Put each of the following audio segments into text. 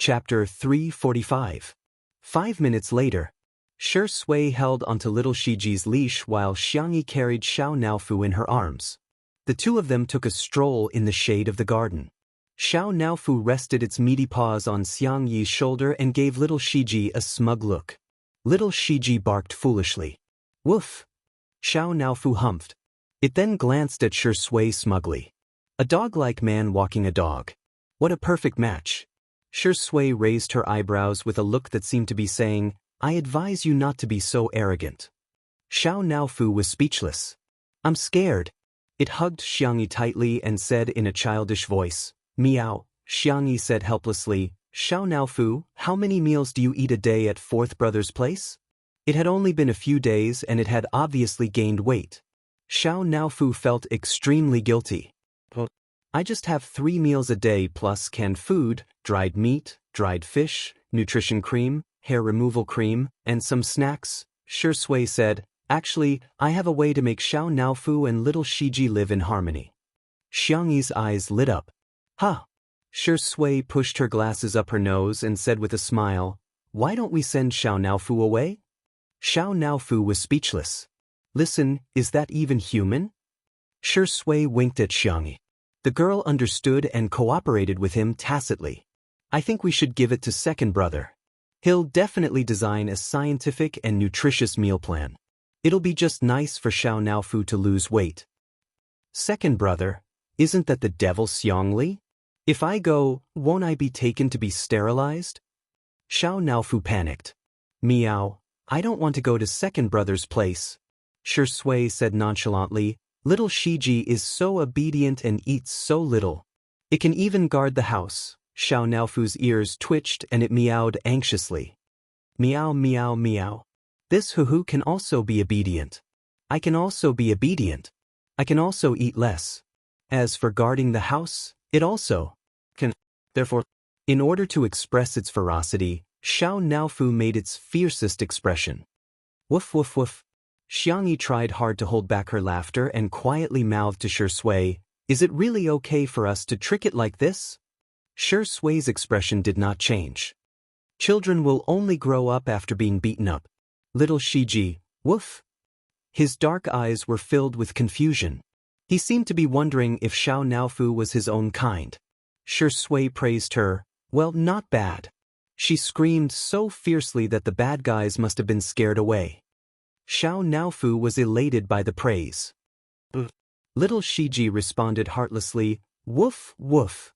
Chapter 345. 5 minutes later. Shui held onto little Shiji's leash while Xianxia carried Xiao Naofu in her arms. The two of them took a stroll in the shade of the garden. Xiao Naofu rested its meaty paws on Xianxi's shoulder and gave little Shiji a smug look. Little Shiji barked foolishly. Woof! Xiao Naofu humphed. It then glanced at Shui smugly. A dog-like man walking a dog. What a perfect match. Shui raised her eyebrows with a look that seemed to be saying, I advise you not to be so arrogant. Xiao Naofu was speechless. I'm scared. It hugged Xianxia tightly and said in a childish voice, Meow. Xianxia said helplessly, Xiao Naofu, how many meals do you eat a day at Fourth Brother's place? It had only been a few days and it had obviously gained weight. Xiao Naofu felt extremely guilty. I just have 3 meals a day plus canned food, dried meat, dried fish, nutrition cream, hair removal cream, and some snacks, Shui said. Actually, I have a way to make Xiao Naofu and little Shiji live in harmony. Xianxi's eyes lit up. Huh. Shui pushed her glasses up her nose and said with a smile, Why don't we send Xiao Naofu away? Xiao Naofu was speechless. Listen, is that even human? Shui winked at Xianxia. The girl understood and cooperated with him tacitly. I think we should give it to second brother. He'll definitely design a scientific and nutritious meal plan. It'll be just nice for Xiao Naofu to lose weight. Second brother, isn't that the devil Xiangli? If I go, won't I be taken to be sterilized? Xiao Naofu panicked. Meow, I don't want to go to second brother's place. Shui said nonchalantly, Little Shiji is so obedient and eats so little. It can even guard the house. Xiao Naofu's ears twitched and it meowed anxiously. Meow meow meow. This hoo-hoo can also be obedient. I can also be obedient. I can also eat less. As for guarding the house, it also can. Therefore, in order to express its ferocity, Xiao Naofu made its fiercest expression. Woof woof woof. Xianxia tried hard to hold back her laughter and quietly mouthed to Shui, Is it really okay for us to trick it like this? Shui's expression did not change. Children will only grow up after being beaten up. Little Shiji, woof. His dark eyes were filled with confusion. He seemed to be wondering if Xiao Naofu was his own kind. Shui praised her, well, not bad. She screamed so fiercely that the bad guys must have been scared away. Xiao Naofu was elated by the praise. Little Shiji responded heartlessly, woof, woof.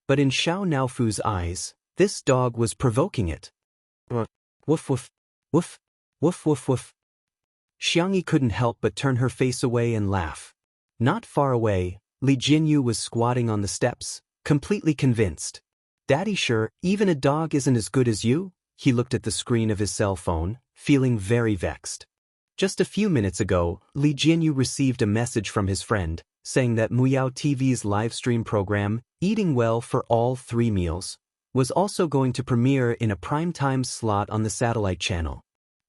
But in Xiao Naofu's eyes, this dog was provoking it. Woof, woof, woof, woof, woof, woof. Xianxia couldn't help but turn her face away and laugh. Not far away, Li Jinyu was squatting on the steps, completely convinced. Daddy, sure, even a dog isn't as good as you? He looked at the screen of his cell phone, feeling very vexed. Just a few minutes ago, Li Jinyu received a message from his friend, saying that Muyao TV's livestream program, Eating Well for All 3 Meals, was also going to premiere in a primetime slot on the satellite channel.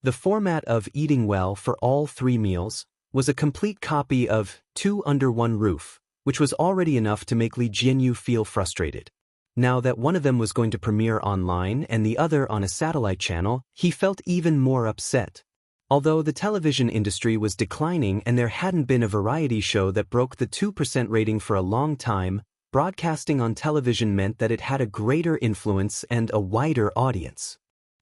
The format of Eating Well for All 3 Meals was a complete copy of 2 Under One Roof, which was already enough to make Li Jinyu feel frustrated. Now that one of them was going to premiere online and the other on a satellite channel, he felt even more upset. Although the television industry was declining and there hadn't been a variety show that broke the 2% rating for a long time, broadcasting on television meant that it had a greater influence and a wider audience.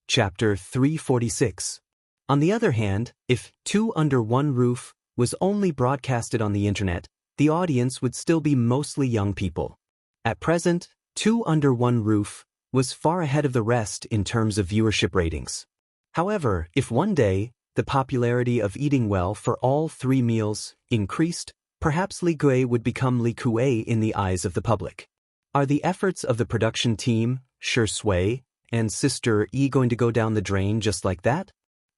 Chapter 346. On the other hand, if 2 Under One Roof was only broadcasted on the internet, the audience would still be mostly young people. At present, 2 Under One Roof was far ahead of the rest in terms of viewership ratings. However, if one day, the popularity of Eating Well for All 3 Meals increased, perhaps Li Gui would become Li Kuei in the eyes of the public. Are the efforts of the production team, Shui, and Sister Yi going to go down the drain just like that?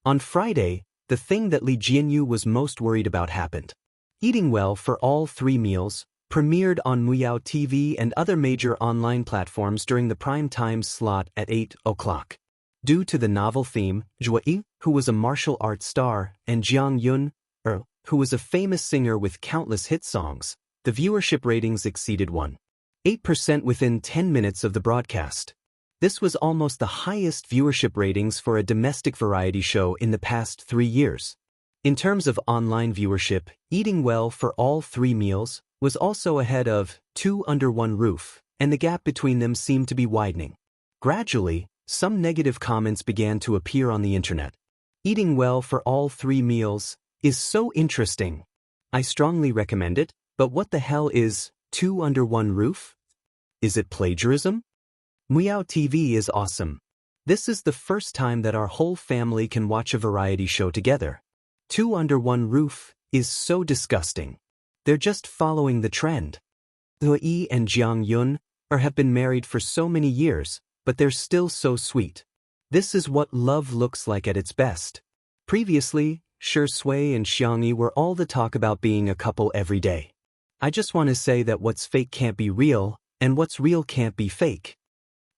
On Friday, the thing that Li Jinyu was most worried about happened. Eating Well for All 3 Meals premiered on Muyao TV and other major online platforms during the prime time slot at 8 o'clock. Due to the novel theme, Zhuo Yi, who was a martial arts star, and Jiang Yun, who was a famous singer with countless hit songs, the viewership ratings exceeded 1.8% within 10 minutes of the broadcast. This was almost the highest viewership ratings for a domestic variety show in the past 3 years. In terms of online viewership, Eating Well for All 3 Meals was also ahead of Two Under One Roof, and the gap between them seemed to be widening. Gradually, some negative comments began to appear on the internet. Eating Well for All 3 Meals is so interesting. I strongly recommend it, but what the hell is Two Under One Roof? Is it plagiarism? Meow TV is awesome. This is the first time that our whole family can watch a variety show together. Two Under One Roof is so disgusting. They're just following the trend. Hui and Jiang Yun have been married for so many years, but they're still so sweet. This is what love looks like at its best. Previously, Shui and Xianxia were all the talk about being a couple every day. I just want to say that what's fake can't be real, and what's real can't be fake.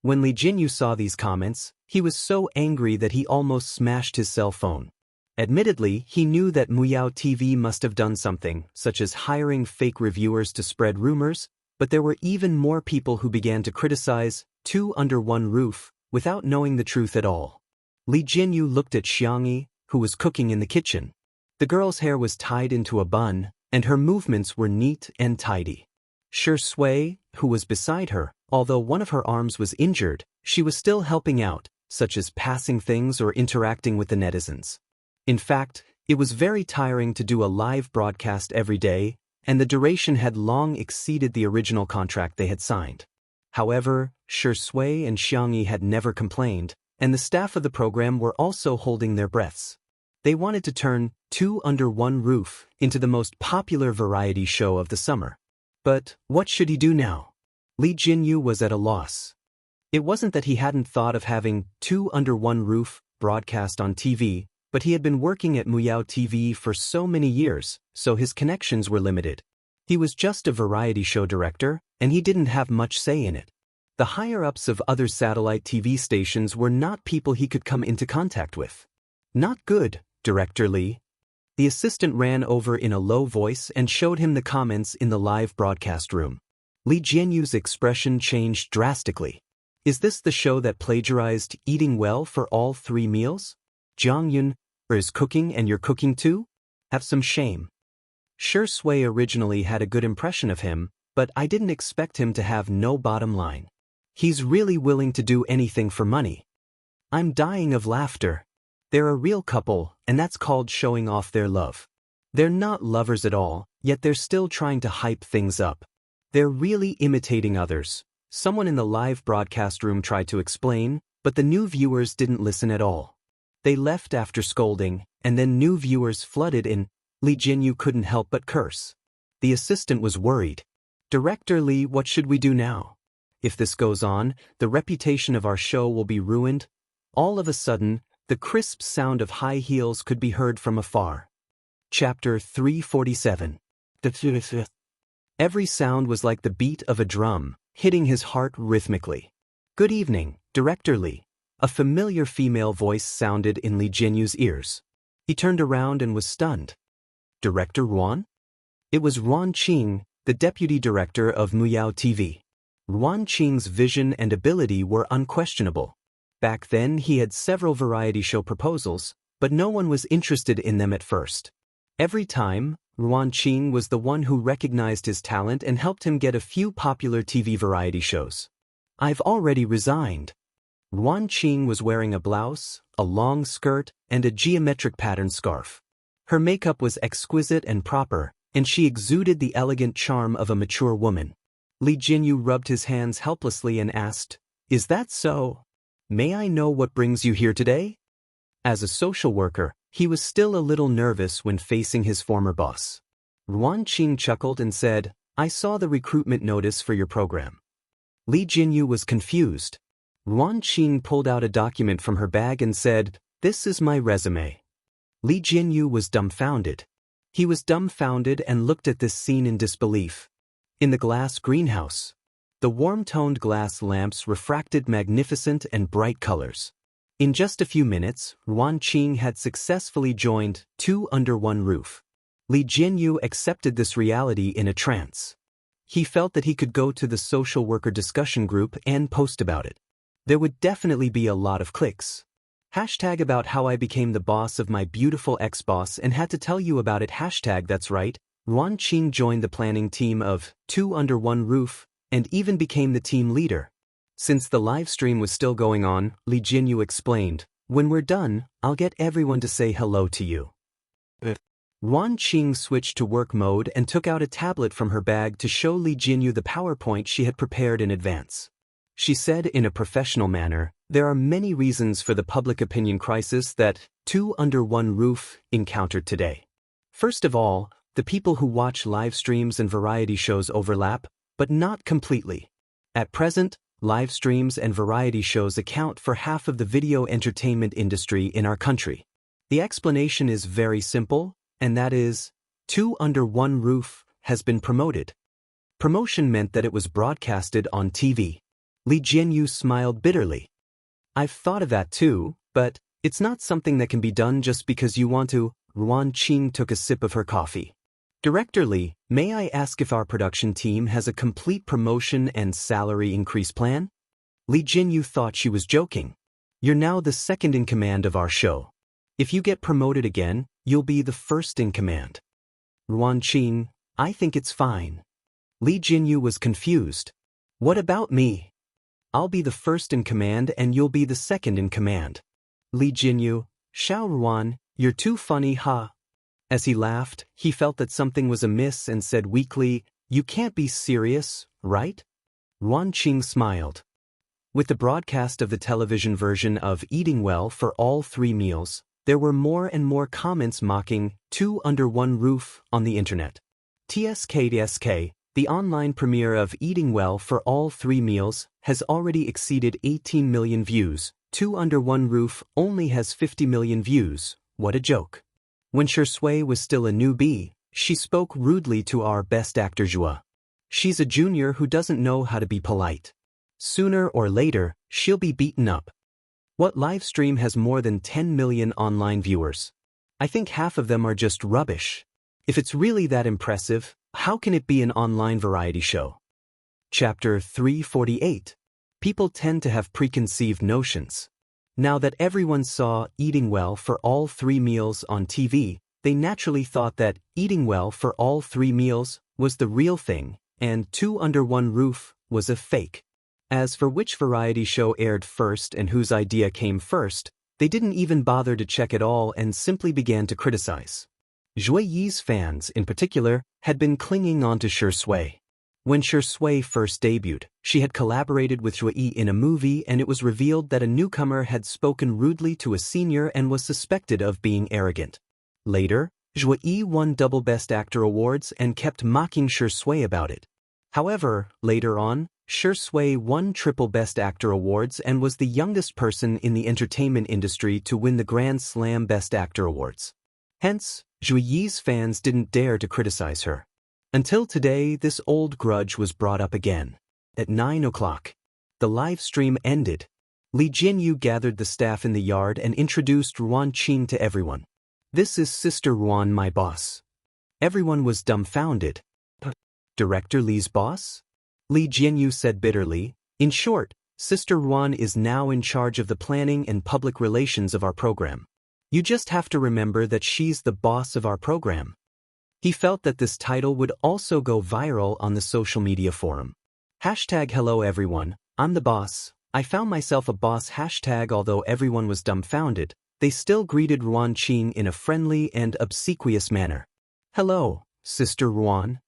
When Li Jinyu saw these comments, he was so angry that he almost smashed his cell phone. Admittedly, he knew that Meow TV must have done something, such as hiring fake reviewers to spread rumors, but there were even more people who began to criticize Two Under One Roof without knowing the truth at all. Li Jinyu looked at Xianxia, who was cooking in the kitchen. The girl's hair was tied into a bun, and her movements were neat and tidy. Shui, who was beside her, although one of her arms was injured, she was still helping out, such as passing things or interacting with the netizens. In fact, it was very tiring to do a live broadcast every day, and the duration had long exceeded the original contract they had signed. However, Shui and Xianxia had never complained, and the staff of the program were also holding their breaths. They wanted to turn Two Under One Roof into the most popular variety show of the summer. But what should he do now? Li Jinyu was at a loss. It wasn't that he hadn't thought of having Two Under One Roof broadcast on TV, but he had been working at Meow TV for so many years, so his connections were limited. He was just a variety show director, and he didn't have much say in it. The higher-ups of other satellite TV stations were not people he could come into contact with. Not good, Director Li. The assistant ran over in a low voice and showed him the comments in the live broadcast room. Li Jianyu's expression changed drastically. Is this the show that plagiarized Eating Well for All 3 Meals? Jiang Yun is cooking and you're cooking too? Have some shame. Shui originally had a good impression of him, but I didn't expect him to have no bottom line. He's really willing to do anything for money. I'm dying of laughter. They're a real couple, and that's called showing off their love. They're not lovers at all, yet they're still trying to hype things up. They're really imitating others. Someone in the live broadcast room tried to explain, but the new viewers didn't listen at all. They left after scolding, and then new viewers flooded in. Li Jinyu couldn't help but curse. The assistant was worried. Director Li, what should we do now? If this goes on, the reputation of our show will be ruined. All of a sudden, the crisp sound of high heels could be heard from afar. Chapter 347. Every sound was like the beat of a drum, hitting his heart rhythmically. Good evening, Director Li. A familiar female voice sounded in Li Jianyu's ears. He turned around and was stunned. Director Ruan? It was Ruan Qing, the deputy director of Meow TV. Ruan Qing's vision and ability were unquestionable. Back then he had several variety show proposals, but no one was interested in them at first. Every time, Ruan Qing was the one who recognized his talent and helped him get a few popular TV variety shows. I've already resigned. Ruan Qing was wearing a blouse, a long skirt, and a geometric pattern scarf. Her makeup was exquisite and proper, and she exuded the elegant charm of a mature woman. Li Jinyu rubbed his hands helplessly and asked, "Is that so? May I know what brings you here today?" As a social worker, he was still a little nervous when facing his former boss. Ruan Qing chuckled and said, "I saw the recruitment notice for your program." Li Jinyu was confused. Ruan Qing pulled out a document from her bag and said, "This is my resume." Li Jinyu was dumbfounded. He was dumbfounded and looked at this scene in disbelief. In the glass greenhouse, the warm-toned glass lamps refracted magnificent and bright colors. In just a few minutes, Ruan Qing had successfully joined Two Under One Roof. Li Jinyu accepted this reality in a trance. He felt that he could go to the social worker discussion group and post about it. There would definitely be a lot of clicks. Hashtag about how I became the boss of my beautiful ex-boss and had to tell you about it. Hashtag that's right, Ruan Qing joined the planning team of Two Under One Roof and even became the team leader. Since the live stream was still going on, Li Jinyu explained, "When we're done, I'll get everyone to say hello to you." Ruan Qing switched to work mode and took out a tablet from her bag to show Li Jinyu the PowerPoint she had prepared in advance. She said in a professional manner, "There are many reasons for the public opinion crisis that Two Under One Roof encountered today. First of all, the people who watch live streams and variety shows overlap, but not completely. At present, live streams and variety shows account for half of the video entertainment industry in our country. The explanation is very simple, and that is, Two Under One Roof has been promoted." Promotion meant that it was broadcasted on TV. Li Jinyu smiled bitterly. "I've thought of that too, but it's not something that can be done just because you want to." Ruan Qing took a sip of her coffee. "Director Li, may I ask if our production team has a complete promotion and salary increase plan?" Li Jinyu thought she was joking. "You're now the second in command of our show. If you get promoted again, you'll be the first in command." Ruan Qing, "I think it's fine." Li Jinyu was confused. "What about me? I'll be the first in command and you'll be the second in command." Li Jinyu, "Xiao Ruan, you're too funny, ha." As he laughed, he felt that something was amiss and said weakly, "You can't be serious, right?" Ruan Qing smiled. With the broadcast of the television version of Eating Well for All 3 Meals, there were more and more comments mocking Two Under One Roof on the internet. TSK, the online premiere of Eating Well for All 3 Meals, has already exceeded 18 million views. Two Under One Roof only has 50 million views. What a joke. When Shui was still a newbie, she spoke rudely to our best actor Zhua. She's a junior who doesn't know how to be polite. Sooner or later, she'll be beaten up. What live stream has more than 10 million online viewers? I think half of them are just rubbish. If it's really that impressive, how can it be an online variety show? Chapter 348. People tend to have preconceived notions. Now that everyone saw Eating Well for All 3 Meals on TV, they naturally thought that Eating Well for All 3 Meals was the real thing, and Two Under One Roof was a fake. As for which variety show aired first and whose idea came first, they didn't even bother to check at all and simply began to criticize. Zhui Yi's fans, in particular, had been clinging on to Shui. When Shui first debuted, she had collaborated with Zhui Yi in a movie, and it was revealed that a newcomer had spoken rudely to a senior and was suspected of being arrogant. Later, Zhui Yi won double Best Actor awards and kept mocking Shui about it. However, later on, Shui won triple Best Actor awards and was the youngest person in the entertainment industry to win the Grand Slam Best Actor awards. Hence, Zhui Yi's fans didn't dare to criticize her. Until today, this old grudge was brought up again. At 9 o'clock, the live stream ended. Li Jinyu gathered the staff in the yard and introduced Ruan Qing to everyone. "This is Sister Ruan, my boss." Everyone was dumbfounded. "Director Li's boss?" Li Jinyu said bitterly. "In short, Sister Ruan is now in charge of the planning and public relations of our program. You just have to remember that she's the boss of our program." He felt that this title would also go viral on the social media forum. #Hello everyone, I'm the boss. I found myself a boss. Although everyone was dumbfounded, they still greeted Ruan Qing in a friendly and obsequious manner. "Hello, Sister Ruan."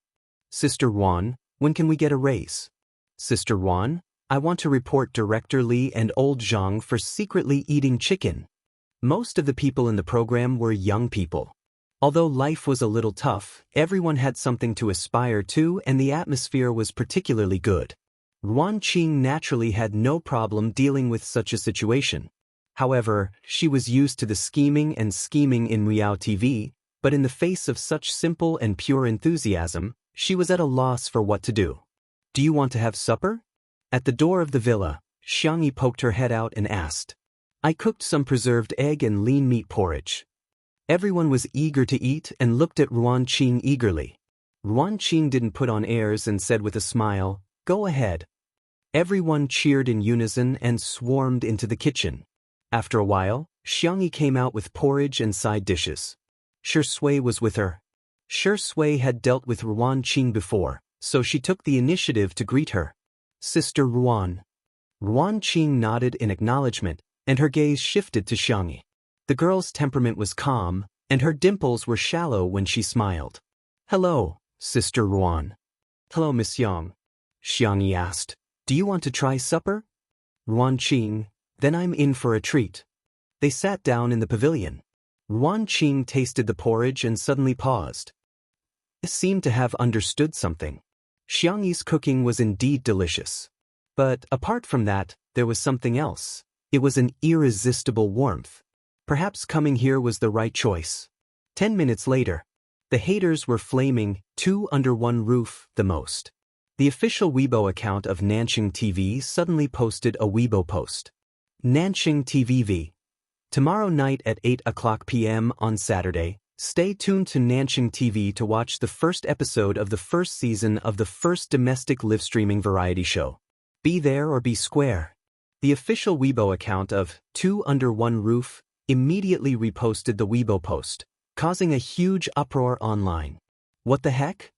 "Sister Ruan, when can we get a raise?" "Sister Ruan, I want to report Director Li and Old Zhang for secretly eating chicken." Most of the people in the program were young people. Although life was a little tough, everyone had something to aspire to and the atmosphere was particularly good. Ruan Qing naturally had no problem dealing with such a situation. However, she was used to the scheming in Miao TV, but in the face of such simple and pure enthusiasm, she was at a loss for what to do. "Do you want to have supper?" At the door of the villa, Xianxia poked her head out and asked. "I cooked some preserved egg and lean meat porridge." Everyone was eager to eat and looked at Ruan Qing eagerly. Ruan Qing didn't put on airs and said with a smile, "Go ahead." Everyone cheered in unison and swarmed into the kitchen. After a while, Xianxia came out with porridge and side dishes. Shui was with her. Shui had dealt with Ruan Qing before, so she took the initiative to greet her. Sister Ruan. Ruan Qing nodded in acknowledgement, and her gaze shifted to Xianxia. The girl's temperament was calm, and her dimples were shallow when she smiled. Hello, Sister Ruan. Hello, Miss Yang. Xianxia asked. Do you want to try supper? Ruan Qing, then I'm in for a treat. They sat down in the pavilion. Ruan Qing tasted the porridge and suddenly paused. It seemed to have understood something. Xiangxi's cooking was indeed delicious. But apart from that, there was something else. It was an irresistible warmth. Perhaps coming here was the right choice. 10 minutes later, the haters were flaming, two under one roof, the most. The official Weibo account of Nanxing TV suddenly posted a Weibo post. Nanxing TV. Tomorrow night at 8:00 p.m. on Saturday, stay tuned to Nanxing TV to watch the first episode of the first season of the first domestic live-streaming variety show. Be there or be square. The official Weibo account of Two Under One Roof immediately reposted the Weibo post, causing a huge uproar online. What the heck?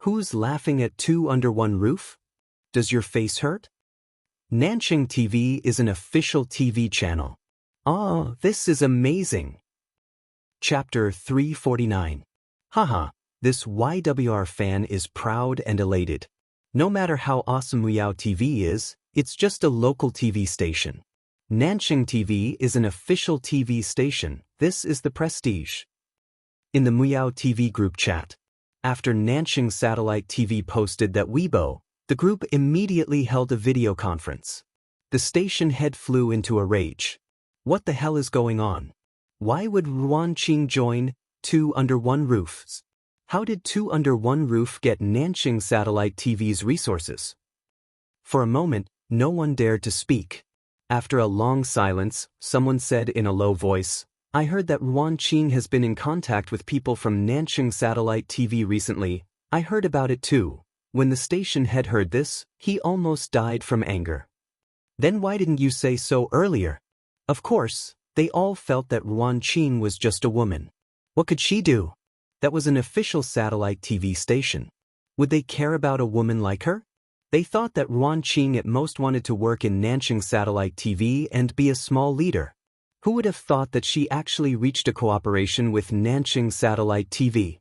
Who's laughing at Two Under One Roof? Does your face hurt? Nanxing TV is an official TV channel. Oh, this is amazing. Chapter 349. Haha, this YWR fan is proud and elated. No matter how awesome Muyao TV is, it's just a local TV station. Nanxing TV is an official TV station. This is the prestige. In the Muyao TV group chat, after Nanxing Satellite TV posted that Weibo, the group immediately held a video conference. The station head flew into a rage. What the hell is going on? Why would Ruan Qing join Two Under One Roofs? How did Two Under One Roof get Nanxing Satellite TV's resources? For a moment, no one dared to speak. After a long silence, someone said in a low voice, I heard that Ruan Qing has been in contact with people from Nanxing Satellite TV recently. I heard about it too. When the station head heard this, he almost died from anger. Then why didn't you say so earlier? Of course, they all felt that Ruan Qing was just a woman. What could she do? That was an official satellite TV station. Would they care about a woman like her? They thought that Ruan Qing at most wanted to work in Nanxing Satellite TV and be a small leader. Who would have thought that she actually reached a cooperation with Nanxing Satellite TV?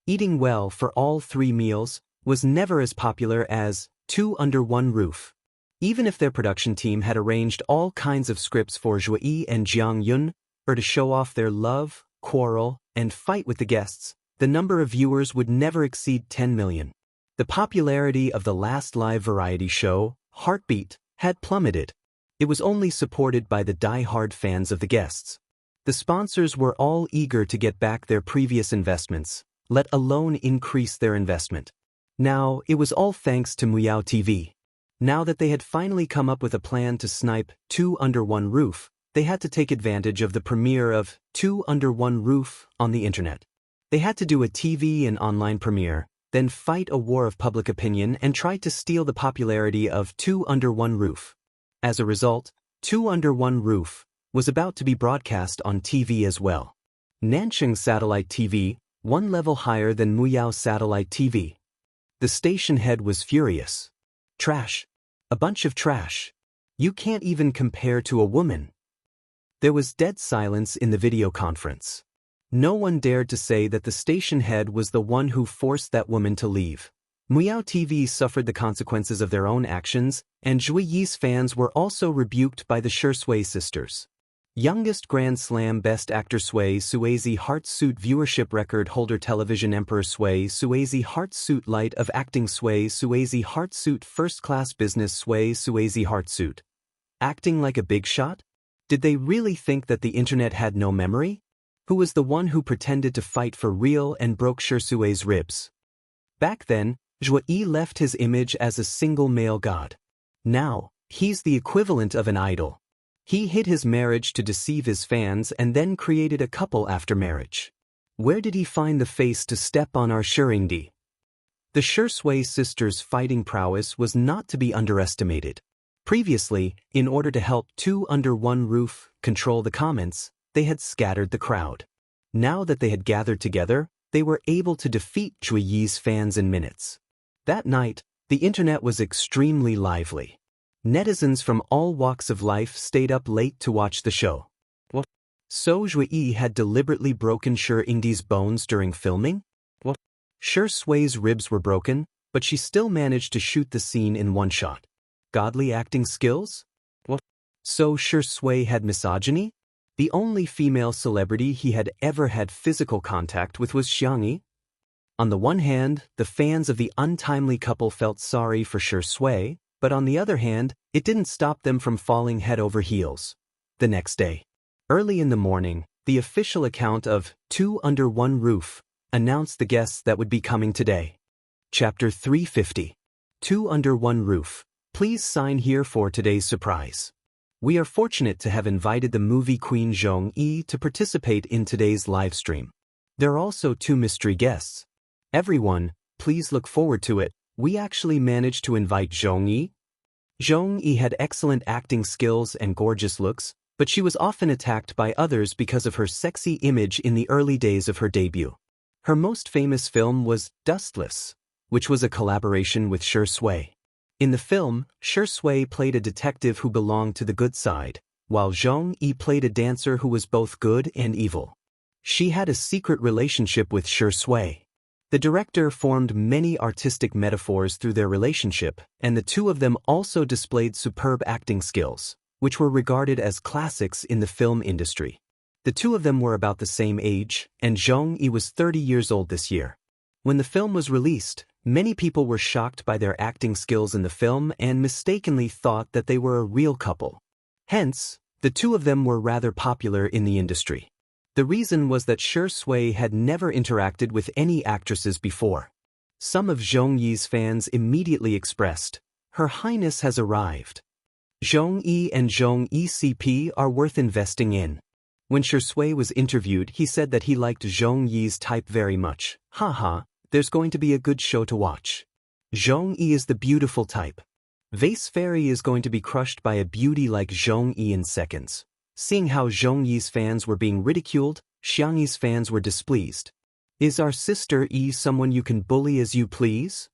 Eating well for all 3 meals was never as popular as Two Under One Roof. Even if their production team had arranged all kinds of scripts for Zhuyi and Jiang Yun, or to show off their love, quarrel, and fight with the guests, the number of viewers would never exceed 10 million. The popularity of the last live variety show, Heartbeat, had plummeted. It was only supported by the die-hard fans of the guests. The sponsors were all eager to get back their previous investments, let alone increase their investment. Now, it was all thanks to Muyao TV. Now that they had finally come up with a plan to snipe Two Under One Roof, they had to take advantage of the premiere of Two Under One Roof on the internet. They had to do a TV and online premiere, then fight a war of public opinion and try to steal the popularity of Two Under One Roof. As a result, Two Under One Roof was about to be broadcast on TV as well. Nanxing Satellite TV, one level higher than Muyao Satellite TV. The station head was furious. Trash. A bunch of trash. You can't even compare to a woman. There was dead silence in the video conference. No one dared to say that the station head was the one who forced that woman to leave. Muyao TV suffered the consequences of their own actions, and Zhuyi's fans were also rebuked by the Shui sisters. Youngest Grand Slam Best Actor Sui Suazi Heart Suit Viewership Record Holder Television Emperor Sui Suazi Heart Suit Light of Acting Sui Suazi Heart Suit First Class Business Sui Suazi Heart Suit. Acting like a big shot? Did they really think that the internet had no memory? Who was the one who pretended to fight for real and broke Shui's ribs? Back then, Zhuyi left his image as a single male god. Now, he's the equivalent of an idol. He hid his marriage to deceive his fans and then created a couple after marriage. Where did he find the face to step on our Shurindi? The Shui sisters' fighting prowess was not to be underestimated. Previously, in order to help two under one roof control the comments, they had scattered the crowd. Now that they had gathered together, they were able to defeat Zhui Yi's fans in minutes. That night, the internet was extremely lively. Netizens from all walks of life stayed up late to watch the show. What? So Zhui Yi had deliberately broken Shi Yingdi's bones during filming? What? Shi Sui's ribs were broken, but she still managed to shoot the scene in one shot. Godly acting skills? What? So Shi Sui had misogyny? The only female celebrity he had ever had physical contact with was Xianxia. On the one hand, the fans of the untimely couple felt sorry for Shi Sui, but on the other hand, it didn't stop them from falling head over heels. The next day, early in the morning, the official account of Two Under One Roof announced the guests that would be coming today. Chapter 350. Two Under One Roof. Please sign here for today's surprise. We are fortunate to have invited the movie queen Zhong Yi to participate in today's live stream. There are also two mystery guests. Everyone, please look forward to it. We actually managed to invite Zhong Yi. Zhong Yi had excellent acting skills and gorgeous looks, but she was often attacked by others because of her sexy image in the early days of her debut. Her most famous film was Dustless, which was a collaboration with Shi Sui. In the film, Shi Sui played a detective who belonged to the good side, while Zhong Yi played a dancer who was both good and evil. She had a secret relationship with Shi Sui. The director formed many artistic metaphors through their relationship, and the two of them also displayed superb acting skills, which were regarded as classics in the film industry. The two of them were about the same age, and Zhong Yi was 30 years old this year. When the film was released, many people were shocked by their acting skills in the film and mistakenly thought that they were a real couple. Hence, the two of them were rather popular in the industry. The reason was that Shi Sui had never interacted with any actresses before. Some of Zhong Yi's fans immediately expressed, "Her Highness has arrived." Zhong Yi and Zhong Yi CP are worth investing in. When Shi Sui was interviewed, he said that he liked Zhong Yi's type very much. Haha, there's going to be a good show to watch. Zhong Yi is the beautiful type. Vase Fairy is going to be crushed by a beauty like Zhong Yi in seconds. Seeing how Zhong Yi's fans were being ridiculed, Xianxi's fans were displeased. Is our sister Yi someone you can bully as you please?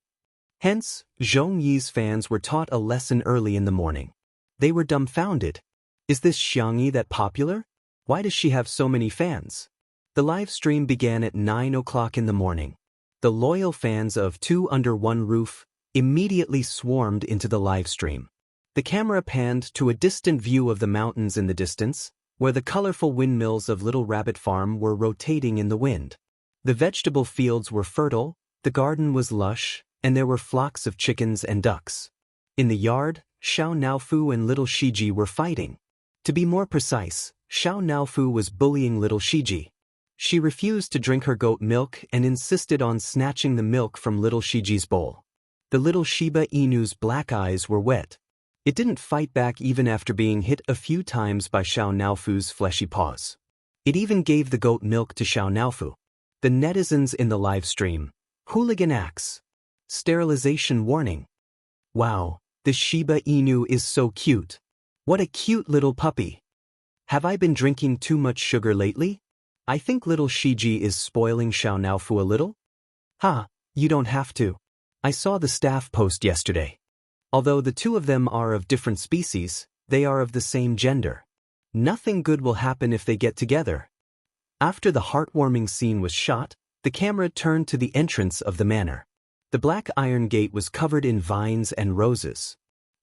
Hence, Zhong Yi's fans were taught a lesson early in the morning. They were dumbfounded. Is this Xianxia that popular? Why does she have so many fans? The live stream began at 9 o'clock in the morning. The loyal fans of Two Under One Roof immediately swarmed into the live stream. The camera panned to a distant view of the mountains in the distance, where the colorful windmills of Little Rabbit Farm were rotating in the wind. The vegetable fields were fertile, the garden was lush, and there were flocks of chickens and ducks. In the yard, Xiao Naofu and Little Shiji were fighting. To be more precise, Xiao Naofu was bullying Little Shiji. She refused to drink her goat milk and insisted on snatching the milk from Little Shiji's bowl. The little Shiba Inu's black eyes were wet. It didn't fight back even after being hit a few times by Xiao Naofu's fleshy paws. It even gave the goat milk to Xiao Naofu. The netizens in the live stream. Hooligan acts. Sterilization warning. Wow, this Shiba Inu is so cute. What a cute little puppy. Have I been drinking too much sugar lately? I think Little Shiji is spoiling Xiao Naofu a little. Ha, you don't have to. I saw the staff post yesterday. Although the two of them are of different species, they are of the same gender. Nothing good will happen if they get together. After the heartwarming scene was shot, the camera turned to the entrance of the manor. The black iron gate was covered in vines and roses.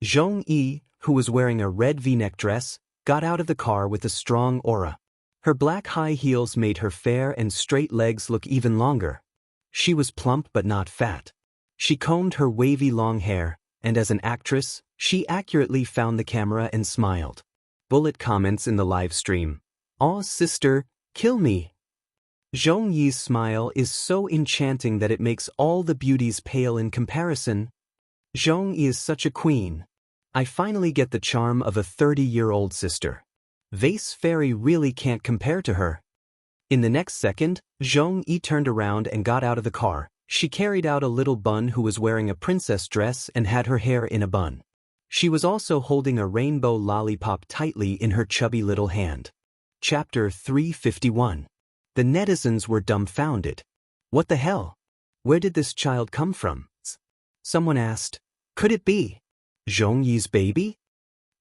Zhong Yi, who was wearing a red V-neck dress, got out of the car with a strong aura. Her black high heels made her fair and straight legs look even longer. She was plump but not fat. She combed her wavy long hair, and as an actress, she accurately found the camera and smiled. Bullet comments in the live stream. "Aw sister, kill me." Zhong Yi's smile is so enchanting that it makes all the beauties pale in comparison. Zhong Yi is such a queen. I finally get the charm of a 30-year-old sister. Vase Fairy really can't compare to her. In the next second, Zhong Yi turned around and got out of the car, She carried out a little bun who was wearing a princess dress and had her hair in a bun. She was also holding a rainbow lollipop tightly in her chubby little hand. Chapter 351. The netizens were dumbfounded. What the hell? Where did this child come from? Someone asked. Could it be Zhong Yi's baby?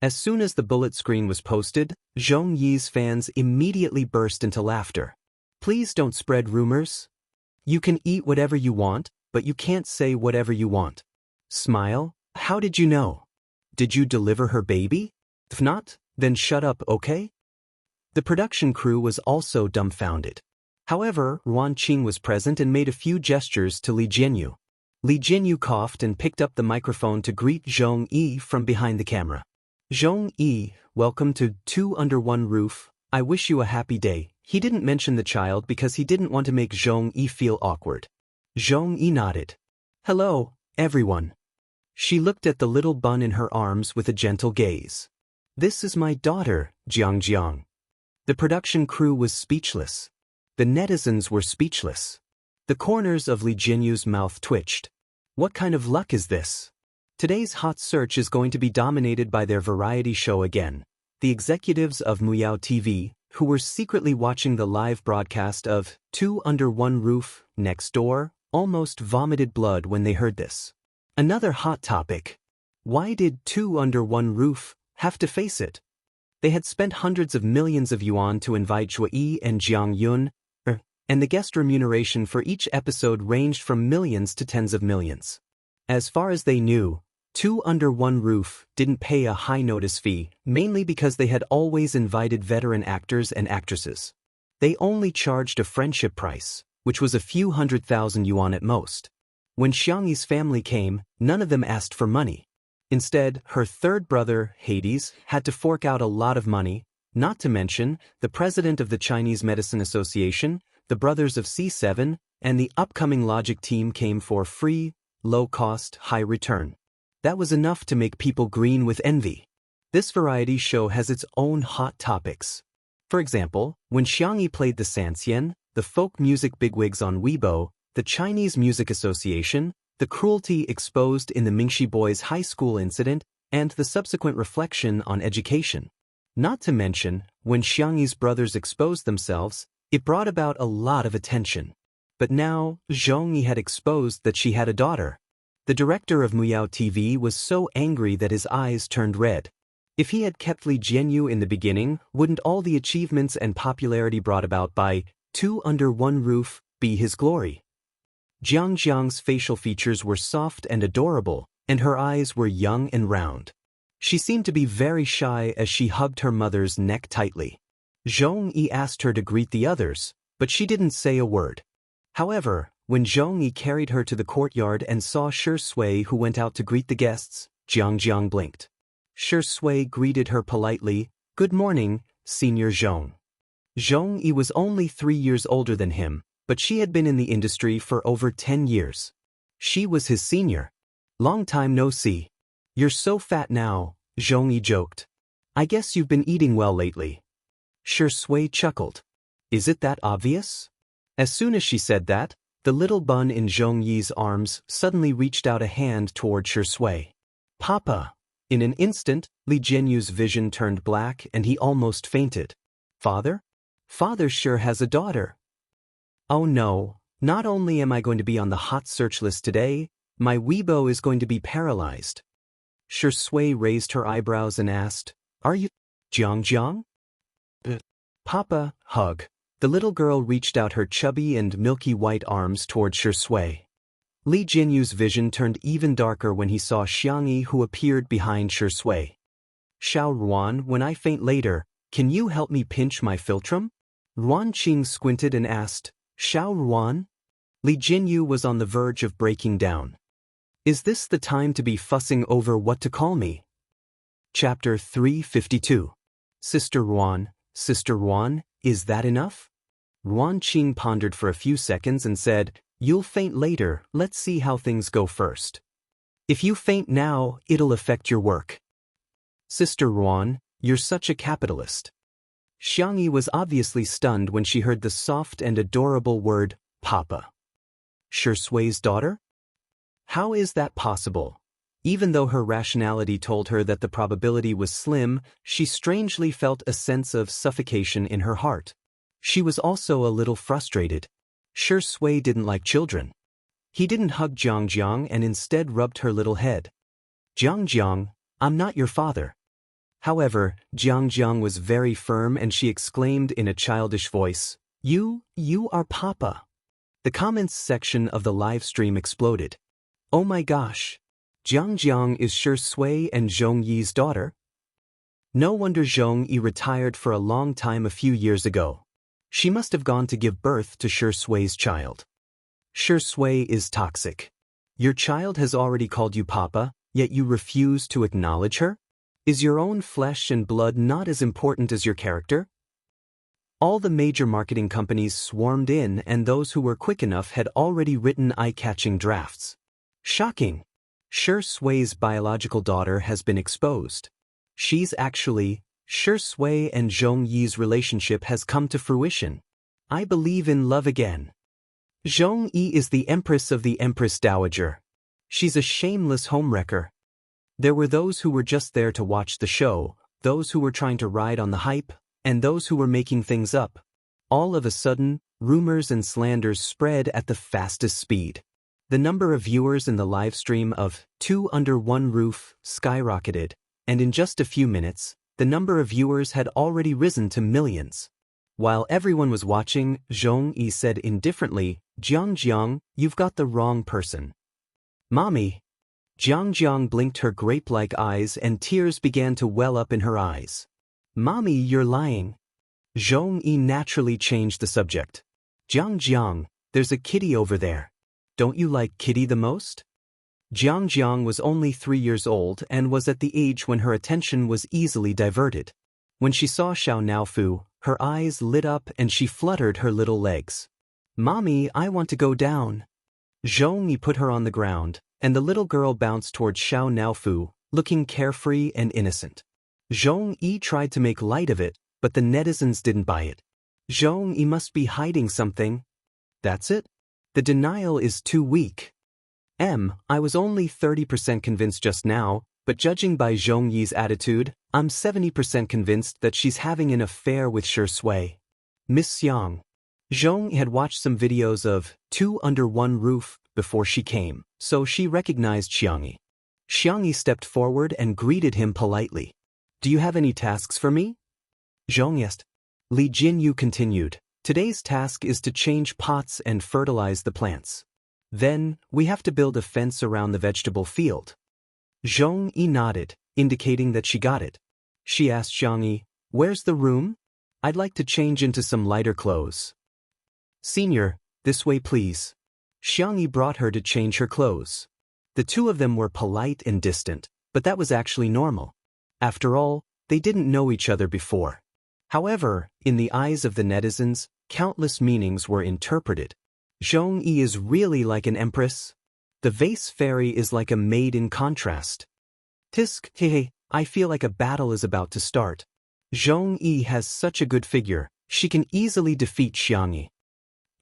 As soon as the bullet screen was posted, Zhong Yi's fans immediately burst into laughter. Please don't spread rumors. You can eat whatever you want, but you can't say whatever you want. Smile, how did you know? Did you deliver her baby? If not, then shut up, okay? The production crew was also dumbfounded. However, Ruan Qing was present and made a few gestures to Li Jianyu. Li Jianyu coughed and picked up the microphone to greet Zhong Yi from behind the camera. Zhong Yi, welcome to Two Under One Roof. I wish you a happy day. He didn't mention the child because he didn't want to make Zhong Yi feel awkward. Zhong Yi nodded. Hello, everyone. She looked at the little bun in her arms with a gentle gaze. This is my daughter, Jiang. The production crew was speechless. The netizens were speechless. The corners of Li Jianyu's mouth twitched. What kind of luck is this? Today's hot search is going to be dominated by their variety show again. The executives of Muyao TV, who were secretly watching the live broadcast of Two Under One Roof next door, almost vomited blood when they heard this. Another hot topic. Why did Two Under One Roof have to face it? They had spent hundreds of millions of yuan to invite Zhuo Yi and Jiang Yun, and the guest remuneration for each episode ranged from millions to tens of millions. As far as they knew, Two Under One Roof didn't pay a high notice fee, mainly because they had always invited veteran actors and actresses. They only charged a friendship price, which was a few 100,000 yuan at most. When Xiangxi's family came, none of them asked for money. Instead, her third brother, Hades, had to fork out a lot of money, not to mention the president of the Chinese Medicine Association, the brothers of C7, and the upcoming Logic team came for free, low-cost, high-return. That was enough to make people green with envy. This variety show has its own hot topics. For example, when Xiangxi played the Xianxia, the folk music bigwigs on Weibo, the Chinese Music Association, the cruelty exposed in the Mingxi Boys' high school incident, and the subsequent reflection on education. Not to mention, when Xiangxi's brothers exposed themselves, it brought about a lot of attention. But now, Zhong Yi had exposed that she had a daughter. The director of Muyao TV was so angry that his eyes turned red. If he had kept Li Jianyu in the beginning, wouldn't all the achievements and popularity brought about by Two Under One Roof be his glory? Jiang's facial features were soft and adorable, and her eyes were young and round. She seemed to be very shy as she hugged her mother's neck tightly. Zhong Yi asked her to greet the others, but she didn't say a word. However, when Zhong Yi carried her to the courtyard and saw Shi Sui who went out to greet the guests, Jiang blinked. Shi Sui greeted her politely, Good morning, Senior Zhong. Zhong Yi was only 3 years older than him, but she had been in the industry for over 10 years. She was his senior. Long time no see. You're so fat now, Zhong Yi joked. I guess you've been eating well lately. Shi Sui chuckled. Is it that obvious? As soon as she said that, the little bun in Zhong Yi's arms suddenly reached out a hand toward Shi Sui. Papa! In an instant, Li Jianyu's vision turned black and he almost fainted. Father? Father sure has a daughter. Oh no, not only am I going to be on the hot search list today, my Weibo is going to be paralyzed. Shi Sui raised her eyebrows and asked, Are you Jiang? Papa, hug. The little girl reached out her chubby and milky white arms toward Shi Sui. Li Jianyu's vision turned even darker when he saw Xiangxi who appeared behind Shi Sui. Xiao Ruan, when I faint later, can you help me pinch my philtrum? Ruan Qing squinted and asked, Xiao Ruan? Li Jianyu was on the verge of breaking down. Is this the time to be fussing over what to call me? Chapter 352. Sister Ruan, is that enough? Ruan Qing pondered for a few seconds and said, You'll faint later, let's see how things go first. If you faint now, it'll affect your work. Sister Ruan, you're such a capitalist. Xiangxi was obviously stunned when she heard the soft and adorable word, Papa. Shui's daughter? How is that possible? Even though her rationality told her that the probability was slim, she strangely felt a sense of suffocation in her heart. She was also a little frustrated. Shui didn't like children. He didn't hug Jiang and instead rubbed her little head. Jiang, I'm not your father. However, Jiang was very firm and she exclaimed in a childish voice, You are Papa. The comments section of the live stream exploded. Oh my gosh. Jiang is Shui and Zhongyi's daughter? No wonder Zhongyi retired for a long time a few years ago. She must have gone to give birth to Shui's child. Shui is toxic. Your child has already called you Papa, yet you refuse to acknowledge her? Is your own flesh and blood not as important as your character? All the major marketing companies swarmed in and those who were quick enough had already written eye-catching drafts. Shocking! Shui's biological daughter has been exposed. She's actually, Shui and Zhongyi's relationship has come to fruition. I believe in love again. Zhongyi is the empress of the Empress Dowager. She's a shameless homewrecker. There were those who were just there to watch the show, those who were trying to ride on the hype, and those who were making things up. All of a sudden, rumors and slanders spread at the fastest speed. The number of viewers in the live stream of Two Under One Roof skyrocketed, and in just a few minutes, the number of viewers had already risen to millions. While everyone was watching, Zhongyi said indifferently, Jiang, you've got the wrong person. Mommy. Jiang blinked her grape-like eyes and tears began to well up in her eyes. Mommy, you're lying. Zhongyi naturally changed the subject. Jiang, there's a kitty over there. Don't you like kitty the most? Jiang was only 3 years old and was at the age when her attention was easily diverted. When she saw Xiao Naofu, her eyes lit up and she fluttered her little legs. Mommy, I want to go down. Zhongyi put her on the ground, and the little girl bounced towards Xiao Naofu, looking carefree and innocent. Zhongyi tried to make light of it, but the netizens didn't buy it. Zhongyi must be hiding something. That's it? The denial is too weak. I was only 30% convinced just now, but judging by Zhongyi's attitude, I'm 70% convinced that she's having an affair with Shui. Miss Xiang. Zhongyi had watched some videos of Two Under One Roof before she came, so she recognized Xianxia. Xianxia stepped forward and greeted him politely. Do you have any tasks for me? Zhongyi asked. Li Jinyu continued. Today's task is to change pots and fertilize the plants. Then, we have to build a fence around the vegetable field. Zhongyi nodded, indicating that she got it. She asked Xianxia, Where's the room? I'd like to change into some lighter clothes. Senior, this way please. Xianxia brought her to change her clothes. The two of them were polite and distant, but that was actually normal. After all, they didn't know each other before. However, in the eyes of the netizens, countless meanings were interpreted. Zhongyi is really like an empress. The vase fairy is like a maid in contrast. Tisk, hehe, I feel like a battle is about to start. Zhongyi has such a good figure, she can easily defeat Xianxia.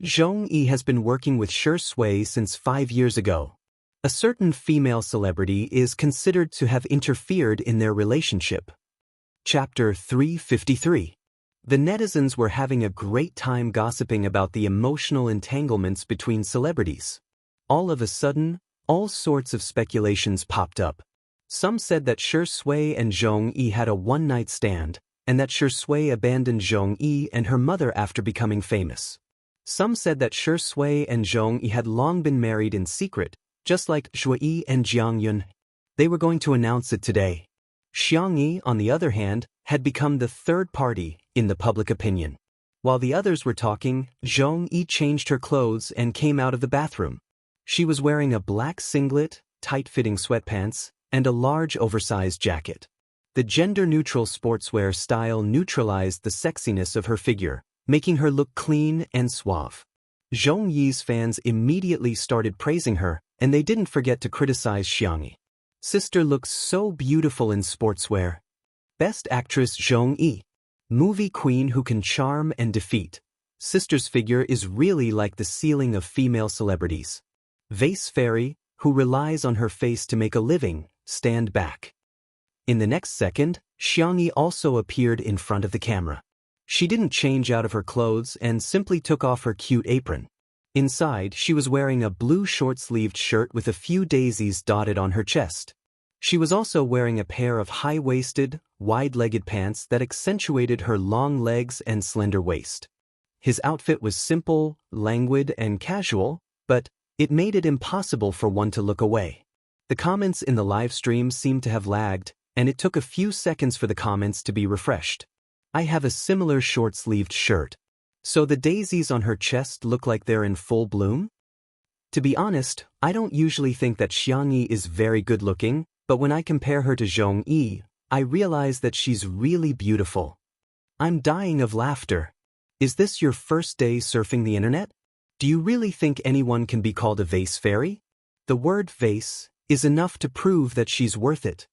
Zhongyi has been working with Shui since 5 years ago. A certain female celebrity is considered to have interfered in their relationship. Chapter 353. The netizens were having a great time gossiping about the emotional entanglements between celebrities. All of a sudden, all sorts of speculations popped up. Some said that Shui and Zhongyi had a one-night stand, and that Shui abandoned Zhongyi and her mother after becoming famous. Some said that Shui and Zhongyi had long been married in secret, just like Shui and Jiangyun. They were going to announce it today. Xianxia, on the other hand, had become the third party in the public opinion. While the others were talking, Zhongyi changed her clothes and came out of the bathroom. She was wearing a black singlet, tight-fitting sweatpants, and a large oversized jacket. The gender-neutral sportswear style neutralized the sexiness of her figure, making her look clean and suave. Zhongyi's fans immediately started praising her, and they didn't forget to criticize Xianxia. Sister looks so beautiful in sportswear. Best Actress Zhongyi. Movie queen who can charm and defeat. sister's figure is really like the ceiling of female celebrities. Vase fairy, who relies on her face to make a living, stand back. In the next second, Xianxia also appeared in front of the camera. She didn't change out of her clothes and simply took off her cute apron. Inside, she was wearing a blue short-sleeved shirt with a few daisies dotted on her chest. She was also wearing a pair of high-waisted, wide-legged pants that accentuated her long legs and slender waist. His outfit was simple, languid, and casual, but it made it impossible for one to look away. The comments in the live stream seemed to have lagged, and it took a few seconds for the comments to be refreshed. I have a similar short-sleeved shirt. So the daisies on her chest look like they're in full bloom? To be honest, I don't usually think that Xianxia is very good-looking, but when I compare her to Zhongyi, I realize that she's really beautiful. I'm dying of laughter. Is this your first day surfing the internet? Do you really think anyone can be called a vase fairy? The word vase is enough to prove that she's worth it.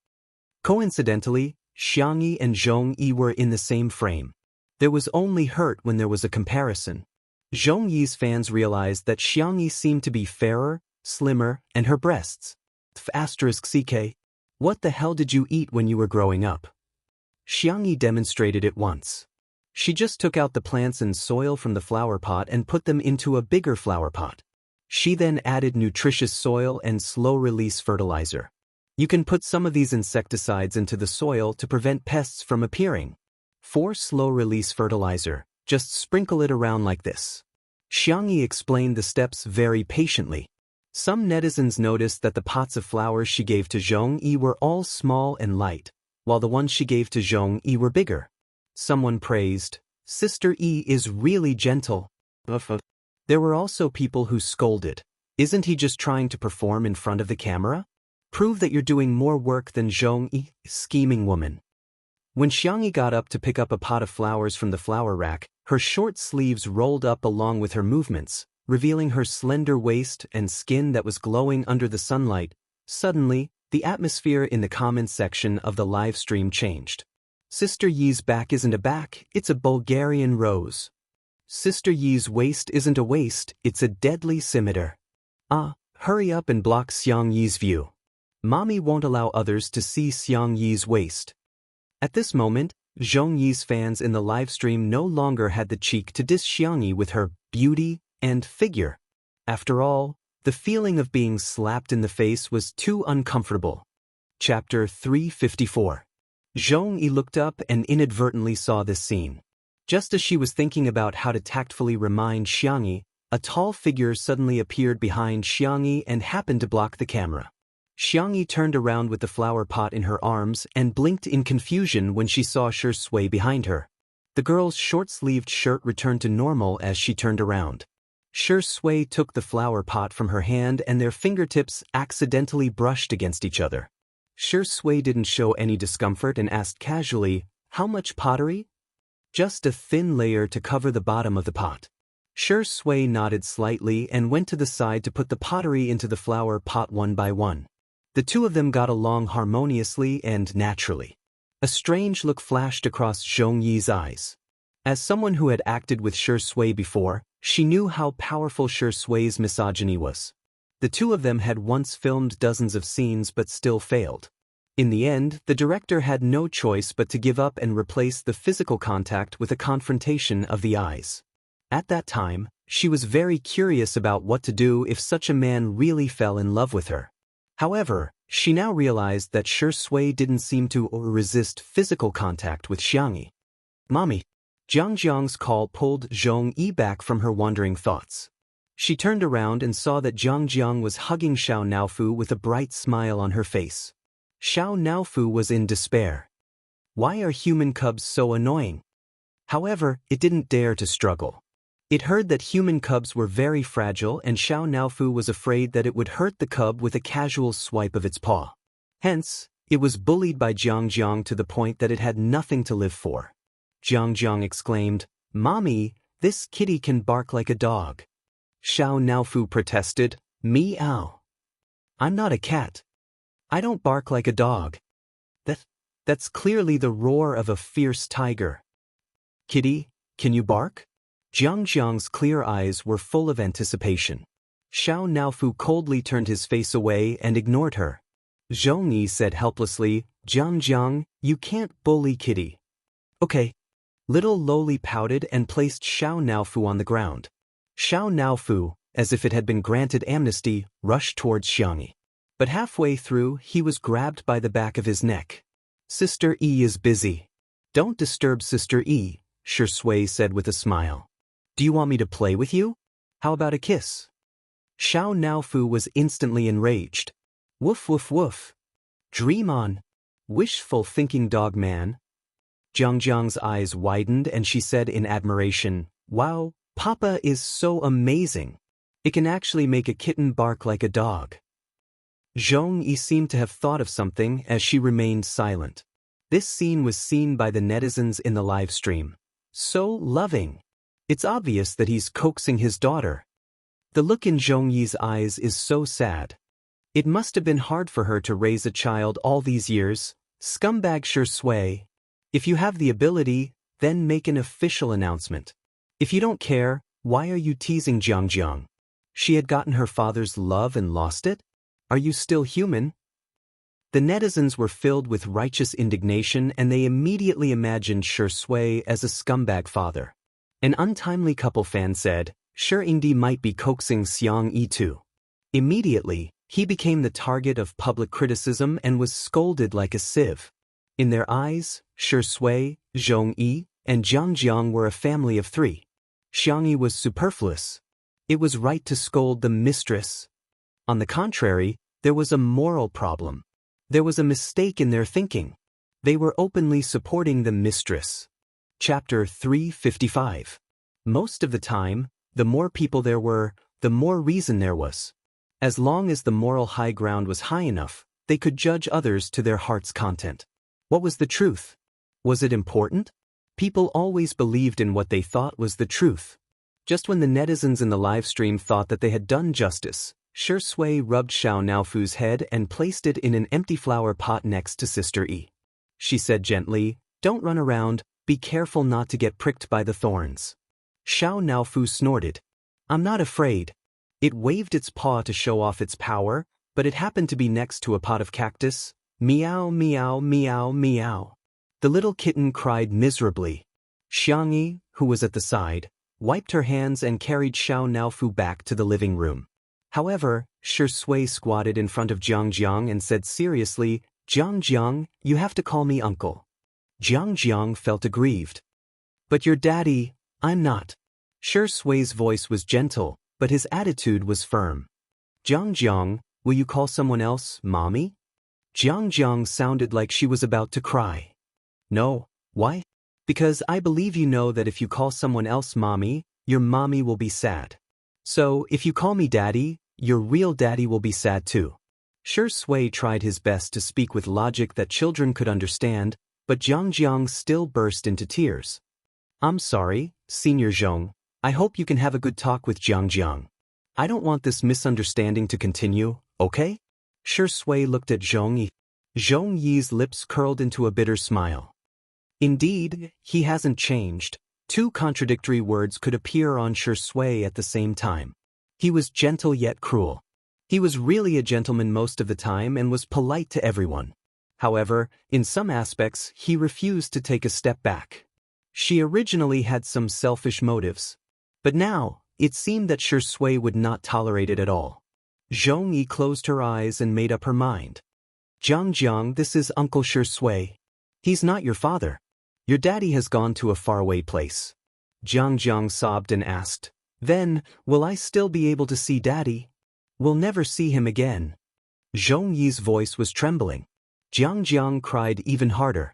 Coincidentally, Xianxia and Zhongyi were in the same frame. There was only hurt when there was a comparison. Zhongyi's fans realized that Xianxia seemed to be fairer, slimmer, and her breasts. *CK. What the hell did you eat when you were growing up? Xianxia demonstrated it once. She just took out the plants and soil from the flower pot and put them into a bigger flower pot. She then added nutritious soil and slow-release fertilizer. You can put some of these insecticides into the soil to prevent pests from appearing. For slow-release fertilizer, just sprinkle it around like this. Xianxia explained the steps very patiently. Some netizens noticed that the pots of flowers she gave to Zhongyi were all small and light, while the ones she gave to Zhongyi were bigger. Someone praised, "Sister E is really gentle." There were also people who scolded. Isn't he just trying to perform in front of the camera? Prove that you're doing more work than Zhongyi, scheming woman. When Xianxia got up to pick up a pot of flowers from the flower rack, her short sleeves rolled up along with her movements, revealing her slender waist and skin that was glowing under the sunlight. Suddenly, the atmosphere in the comments section of the live stream changed. Sister Yi's back isn't a back, it's a Bulgarian rose. Sister Yi's waist isn't a waist, it's a deadly scimitar. Hurry up and block Xianxi's view. Mommy won't allow others to see Xianxi's waist. At this moment, Zhongyi's fans in the livestream no longer had the cheek to diss Xianxia with her beauty and figure. After all, the feeling of being slapped in the face was too uncomfortable. Chapter 354. Zhongyi looked up and inadvertently saw this scene. Just as she was thinking about how to tactfully remind Xianxia, a tall figure suddenly appeared behind Xianxia and happened to block the camera. Xianxia turned around with the flower pot in her arms and blinked in confusion when she saw Swordplay behind her. The girl's short-sleeved shirt returned to normal as she turned around. Swordplay took the flower pot from her hand and their fingertips accidentally brushed against each other. Swordplay didn't show any discomfort and asked casually, "How much pottery?" "Just a thin layer to cover the bottom of the pot." Swordplay nodded slightly and went to the side to put the pottery into the flower pot one by one. The two of them got along harmoniously and naturally. A strange look flashed across Zhongyi's eyes. As someone who had acted with Swordplay before, she knew how powerful Swordplay's misogyny was. The two of them had once filmed dozens of scenes but still failed. In the end, the director had no choice but to give up and replace the physical contact with a confrontation of the eyes. At that time, she was very curious about what to do if such a man really fell in love with her. However, she now realized that Swordplay didn't seem to resist physical contact with Xianxia. "Mommy." Jiang's call pulled Zhongyi back from her wandering thoughts. She turned around and saw that Jiang was hugging Xiao Naofu with a bright smile on her face. Xiao Naofu was in despair. Why are human cubs so annoying? However, it didn't dare to struggle. It heard that human cubs were very fragile and Xiao Naofu was afraid that it would hurt the cub with a casual swipe of its paw. Hence, it was bullied by Jiang to the point that it had nothing to live for. Jiang exclaimed, "Mommy, this kitty can bark like a dog." Xiao Naofu protested, "Meow. I'm not a cat. I don't bark like a dog. That's clearly the roar of a fierce tiger." "Kitty, can you bark?" Jiang's clear eyes were full of anticipation. Xiao Naofu coldly turned his face away and ignored her. Zhongyi said helplessly, Jiang, you can't bully Kitty. Okay. Little Loli pouted and placed Xiao Naofu on the ground. Xiao Naofu, as if it had been granted amnesty, rushed towards Xianxia. But halfway through, he was grabbed by the back of his neck. Sister E is busy. Don't disturb Sister E, Shui said with a smile. Do you want me to play with you? How about a kiss? Xiao Naofu was instantly enraged. Woof woof woof. Dream on. Wishful thinking dog man. Jiang's eyes widened and she said in admiration, Wow, Papa is so amazing. It can actually make a kitten bark like a dog. Zhongyi seemed to have thought of something as she remained silent. This scene was seen by the netizens in the live stream. So loving. It's obvious that he's coaxing his daughter. The look in Zhongyi's eyes is so sad. It must have been hard for her to raise a child all these years. Scumbag Shui. If you have the ability, then make an official announcement. If you don't care, why are you teasing Jiang? She had gotten her father's love and lost it? Are you still human? The netizens were filled with righteous indignation and they immediately imagined Shui as a scumbag father. An untimely couple fan said, Ingdi might be coaxing Xianxia too. Immediately, he became the target of public criticism and was scolded like a sieve. In their eyes, Shui, Zhongyi, and Jiang were a family of three. Xianxia was superfluous. It was right to scold the mistress. On the contrary, there was a moral problem. There was a mistake in their thinking. They were openly supporting the mistress. Chapter 355. Most of the time, the more people there were, the more reason there was. As long as the moral high ground was high enough, they could judge others to their heart's content. What was the truth? Was it important? People always believed in what they thought was the truth. Just when the netizens in the livestream thought that they had done justice, Shui rubbed Xiao Naofu's head and placed it in an empty flower pot next to Sister E. She said gently, Don't run around, be careful not to get pricked by the thorns. Xiao Naofu snorted. I'm not afraid. It waved its paw to show off its power, but it happened to be next to a pot of cactus. Meow meow meow meow. The little kitten cried miserably. Xianxia, who was at the side, wiped her hands and carried Xiao Naofu back to the living room. However, Shui squatted in front of Jiang and said seriously, Jiang, you have to call me uncle. Jiang felt aggrieved. But your daddy, I'm not. Shui's voice was gentle, but his attitude was firm. Jiang, will you call someone else mommy? Jiang sounded like she was about to cry. No, why? Because I believe you know that if you call someone else mommy, your mommy will be sad. So, if you call me daddy, your real daddy will be sad too. Shui tried his best to speak with logic that children could understand, but Jiang still burst into tears. I'm sorry, Senior Zhong. I hope you can have a good talk with Jiang. I don't want this misunderstanding to continue, okay? Shui looked at Zhongyi. Zhongyi's lips curled into a bitter smile. Indeed, he hasn't changed. Two contradictory words could appear on Shui at the same time. He was gentle yet cruel. He was really a gentleman most of the time and was polite to everyone. However, in some aspects, he refused to take a step back. She originally had some selfish motives. But now, it seemed that Shui would not tolerate it at all. Zhongyi closed her eyes and made up her mind. Jiang, this is Uncle Shui. He's not your father. Your daddy has gone to a faraway place. Jiang sobbed and asked, Then, will I still be able to see daddy? We'll never see him again. Zhongyi's voice was trembling. Jiang cried even harder.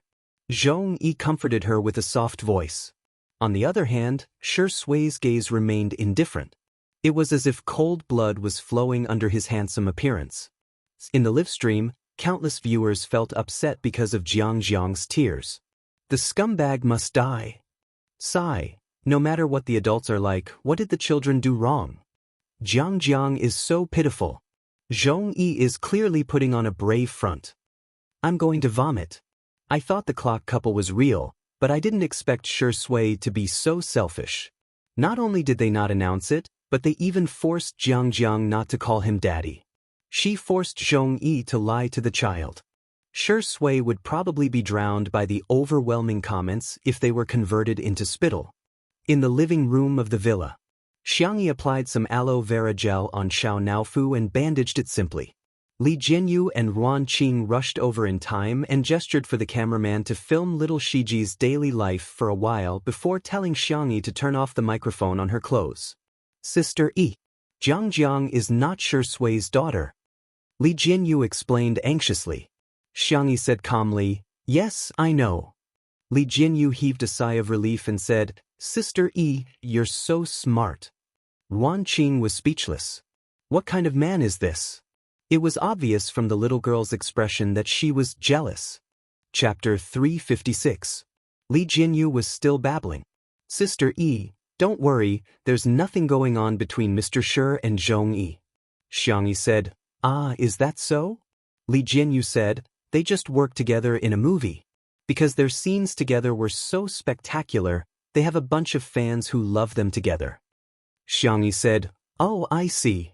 Zhongyi comforted her with a soft voice. On the other hand, Shui's gaze remained indifferent. It was as if cold blood was flowing under his handsome appearance. In the live stream, countless viewers felt upset because of Jiang's tears. The scumbag must die. Sigh. No matter what the adults are like, what did the children do wrong? Jiang is so pitiful. Zhongyi is clearly putting on a brave front. I'm going to vomit. I thought the clock couple was real, but I didn't expect Shui to be so selfish. Not only did they not announce it, but they even forced Jiang not to call him daddy. She forced Zhong Yi to lie to the child. Sure Sui would probably be drowned by the overwhelming comments if they were converted into spittle. In the living room of the villa, Xianxia applied some aloe vera gel on Xiao Naofu and bandaged it simply. Li Jinyu and Ruan Qing rushed over in time and gestured for the cameraman to film little Shiji's daily life for a while before telling Xiangyi to turn off the microphone on her clothes. Sister Yi. Jiang is not Sure Sui's daughter. Li Jinyu explained anxiously. Xiangyi said calmly, yes, I know. Li Jinyu heaved a sigh of relief and said, Sister Yi, you're so smart. Ruan Qing was speechless. What kind of man is this? It was obvious from the little girl's expression that she was jealous. Chapter 356. Li Jinyu was still babbling. Sister Yi, don't worry, there's nothing going on between Mr. Shi and Zhong Yi. Xiangyi said, ah, is that so? Li Jinyu said, they just worked together in a movie. Because their scenes together were so spectacular, they have a bunch of fans who love them together. Xiangyi said, oh, I see.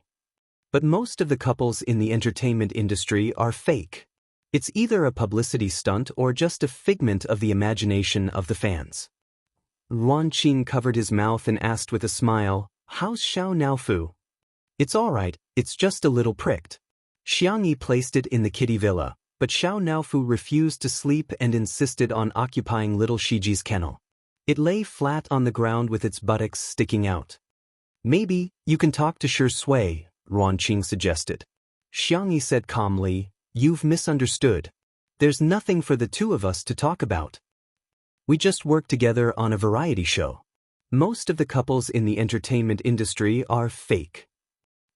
But most of the couples in the entertainment industry are fake. It's either a publicity stunt or just a figment of the imagination of the fans. Ruan Qing covered his mouth and asked with a smile, how's Xiao Naofu? It's all right, it's just a little pricked. Xiangyi placed it in the kitty villa, but Xiao Naofu refused to sleep and insisted on occupying little Shiji's kennel. It lay flat on the ground with its buttocks sticking out. Maybe you can talk to Sure Sui, Ruan Qing suggested. Xiangyi said calmly, you've misunderstood. There's nothing for the two of us to talk about. We just work together on a variety show. Most of the couples in the entertainment industry are fake.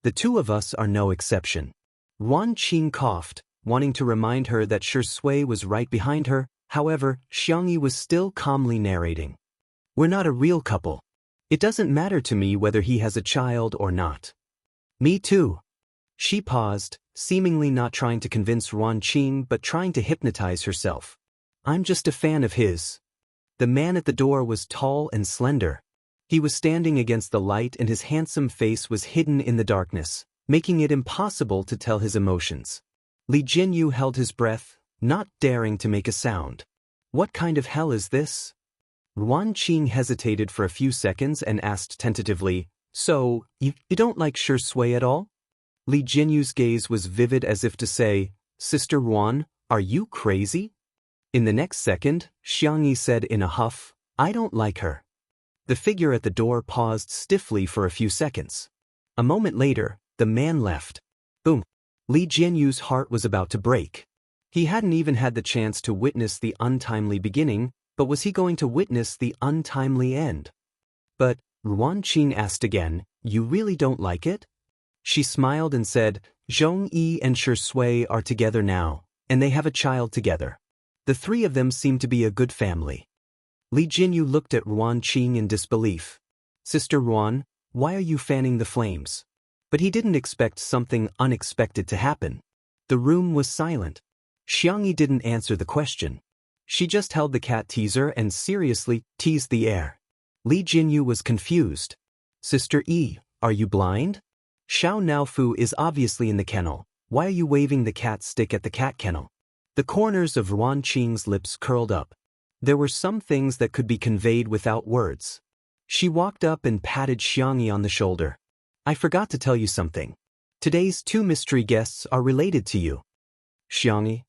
The two of us are no exception. Ruan Qing coughed, wanting to remind her that Sure Sui was right behind her. However, Xiangyi was still calmly narrating. We're not a real couple. It doesn't matter to me whether he has a child or not. Me too. She paused, seemingly not trying to convince Ruan Qing but trying to hypnotize herself. I'm just a fan of his. The man at the door was tall and slender. He was standing against the light and his handsome face was hidden in the darkness, making it impossible to tell his emotions. Li Jinyu held his breath, not daring to make a sound. What kind of hell is this? Ruan Qing hesitated for a few seconds and asked tentatively, so, you don't like Sure Sui at all? Li Jinyu's gaze was vivid as if to say, Sister Ruan, are you crazy? In the next second, Xiangyi said in a huff, I don't like her. The figure at the door paused stiffly for a few seconds. A moment later, the man left. Boom. Li Jinyu's heart was about to break. He hadn't even had the chance to witness the untimely beginning, but was he going to witness the untimely end? But, Ruan Qing asked again, you really don't like it? She smiled and said, Zhong Yi and Sure Sui are together now, and they have a child together. The three of them seem to be a good family. Li Jinyu looked at Ruan Qing in disbelief. Sister Ruan, why are you fanning the flames? But he didn't expect something unexpected to happen. The room was silent. Xiangyi didn't answer the question. She just held the cat teaser and seriously teased the air. Li Jinyu was confused. Sister Yi, are you blind? Xiao Naofu is obviously in the kennel. Why are you waving the cat stick at the cat kennel? The corners of Ruan Qing's lips curled up. There were some things that could be conveyed without words. She walked up and patted Xiangyi on the shoulder. I forgot to tell you something. Today's two mystery guests are related to you. Xiangyi,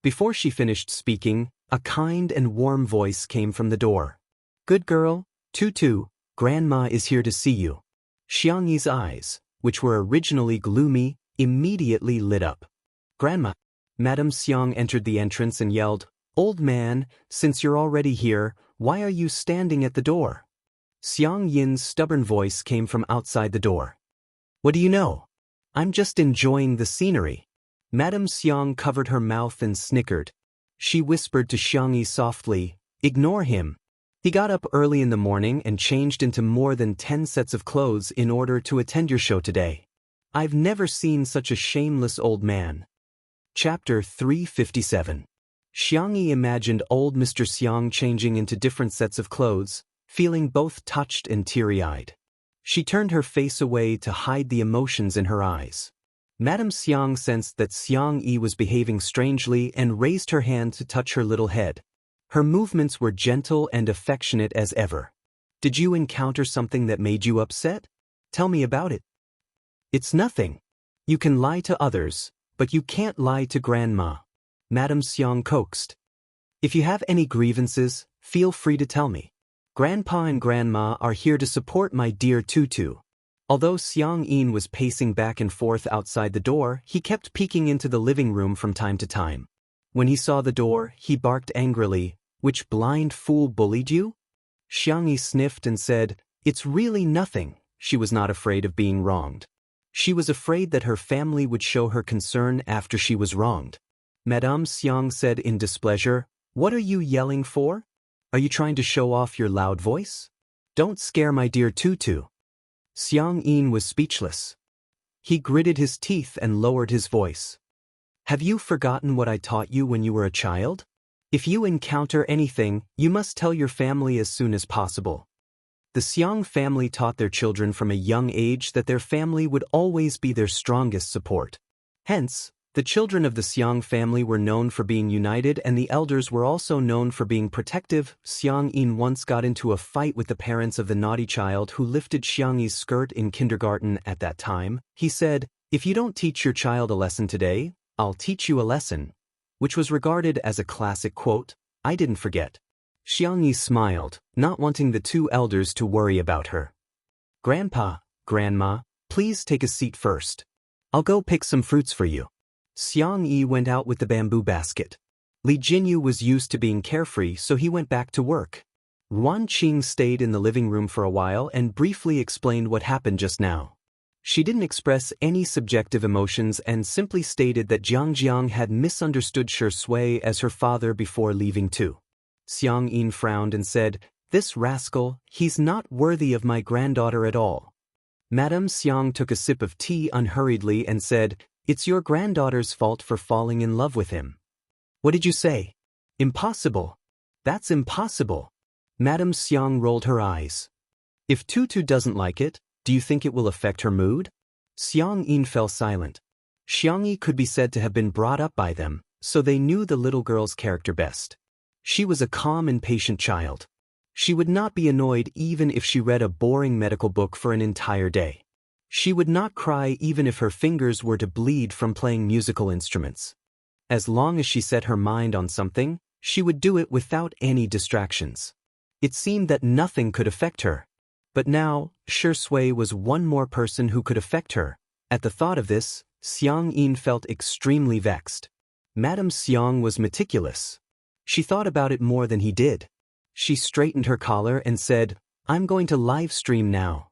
Before she finished speaking, a kind and warm voice came from the door. Good girl, Tutu, Grandma is here to see you. Xiangyi's eyes, which were originally gloomy, immediately lit up. Grandma. Madame Xiang entered the entrance and yelled, Old man, since you're already here, why are you standing at the door? Xiang Yin's stubborn voice came from outside the door. What do you know? I'm just enjoying the scenery. Madame Xiang covered her mouth and snickered. She whispered to Xiangyi softly, Ignore him. He got up early in the morning and changed into more than 10 sets of clothes in order to attend your show today. I've never seen such a shameless old man. Chapter 357. Xiangyi imagined old Mr. Xiang changing into different sets of clothes, feeling both touched and teary-eyed. She turned her face away to hide the emotions in her eyes. Madame Xiang sensed that Xiangyi was behaving strangely and raised her hand to touch her little head. Her movements were gentle and affectionate as ever. Did you encounter something that made you upset? Tell me about it. It's nothing. You can lie to others, but you can't lie to Grandma, Madame Xiang coaxed. If you have any grievances, feel free to tell me. Grandpa and Grandma are here to support my dear Tutu. Although Xiangyin was pacing back and forth outside the door, he kept peeking into the living room from time to time. When he saw the door, he barked angrily, "Which blind fool bullied you?" Xiangyi sniffed and said, "It's really nothing." She was not afraid of being wronged. She was afraid that her family would show her concern after she was wronged. Madame Xiang said in displeasure, "What are you yelling for? Are you trying to show off your loud voice? Don't scare my dear Tutu." Xiangyin was speechless. He gritted his teeth and lowered his voice. "Have you forgotten what I taught you when you were a child? If you encounter anything, you must tell your family as soon as possible." The Xiang family taught their children from a young age that their family would always be their strongest support. Hence, the children of the Xiang family were known for being united, and the elders were also known for being protective. Xiangyin once got into a fight with the parents of the naughty child who lifted Xiangyi's skirt in kindergarten. At that time, he said, "If you don't teach your child a lesson today, I'll teach you a lesson," which was regarded as a classic quote. I didn't forget. Xiangyi smiled, not wanting the two elders to worry about her. "Grandpa, Grandma, please take a seat first. I'll go pick some fruits for you." Xiangyi went out with the bamboo basket. Li Jinyu was used to being carefree, so he went back to work. Ruan Qing stayed in the living room for a while and briefly explained what happened just now. She didn't express any subjective emotions and simply stated that Jiang had misunderstood Shi Sui as her father before leaving too. Xiangyin frowned and said, "This rascal, he's not worthy of my granddaughter at all." Madame Xiang took a sip of tea unhurriedly and said, "It's your granddaughter's fault for falling in love with him." "What did you say?" "Impossible. That's impossible." Madame Xiang rolled her eyes. "If Tutu doesn't like it, do you think it will affect her mood?" Xiangyin fell silent. Xiangyi could be said to have been brought up by them, so they knew the little girl's character best. She was a calm and patient child. She would not be annoyed even if she read a boring medical book for an entire day. She would not cry even if her fingers were to bleed from playing musical instruments. As long as she set her mind on something, she would do it without any distractions. It seemed that nothing could affect her. But now, Shi Sui was one more person who could affect her. At the thought of this, Xiangyin felt extremely vexed. Madame Xiang was meticulous. She thought about it more than he did. She straightened her collar and said, "I'm going to live stream now.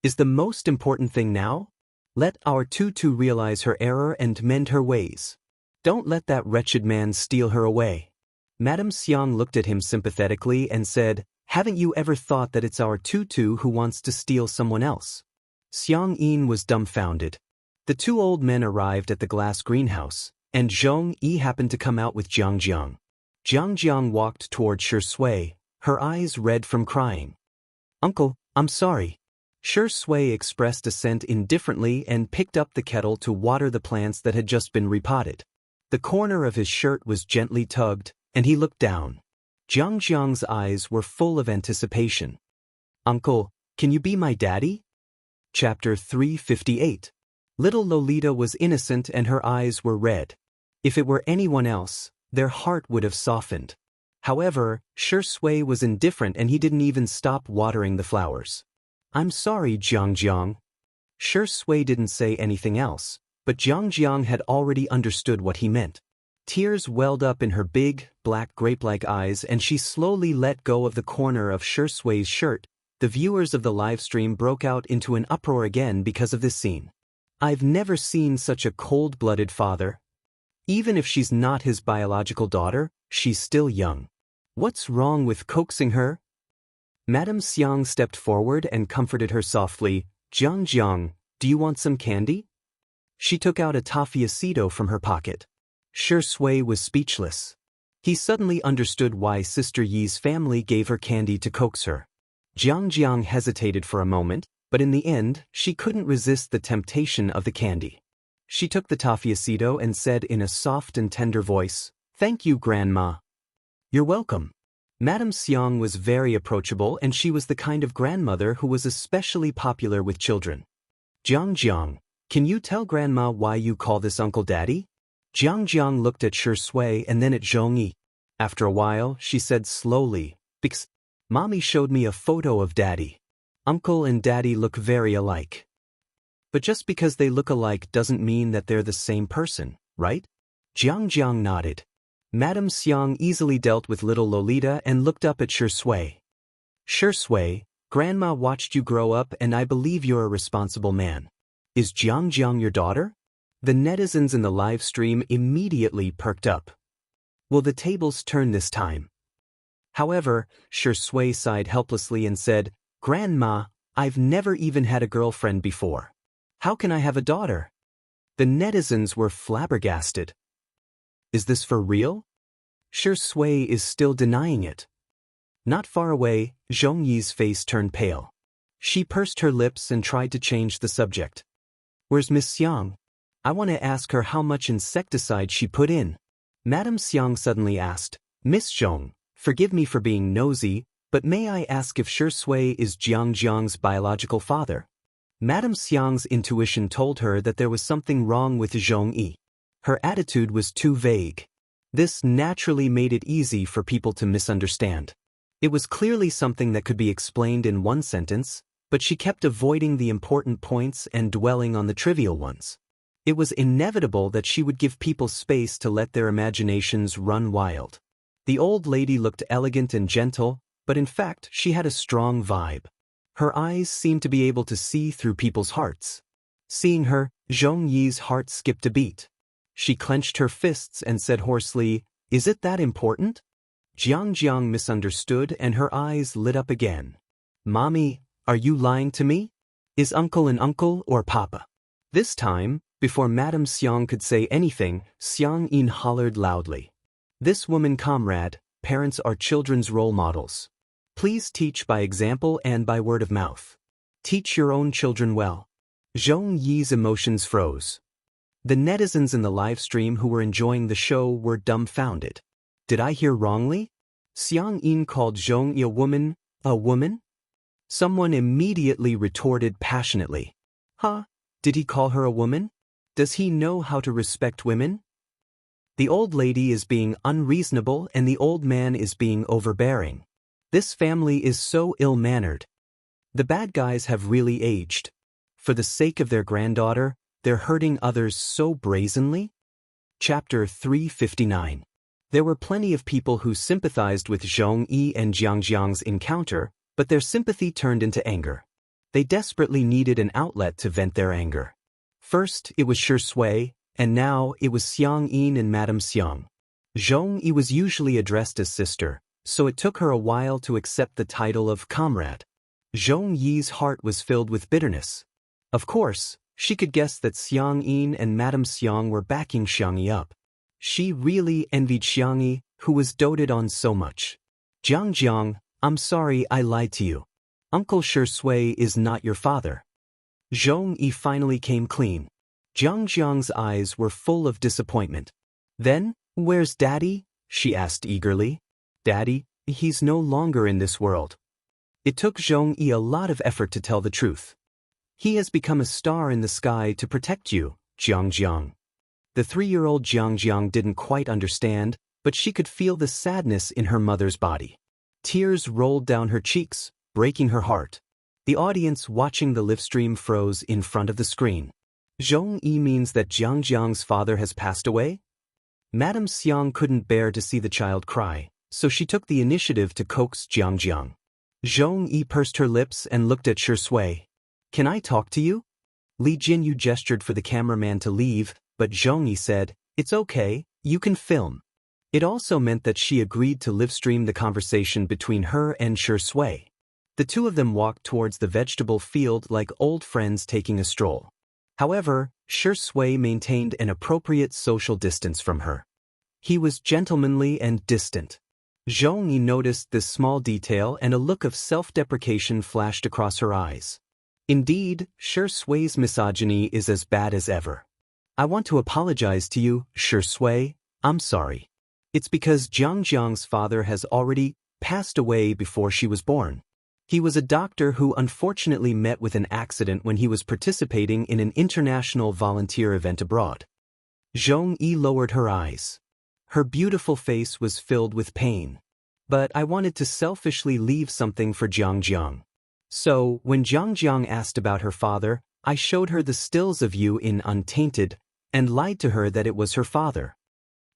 Is the most important thing now? Let our Tutu realize her error and mend her ways. Don't let that wretched man steal her away." Madame Xiang looked at him sympathetically and said, "Haven't you ever thought that it's our Tutu who wants to steal someone else?" Xiangyin was dumbfounded. The two old men arrived at the glass greenhouse, and Zhong Yi happened to come out with Jiang. Jiang walked toward Shi Sui, her eyes red from crying. "Uncle, I'm sorry." Shi Sui expressed assent indifferently and picked up the kettle to water the plants that had just been repotted. The corner of his shirt was gently tugged, and he looked down. Jiang's eyes were full of anticipation. "Uncle, can you be my daddy?" Chapter 358. Little Lolita was innocent and her eyes were red. If it were anyone else, their heart would have softened. However, Shi Sui was indifferent and he didn't even stop watering the flowers. "I'm sorry, Jiang." Shi Sui didn't say anything else, but Jiang had already understood what he meant. Tears welled up in her big, black grape-like eyes and she slowly let go of the corner of Shi Sui's shirt. The viewers of the live stream broke out into an uproar again because of this scene. "I've never seen such a cold-blooded father. Even if she's not his biological daughter, she's still young. What's wrong with coaxing her?" Madame Xiang stepped forward and comforted her softly. Jiang, do you want some candy?" She took out a toffee-aceto from her pocket. Shi Sui was speechless. He suddenly understood why Sister Yi's family gave her candy to coax her. Jiang hesitated for a moment, but in the end, she couldn't resist the temptation of the candy. She took the toffeecito and said in a soft and tender voice, "Thank you, Grandma." "You're welcome." Madame Xiang was very approachable, and she was the kind of grandmother who was especially popular with children. "Jiang, can you tell Grandma why you call this Uncle Daddy?" Jiang looked at Shui and then at Zhongyi. After a while, she said slowly, "Because Mommy showed me a photo of Daddy. Uncle and Daddy look very alike." "But just because they look alike doesn't mean that they're the same person, right?" Jiang nodded. Madame Xiang easily dealt with little Lolita and looked up at Shui. "Shui, Grandma watched you grow up and I believe you're a responsible man. Is Jiang your daughter?" The netizens in the live stream immediately perked up. Will the tables turn this time? However, Shui sighed helplessly and said, "Grandma, I've never even had a girlfriend before. How can I have a daughter?" The netizens were flabbergasted. "Is this for real?" Shui is still denying it. Not far away, Zhongyi's face turned pale. She pursed her lips and tried to change the subject. "Where's Miss Xiang? I want to ask her how much insecticide she put in." Madame Xiang suddenly asked, "Miss Zhong, forgive me for being nosy, but may I ask if Shui is Jiang's biological father?" Madame Xiang's intuition told her that there was something wrong with Zhongyi. Her attitude was too vague. This naturally made it easy for people to misunderstand. It was clearly something that could be explained in one sentence, but she kept avoiding the important points and dwelling on the trivial ones. It was inevitable that she would give people space to let their imaginations run wild. The old lady looked elegant and gentle, but in fact she had a strong vibe. Her eyes seemed to be able to see through people's hearts. Seeing her, Zhongyi's heart skipped a beat. She clenched her fists and said hoarsely, "Is it that important?" Jiang misunderstood and her eyes lit up again. "Mommy, are you lying to me? Is Uncle an uncle or Papa?" This time, before Madame Xiang could say anything, Xiang Yin hollered loudly. "This woman comrade, parents are children's role models. Please teach by example and by word of mouth. Teach your own children well." Zhongyi's emotions froze. The netizens in the live stream who were enjoying the show were dumbfounded. Did I hear wrongly? Xiang Yin called Zhongyi a woman? A woman? Someone immediately retorted passionately. Huh? Did he call her a woman? Does he know how to respect women? The old lady is being unreasonable and the old man is being overbearing. This family is so ill-mannered. The bad guys have really aged. For the sake of their granddaughter, they're hurting others so brazenly? Chapter 359. There were plenty of people who sympathized with Zhongyi and Jiang's encounter, but their sympathy turned into anger. They desperately needed an outlet to vent their anger. First, it was Shui, and now it was Xiang Yin and Madame Xiang. Zhongyi was usually addressed as sister, so it took her a while to accept the title of comrade. Zhongyi's heart was filled with bitterness. Of course, she could guess that Xiang Yin and Madame Xiang were backing Xiangyi up. She really envied Xiangyi, who was doted on so much. Jiang, I'm sorry I lied to you. Uncle Shui is not your father. Zhongyi finally came clean. Jiang's eyes were full of disappointment. Then, where's Daddy? She asked eagerly. Daddy, he's no longer in this world. It took Zhongyi a lot of effort to tell the truth. He has become a star in the sky to protect you, Jiang. The 3-year-old Jiang didn't quite understand, but she could feel the sadness in her mother's body. Tears rolled down her cheeks, breaking her heart. The audience watching the livestream froze in front of the screen. Zhongyi means that Jiang's father has passed away? Madame Xiang couldn't bear to see the child cry, so she took the initiative to coax Jiang. Zhongyi pursed her lips and looked at Shui. Can I talk to you? Li Jinyu gestured for the cameraman to leave, but Zhongyi said, it's okay, you can film. It also meant that she agreed to livestream the conversation between her and Shui. The two of them walked towards the vegetable field like old friends taking a stroll. However, Shui maintained an appropriate social distance from her. He was gentlemanly and distant. Zhongyi noticed this small detail and a look of self-deprecation flashed across her eyes. Indeed, Shui's misogyny is as bad as ever. I want to apologize to you, Shui. I'm sorry. It's because Jiang's father has already passed away before she was born. He was a doctor who unfortunately met with an accident when he was participating in an international volunteer event abroad. Zhongyi lowered her eyes. Her beautiful face was filled with pain. But I wanted to selfishly leave something for Jiang. So, when Jiang asked about her father, I showed her the stills of you in Untainted, and lied to her that it was her father.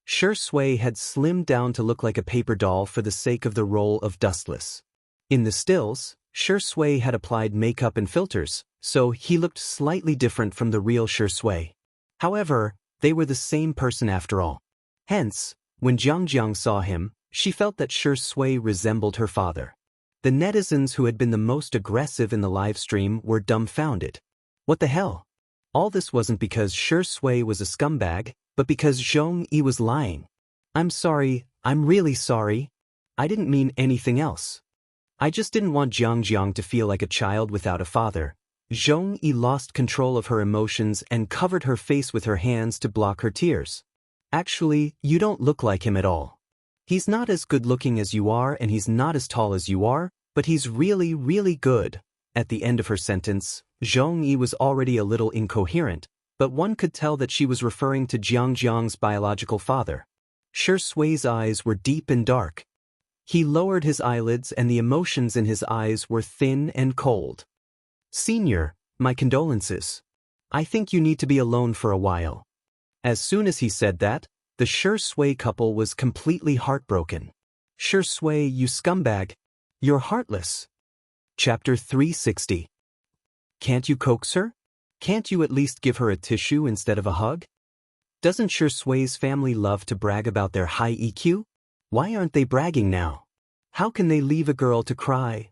Shui had slimmed down to look like a paper doll for the sake of the role of Dustless. In the stills, Shui had applied makeup and filters, so he looked slightly different from the real Shui. However, they were the same person after all. Hence, when Jiang saw him, she felt that Shui resembled her father. The netizens who had been the most aggressive in the livestream were dumbfounded. What the hell? All this wasn't because Shui was a scumbag, but because Zhongyi was lying. I'm sorry, I'm really sorry. I didn't mean anything else. I just didn't want Jiang to feel like a child without a father. Zhongyi lost control of her emotions and covered her face with her hands to block her tears. Actually, you don't look like him at all. He's not as good-looking as you are and he's not as tall as you are, but he's really, really good. At the end of her sentence, Zhongyi was already a little incoherent, but one could tell that she was referring to Jiang's biological father. Shui's eyes were deep and dark. He lowered his eyelids and the emotions in his eyes were thin and cold. Senior, my condolences. I think you need to be alone for a while. As soon as he said that, the Shui couple was completely heartbroken. Shui, you scumbag. You're heartless. Chapter 360. Can't you coax her? Can't you at least give her a tissue instead of a hug? Doesn't Shui's family love to brag about their high EQ? Why aren't they bragging now? How can they leave a girl to cry?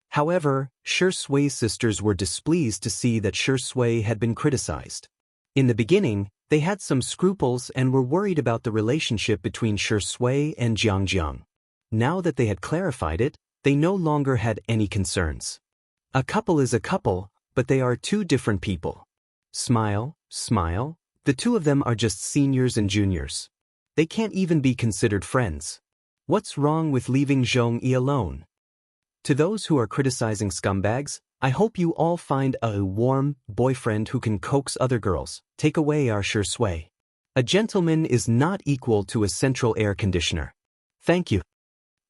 However, Shui's sisters were displeased to see that Shui had been criticized. In the beginning, they had some scruples and were worried about the relationship between Shui and Jiang. Now that they had clarified it, they no longer had any concerns. A couple is a couple, but they are two different people. Smile, smile, the two of them are just seniors and juniors. They can't even be considered friends. What's wrong with leaving Zhongyi alone? To those who are criticizing scumbags, I hope you all find a warm boyfriend who can coax other girls. Take away our Shui. A gentleman is not equal to a central air conditioner. Thank you.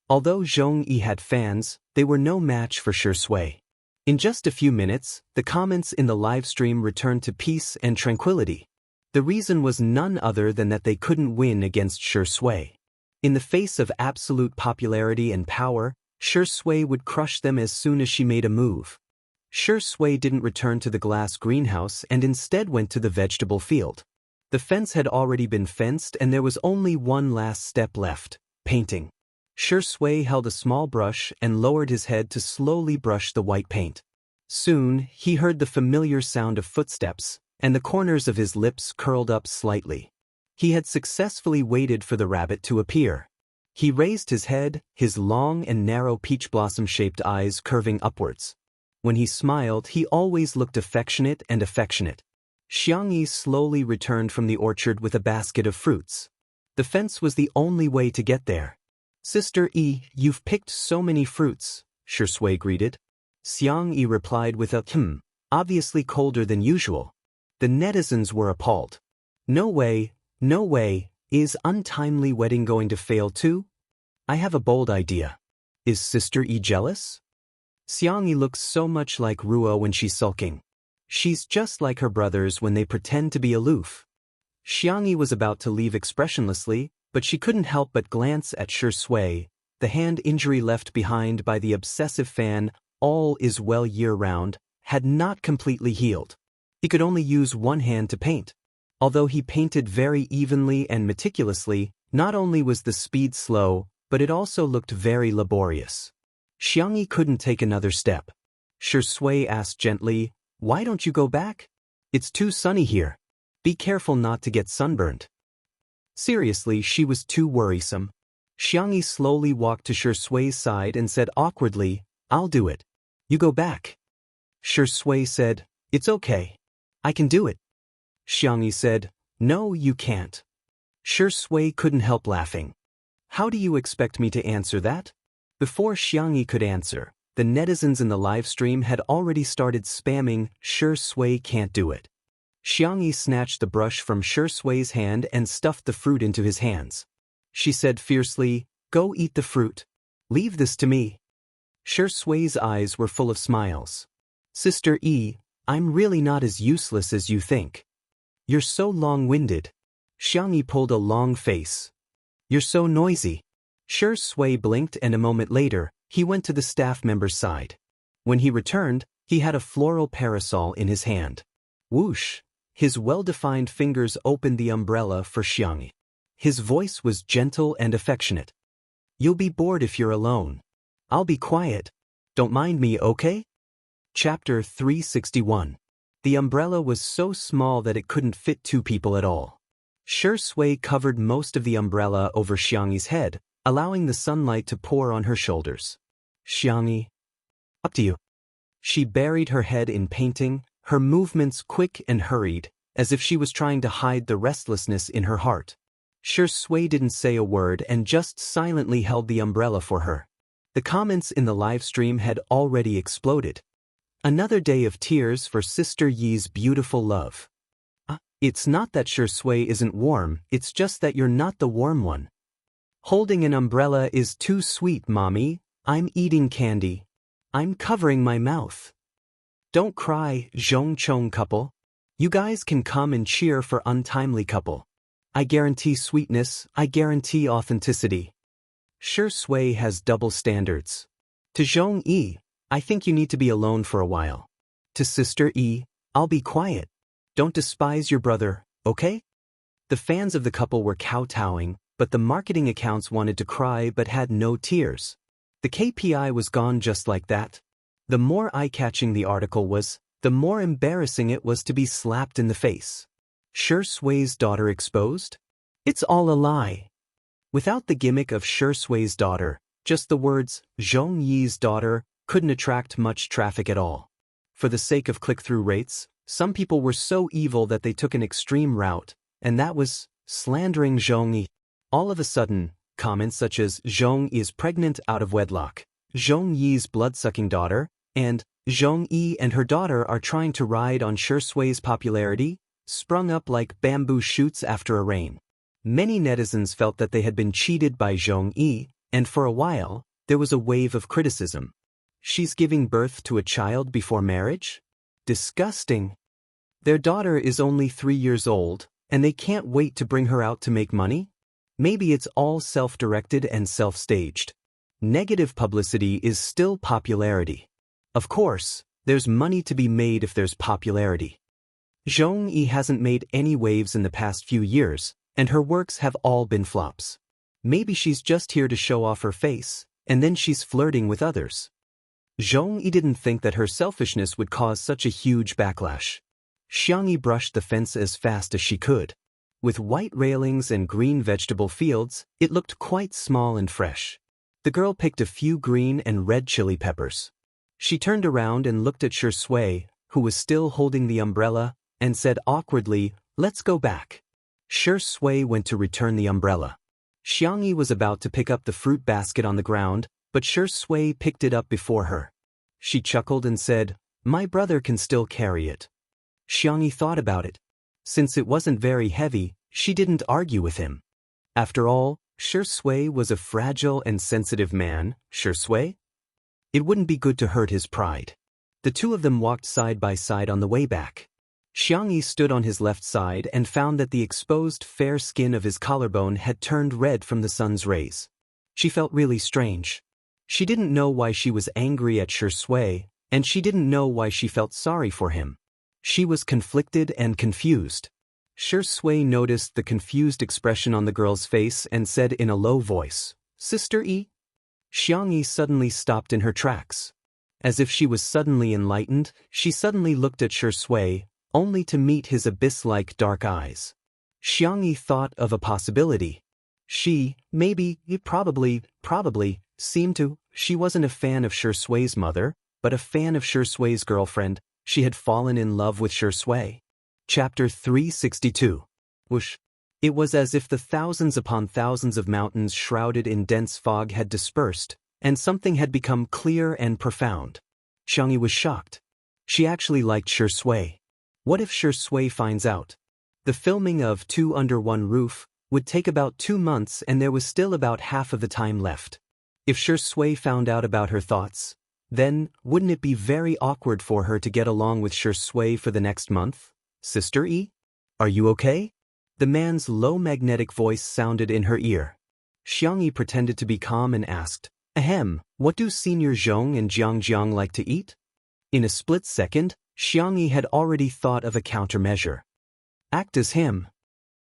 Although Zhongyi had fans, they were no match for Shui. In just a few minutes, the comments in the livestream returned to peace and tranquility. The reason was none other than that they couldn't win against Shui. In the face of absolute popularity and power, Shui would crush them as soon as she made a move. Shui didn't return to the glass greenhouse and instead went to the vegetable field. The fence had already been fenced and there was only one last step left: painting. Shui held a small brush and lowered his head to slowly brush the white paint. Soon, he heard the familiar sound of footsteps, and the corners of his lips curled up slightly. He had successfully waited for the rabbit to appear. He raised his head, his long and narrow peach blossom-shaped eyes curving upwards. When he smiled, he always looked affectionate and affectionate. Xianxia slowly returned from the orchard with a basket of fruits. The fence was the only way to get there. Sister E, you've picked so many fruits, Shui greeted. Xianxia replied with a obviously colder than usual. The netizens were appalled. No way, is untimely wedding going to fail too? I have a bold idea. Is Sister E jealous? Xianxia looks so much like Ruo when she's sulking. She's just like her brothers when they pretend to be aloof. Xianxia was about to leave expressionlessly, but she couldn't help but glance at Shui. The hand injury left behind by the obsessive fan, all is well year-round, had not completely healed. He could only use one hand to paint. Although he painted very evenly and meticulously, not only was the speed slow, but it also looked very laborious. Xianxia couldn't take another step. Shui asked gently, "Why don't you go back? It's too sunny here. Be careful not to get sunburned." Seriously, she was too worrisome. Xianxia slowly walked to Shui's side and said awkwardly, "I'll do it. You go back." Shui said, "It's okay. I can do it." Xianxia said, "No, you can't." Shui couldn't help laughing. "How do you expect me to answer that?" Before Xianxia could answer, the netizens in the live stream had already started spamming, "Shui can't do it." Xianxia snatched the brush from Shui's hand and stuffed the fruit into his hands. She said fiercely, "Go eat the fruit. Leave this to me." Shui's eyes were full of smiles. "Sister E, I'm really not as useless as you think. You're so long-winded." Xianxia pulled a long face. "You're so noisy." Shui blinked and a moment later, he went to the staff member's side. When he returned, he had a floral parasol in his hand. Whoosh! His well-defined fingers opened the umbrella for Xianxia. His voice was gentle and affectionate. "You'll be bored if you're alone. I'll be quiet. Don't mind me, okay?" Chapter 361. The umbrella was so small that it couldn't fit two people at all. Shui covered most of the umbrella over Xianxia's head, allowing the sunlight to pour on her shoulders. "Xianxia, up to you." She buried her head in painting, her movements quick and hurried, as if she was trying to hide the restlessness in her heart. Shui didn't say a word and just silently held the umbrella for her. The comments in the live stream had already exploded. "Another day of tears for Sister Yi's beautiful love. It's not that Shui isn't warm, it's just that you're not the warm one. Holding an umbrella is too sweet, mommy. I'm eating candy. I'm covering my mouth. Don't cry, Zhongchong couple. You guys can come and cheer for untimely couple. I guarantee sweetness, I guarantee authenticity." Shui has double standards. To Zhong E, "I think you need to be alone for a while." To Sister E, "I'll be quiet. Don't despise your brother, okay?" The fans of the couple were kowtowing, but the marketing accounts wanted to cry but had no tears. The KPI was gone just like that. The more eye-catching the article was, the more embarrassing it was to be slapped in the face. Shui's daughter exposed? It's all a lie. Without the gimmick of Shui's daughter, just the words, Zhong Yi's daughter, couldn't attract much traffic at all. For the sake of click-through rates, some people were so evil that they took an extreme route, and that was slandering Zhong Yi. All of a sudden, comments such as Zhong is pregnant out of wedlock, Zhong Yi's blood-sucking daughter, and Zhong Yi and her daughter are trying to ride on Shui's popularity, sprung up like bamboo shoots after a rain. Many netizens felt that they had been cheated by Zhong Yi, and for a while, there was a wave of criticism. She's giving birth to a child before marriage? Disgusting. Their daughter is only 3 years old, and they can't wait to bring her out to make money? Maybe it's all self-directed and self-staged. Negative publicity is still popularity. Of course, there's money to be made if there's popularity. Zhong Yi hasn't made any waves in the past few years, and her works have all been flops. Maybe she's just here to show off her face, and then she's flirting with others. Zhong Yi didn't think that her selfishness would cause such a huge backlash. Xianxia brushed the fence as fast as she could. With white railings and green vegetable fields, it looked quite small and fresh. The girl picked a few green and red chili peppers. She turned around and looked at Shui, who was still holding the umbrella, and said awkwardly, "Let's go back." Shui went to return the umbrella. Xianxia was about to pick up the fruit basket on the ground, but Shui picked it up before her. She chuckled and said, "My brother can still carry it." Xianxia thought about it. Since it wasn't very heavy, she didn't argue with him. After all, Shui was a fragile and sensitive man, Shui. It wouldn't be good to hurt his pride. The two of them walked side by side on the way back. Xianxia stood on his left side and found that the exposed fair skin of his collarbone had turned red from the sun's rays. She felt really strange. She didn't know why she was angry at Shui, and she didn't know why she felt sorry for him. She was conflicted and confused. Shui noticed the confused expression on the girl's face and said in a low voice, "Sister E?" Xianxia suddenly stopped in her tracks. As if she was suddenly enlightened, she suddenly looked at Shui, only to meet his abyss-like dark eyes. Xianxia thought of a possibility. Probably, seemed to. She wasn't a fan of Shui's mother, but a fan of Shui's girlfriend. She had fallen in love with Shui. Chapter 362. Whoosh. It was as if the thousands upon thousands of mountains shrouded in dense fog had dispersed, and something had become clear and profound. Xianxia was shocked. She actually liked Shui. What if Shui finds out? The filming of Two Under One Roof would take about 2 months, and there was still about half of the time left. If Shui found out about her thoughts, then wouldn't it be very awkward for her to get along with Shui for the next month? Sister E? Are you okay? The man's low magnetic voice sounded in her ear. Xianxia pretended to be calm and asked, "Ahem, what do Senior Zhong and Jiang like to eat?" In a split second, Xianxia had already thought of a countermeasure. Act as him.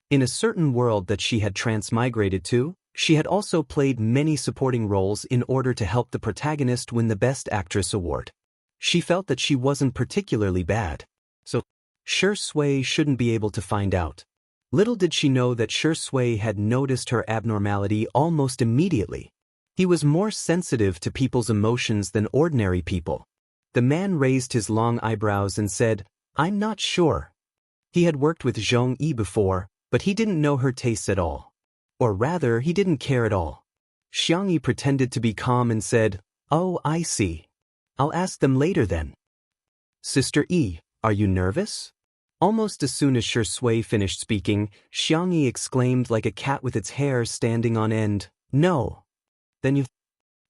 In a certain world that she had transmigrated to, she had also played many supporting roles in order to help the protagonist win the Best Actress award. She felt that she wasn't particularly bad, so Shui shouldn't be able to find out. Little did she know that Shui had noticed her abnormality almost immediately. He was more sensitive to people's emotions than ordinary people. The man raised his long eyebrows and said, "I'm not sure." He had worked with Zhong Yi before, but he didn't know her tastes at all. Or rather, he didn't care at all. Xianxia pretended to be calm and said, "Oh, I see. I'll ask them later then." "Sister E, are you nervous?" Almost as soon as Shui finished speaking, Xianxia exclaimed like a cat with its hair standing on end, "No." "Then you..."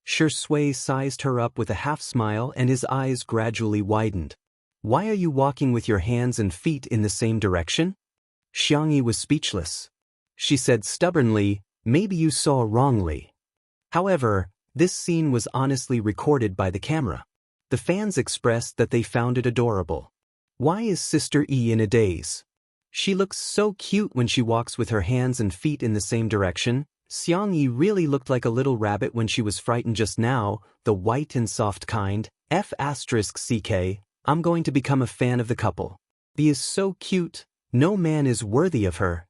Shui sized her up with a half-smile and his eyes gradually widened. "Why are you walking with your hands and feet in the same direction?" Xianxia was speechless. She said stubbornly, "Maybe you saw wrongly." However, this scene was honestly recorded by the camera. The fans expressed that they found it adorable. Why is Sister E in a daze? She looks so cute when she walks with her hands and feet in the same direction. Xianxia really looked like a little rabbit when she was frightened just now, the white and soft kind. F***CK, I'm going to become a fan of the couple. He is so cute, no man is worthy of her.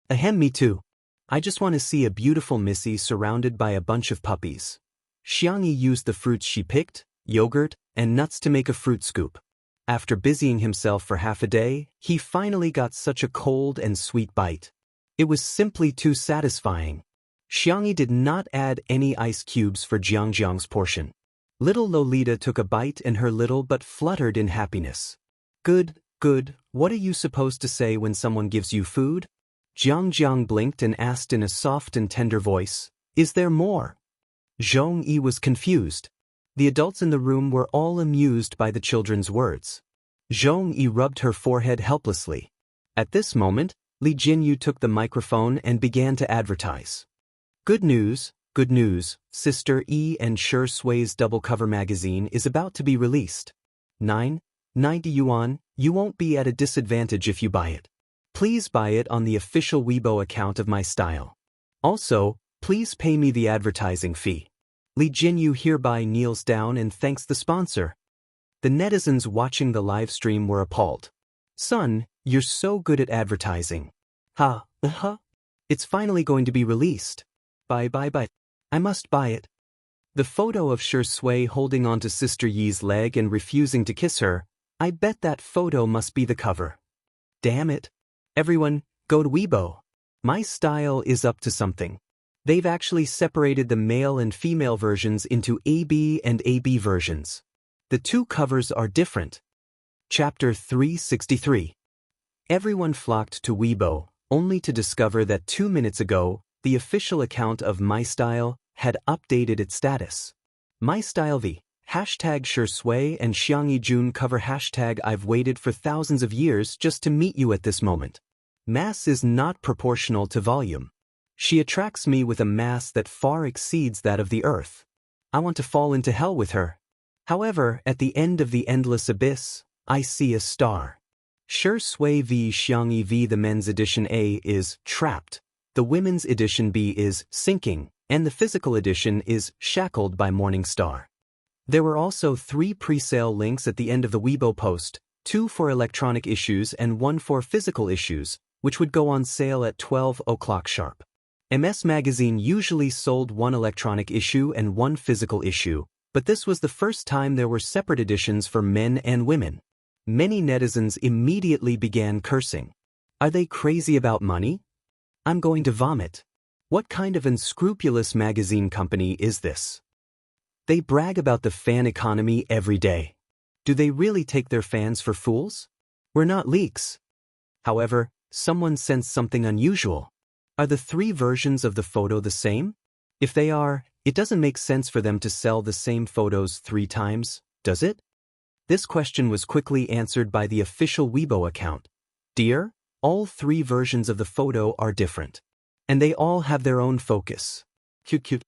Ahem, me too. I just want to see a beautiful Missy surrounded by a bunch of puppies. Xianxia used the fruits she picked, yogurt, and nuts to make a fruit scoop. After busying himself for half a day, he finally got such a cold and sweet bite. It was simply too satisfying. Xianxia did not add any ice cubes for Jiang's portion. Little Lolita took a bite and her little butt fluttered in happiness. Good, what are you supposed to say when someone gives you food? Jiang blinked and asked in a soft and tender voice, "Is there more?" Zhong Yi was confused. The adults in the room were all amused by the children's words. Zhong Yi rubbed her forehead helplessly. At this moment, Li Jinyu took the microphone and began to advertise. Good news, Sister E and Shui's double-cover magazine is about to be released. 990 yuan, you won't be at a disadvantage if you buy it. Please buy it on the official Weibo account of my style. Also, please pay me the advertising fee. Li Jinyu hereby kneels down and thanks the sponsor. The netizens watching the live stream were appalled. Son, you're so good at advertising. It's finally going to be released. Bye. I must buy it. The photo of Shui holding onto Sister Yi's leg and refusing to kiss her, I bet that photo must be the cover. Damn it. Everyone, go to Weibo. My style is up to something. They've actually separated the male and female versions into AB and AB versions. The two covers are different. Chapter 363. Everyone flocked to Weibo, only to discover that 2 minutes ago, the official account of MyStyle had updated its status. MyStyleV, #Shui and Xianxia Jun cover #I've waited for thousands of years just to meet you at this moment. Mass is not proportional to volume. She attracts me with a mass that far exceeds that of the earth. I want to fall into hell with her. However, at the end of the endless abyss, I see a star. Shui v Xianxia v. The men's edition A is trapped, the women's edition B is sinking, and the physical edition is shackled by Morning Star. There were also 3 pre-sale links at the end of the Weibo post, 2 for electronic issues and 1 for physical issues, which would go on sale at 12 o'clock sharp. MS Magazine usually sold one electronic issue and one physical issue, but this was the first time there were separate editions for men and women. Many netizens immediately began cursing. Are they crazy about money? I'm going to vomit. What kind of unscrupulous magazine company is this? They brag about the fan economy every day. Do they really take their fans for fools? We're not leaks. However, someone sensed something unusual. Are the three versions of the photo the same? If they are, it doesn't make sense for them to sell the same photos 3 times, does it? This question was quickly answered by the official Weibo account. Dear, all 3 versions of the photo are different. And they all have their own focus. Cute.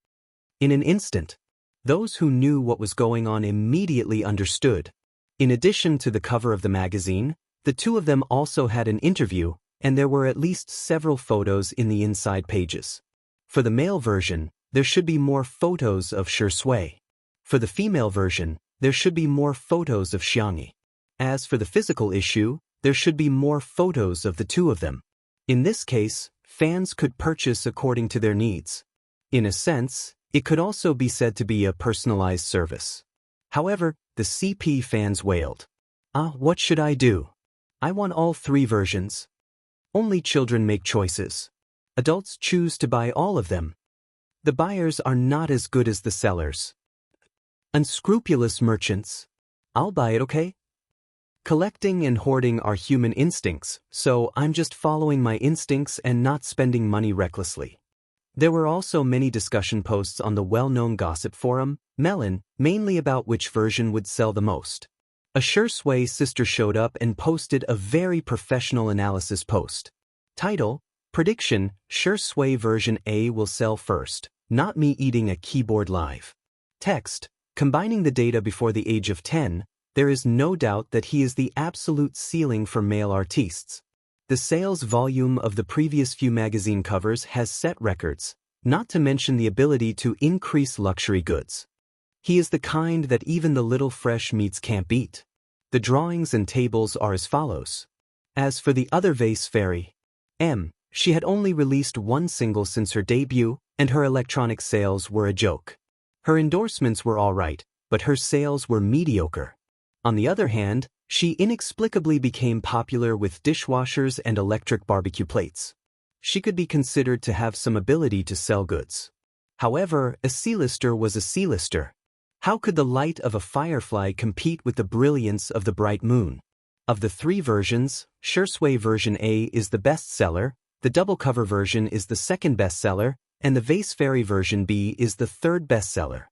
In an instant, those who knew what was going on immediately understood. In addition to the cover of the magazine, the two of them also had an interview, and there were at least several photos in the inside pages. For the male version, there should be more photos of Shui. For the female version, there should be more photos of Xianxia. As for the physical issue, there should be more photos of the two of them. In this case, fans could purchase according to their needs. In a sense, it could also be said to be a personalized service. However, the CP fans wailed. What should I do? I want all 3 versions. Only children make choices. Adults choose to buy all of them. The buyers are not as good as the sellers. Unscrupulous merchants. I'll buy it, okay? Collecting and hoarding are human instincts, so I'm just following my instincts and not spending money recklessly. There were also many discussion posts on the well-known gossip forum, Melon, mainly about which version would sell the most. A Shui sister showed up and posted a very professional analysis post. Title, Prediction, Shui version A will sell first, not me eating a keyboard live. Text, combining the data before the age of 10, there is no doubt that he is the absolute ceiling for male artists. The sales volume of the previous few magazine covers has set records, not to mention the ability to increase luxury goods. He is the kind that even the little fresh meats can't beat. The drawings and tables are as follows. As for the other vase fairy, she had only released one single since her debut, and her electronic sales were a joke. Her endorsements were alright, but her sales were mediocre. On the other hand, she inexplicably became popular with dishwashers and electric barbecue plates. She could be considered to have some ability to sell goods. However, a C-lister was a C-lister. How could the light of a firefly compete with the brilliance of the bright moon? Of the 3 versions, Shui version A is the bestseller, the double cover version is the second bestseller, and the vase fairy version B is the third bestseller.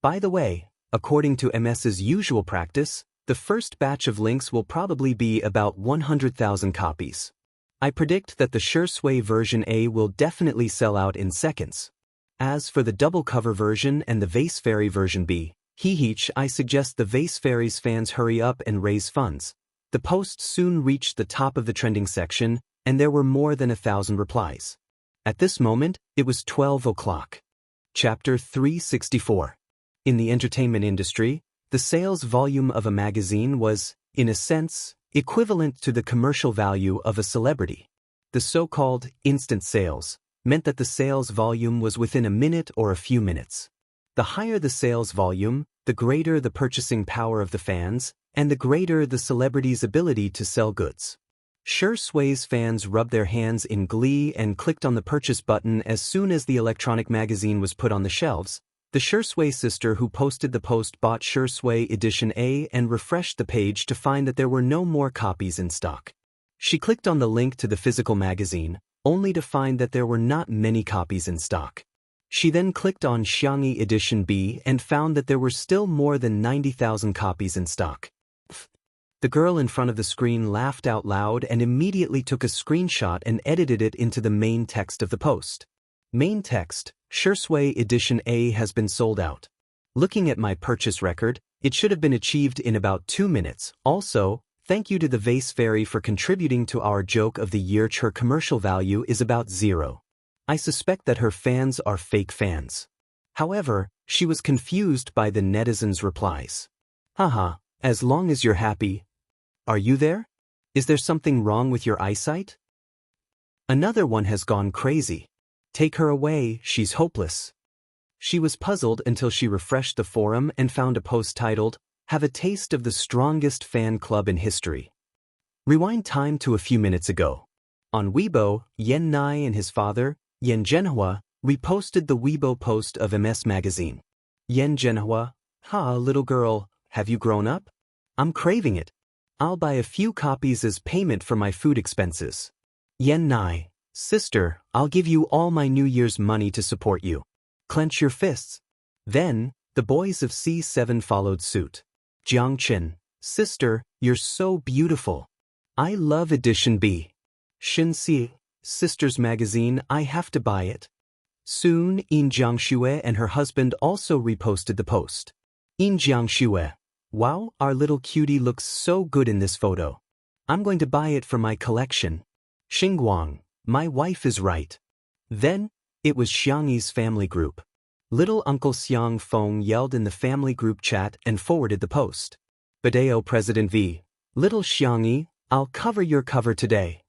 By the way, according to MS's usual practice, the first batch of links will probably be about 100,000 copies. I predict that the Shui version A will definitely sell out in seconds. As for the double cover version and the vase fairy version B, I suggest the vase fairies fans hurry up and raise funds. The post soon reached the top of the trending section, and there were more than 1,000 replies. At this moment, it was 12 o'clock. Chapter 364. In the entertainment industry, the sales volume of a magazine was, in a sense, equivalent to the commercial value of a celebrity. The so-called instant sales meant that the sales volume was within a minute or a few minutes. The higher the sales volume, the greater the purchasing power of the fans, and the greater the celebrity's ability to sell goods. Shui's fans rubbed their hands in glee and clicked on the purchase button as soon as the electronic magazine was put on the shelves. The Shui sister who posted the post bought Shui edition A and refreshed the page to find that there were no more copies in stock. She clicked on the link to the physical magazine, only to find that there were not many copies in stock. She then clicked on Xianxia edition B and found that there were still more than 90,000 copies in stock. The girl in front of the screen laughed out loud and immediately took a screenshot and edited it into the main text of the post. Main text, Shui edition A has been sold out. Looking at my purchase record, it should have been achieved in about 2 minutes. Also, thank you to the vase fairy for contributing to our joke of the year. Her commercial value is about 0. I suspect that her fans are fake fans. However, she was confused by the netizens' replies. Haha, as long as you're happy. Are you there? Is there something wrong with your eyesight? Another one has gone crazy. Take her away, she's hopeless. She was puzzled until she refreshed the forum and found a post titled, "Have a taste of the strongest fan club in history." Rewind time to a few minutes ago. On Weibo, Yan Nai and his father, Yan Zhenhua, reposted the Weibo post of MS Magazine. Yan Zhenhua, "Ha, little girl, have you grown up? I'm craving it. I'll buy a few copies as payment for my food expenses." Yan Nai, "Sister, I'll give you all my New Year's money to support you. Clench your fists." Then, the boys of C7 followed suit. Jiang Chen, "Sister, you're so beautiful. I love edition B." Xianxia, "Sisters Magazine, I have to buy it." Soon, Yin Jiangxue and her husband also reposted the post. Yin Jiangxue, "Wow, our little cutie looks so good in this photo. I'm going to buy it for my collection." Xingguang, "My wife is right." Then, it was Xiangyi's family group. Little Uncle Xiang Feng yelled in the family group chat and forwarded the post. Badeo President V, "Little Xiangyi, I'll cover your cover today."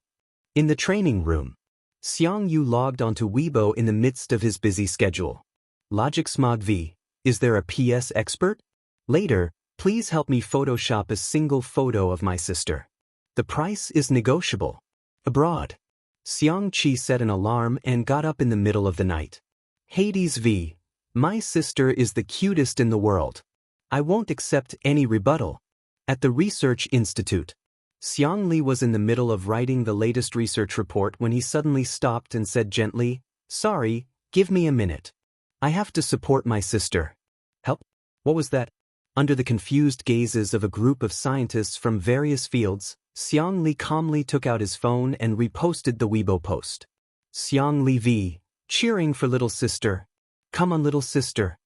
In the training room, Xiang Yu logged onto Weibo in the midst of his busy schedule. Logic Smog V, "Is there a PS expert? Later, please help me Photoshop a single photo of my sister. The price is negotiable." Abroad, Xiang Qi set an alarm and got up in the middle of the night. Hades V, "My sister is the cutest in the world. I won't accept any rebuttal." At the Research Institute, Xiang Li was in the middle of writing the latest research report when he suddenly stopped and said gently, "Sorry, give me a minute. I have to support my sister." "Help? What was that?" Under the confused gazes of a group of scientists from various fields, Xiang Li calmly took out his phone and reposted the Weibo post. Xiang Li V, "Cheering for little sister. Come on, little sister."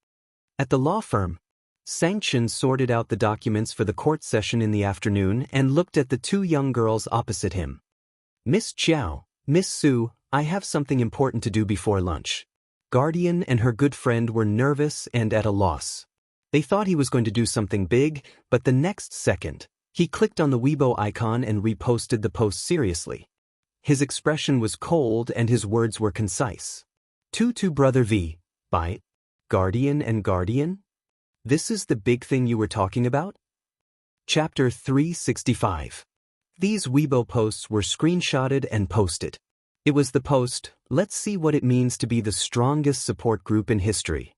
At the law firm, Sanction sorted out the documents for the court session in the afternoon and looked at the two young girls opposite him. "Miss Chiao, Miss Su, I have something important to do before lunch." Guardian and her good friend were nervous and at a loss. They thought he was going to do something big, but the next second, he clicked on the Weibo icon and reposted the post seriously. His expression was cold and his words were concise. "Tutu Brother V, by Guardian and Guardian? This is the big thing you were talking about?" Chapter 365. These Weibo posts were screenshotted and posted. It was the post, "Let's see what it means to be the strongest support group in history."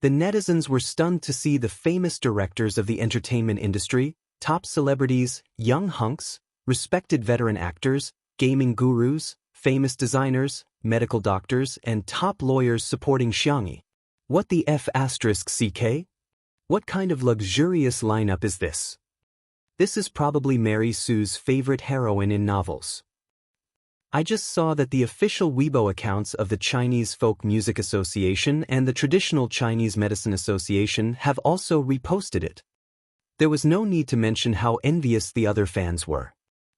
The netizens were stunned to see the famous directors of the entertainment industry, top celebrities, young hunks, respected veteran actors, gaming gurus, famous designers, medical doctors, and top lawyers supporting Xiangyi. What the F***CK? What kind of luxurious lineup is this? This is probably Mary Sue's favorite heroine in novels. I just saw that the official Weibo accounts of the Chinese Folk Music Association and the Traditional Chinese Medicine Association have also reposted it. There was no need to mention how envious the other fans were.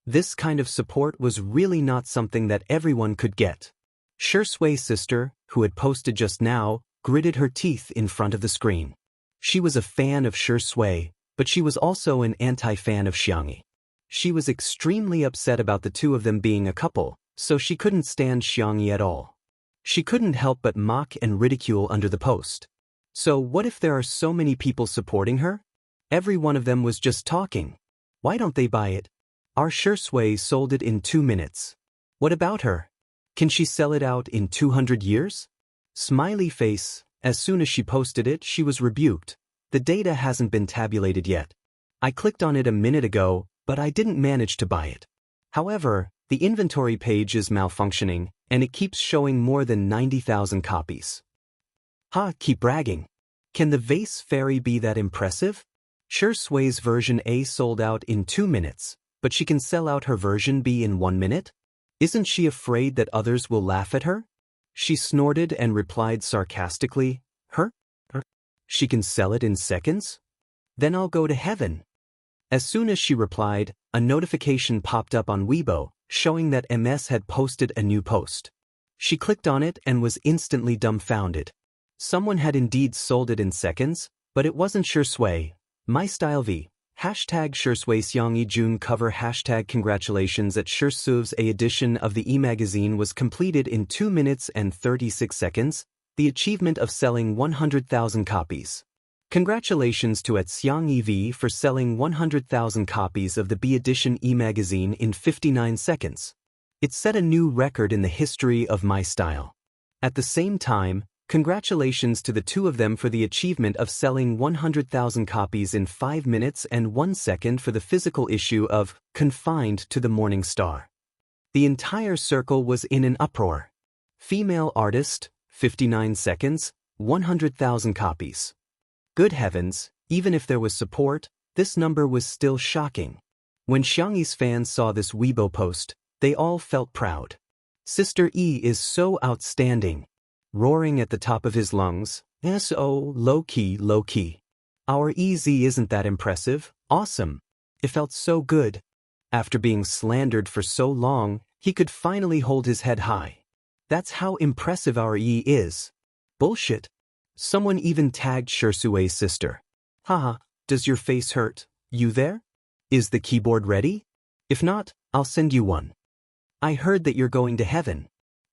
This kind of support was really not something that everyone could get. Shui's sister, who had posted just now, gritted her teeth in front of the screen. She was a fan of Shui, but she was also an anti-fan of Xiangyi. She was extremely upset about the two of them being a couple, so she couldn't stand Xiangyi at all. She couldn't help but mock and ridicule under the post. So what if there are so many people supporting her? Every one of them was just talking. Why don't they buy it? Our Shui sold it in 2 minutes. What about her? Can she sell it out in 200 years? Smiley face. As soon as she posted it, she was rebuked. The data hasn't been tabulated yet. I clicked on it a minute ago, but I didn't manage to buy it. However, the inventory page is malfunctioning, and it keeps showing more than 90,000 copies. Ha, keep bragging. Can the vase fairy be that impressive? Shui's version A sold out in 2 minutes, but she can sell out her version B in 1 minute? Isn't she afraid that others will laugh at her? She snorted and replied sarcastically, Her? She can sell it in seconds? Then I'll go to heaven. As soon as she replied, a notification popped up on Weibo, showing that MS had posted a new post. She clicked on it and was instantly dumbfounded. Someone had indeed sold it in seconds, but it wasn't Shui. My style V. Hashtag Shui Xiangyi Jun cover Hashtag congratulations at Shui's A edition of the e-magazine was completed in 2 minutes and 36 seconds, the achievement of selling 100,000 copies. Congratulations to at Xiangyi V for selling 100,000 copies of the B edition e-magazine in 59 seconds. It set a new record in the history of my style. At the same time, congratulations to the two of them for the achievement of selling 100,000 copies in 5 minutes and 1 second for the physical issue of Confined to the Morning Star. The entire circle was in an uproar. Female artist, 59 seconds, 100,000 copies. Good heavens, even if there was support, this number was still shocking. When Xiangyi's fans saw this Weibo post, they all felt proud. Sister E is so outstanding. Roaring at the top of his lungs, so low-key, low-key. Our EZ isn't that impressive, awesome. It felt so good. After being slandered for so long, he could finally hold his head high. That's how impressive our E is. Bullshit. Someone even tagged Shui's sister. Haha, does your face hurt? You there? Is the keyboard ready? If not, I'll send you one. I heard that you're going to heaven.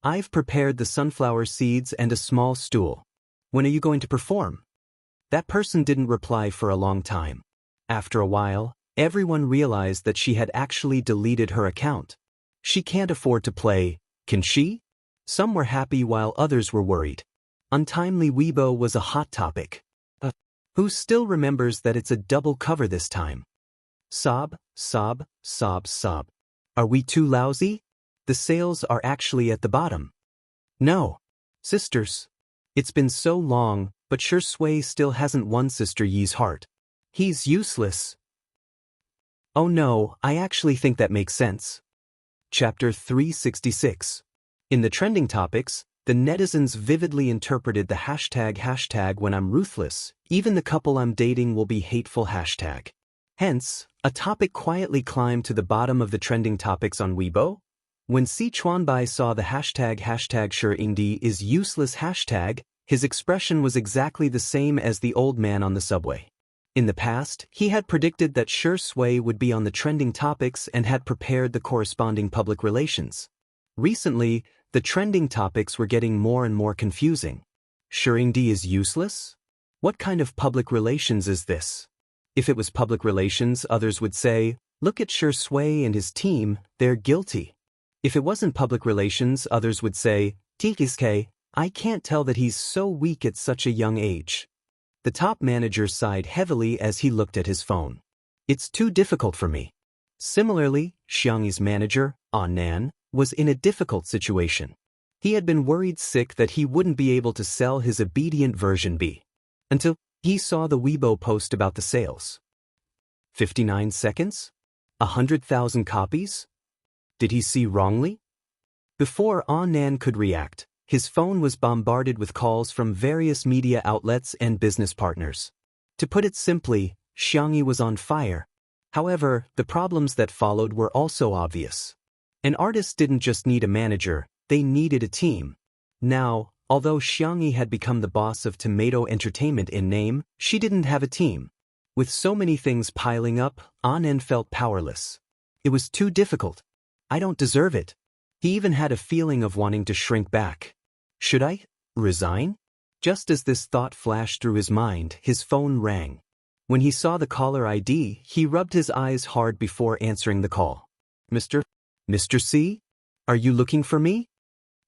I've prepared the sunflower seeds and a small stool. When are you going to perform? That person didn't reply for a long time. After a while, everyone realized that she had actually deleted her account. She can't afford to play, can she? Some were happy while others were worried. Untimely Weibo was a hot topic. Who still remembers that it's a double cover this time? Sob, sob, sob, sob. Are we too lousy? The sales are actually at the bottom. No. Sisters. It's been so long, but Shui still hasn't won Sister Yi's heart. He's useless. Oh no, I actually think that makes sense. Chapter 366. In the trending topics, the netizens vividly interpreted the hashtag when I'm ruthless, even the couple I'm dating will be hateful hashtag. Hence, a topic quietly climbed to the bottom of the trending topics on Weibo. When Si Chuanbai saw the hashtag Shurindi is useless hashtag, his expression was exactly the same as the old man on the subway. In the past, he had predicted that Shui would be on the trending topics and had prepared the corresponding public relations. Recently, the trending topics were getting more and more confusing. Shurindi is useless? What kind of public relations is this? If it was public relations, others would say, look at Shui and his team, they're guilty. If it wasn't public relations, others would say, Tikiske, I can't tell that he's so weak at such a young age. The top manager sighed heavily as he looked at his phone. It's too difficult for me. Similarly, Xiangyi's manager, Nan, was in a difficult situation. He had been worried sick that he wouldn't be able to sell his obedient version B. Until he saw the Weibo post about the sales. 59 seconds? 100,000 copies? Did he see wrongly? Before Nan could react, his phone was bombarded with calls from various media outlets and business partners. To put it simply, Xiangyi was on fire. However, the problems that followed were also obvious. An artist didn't just need a manager, they needed a team. Now, although Xiangyi had become the boss of Tomato Entertainment in name, she didn't have a team. With so many things piling up, Nan felt powerless. It was too difficult. I don't deserve it. He even had a feeling of wanting to shrink back. Should I resign? Just as this thought flashed through his mind, his phone rang. When he saw the caller ID, he rubbed his eyes hard before answering the call. Mr. C? Are you looking for me?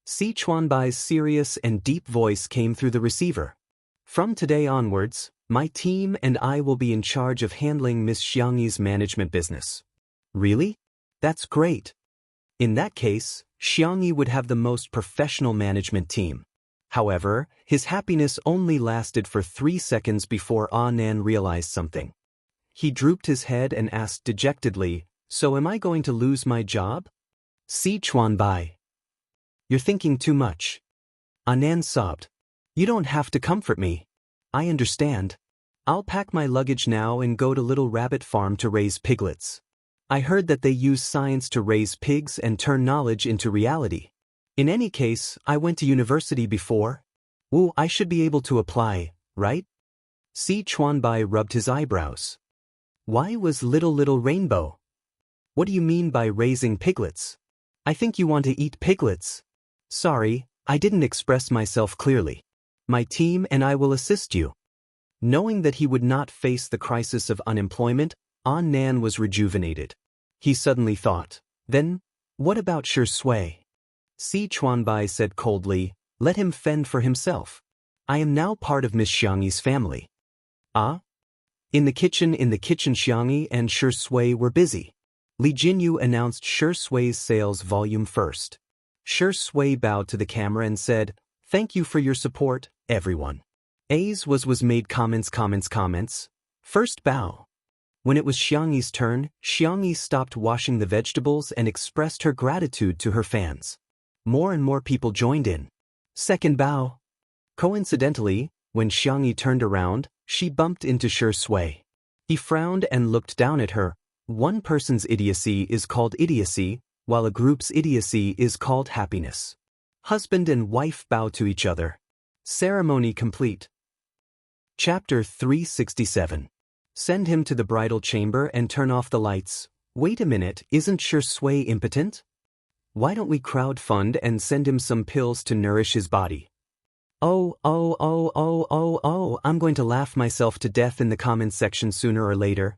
Si Chuanbai's serious and deep voice came through the receiver. From today onwards, my team and I will be in charge of handling Miss Xiangyi's management business. Really? That's great. In that case, Xiangyi would have the most professional management team. However, his happiness only lasted for 3 seconds before Nan realized something. He drooped his head and asked dejectedly, So am I going to lose my job? Si Chuanbai. You're thinking too much. Nan sobbed. You don't have to comfort me. I understand. I'll pack my luggage now and go to Little Rabbit Farm to raise piglets. I heard that they use science to raise pigs and turn knowledge into reality. In any case, I went to university before. Ooh, I should be able to apply, right? Si Chuanbai rubbed his eyebrows. Why was little rainbow? What do you mean by raising piglets? I think you want to eat piglets. Sorry, I didn't express myself clearly. My team and I will assist you. Knowing that he would not face the crisis of unemployment, An Nan was rejuvenated. He suddenly thought, then, what about Shui? Si Chuanbai said coldly, let him fend for himself. I am now part of Miss Xiangyi's family. Ah? In the kitchen Xiangyi and Shui were busy. Li Jinyu announced Shui's sales volume first. Shui bowed to the camera and said, thank you for your support, everyone. A's was made comments. First bow. When it was Xiangyi's turn, Xiangyi stopped washing the vegetables and expressed her gratitude to her fans. More and more people joined in. Second bow. Coincidentally, when Xiangyi turned around, she bumped into Shui. He frowned and looked down at her. One person's idiocy is called idiocy, while a group's idiocy is called happiness. Husband and wife bow to each other. Ceremony complete. Chapter 367. Send him to the bridal chamber and turn off the lights. Wait a minute, isn't Shui impotent? Why don't we crowdfund and send him some pills to nourish his body? Oh, I'm going to laugh myself to death in the comments section sooner or later.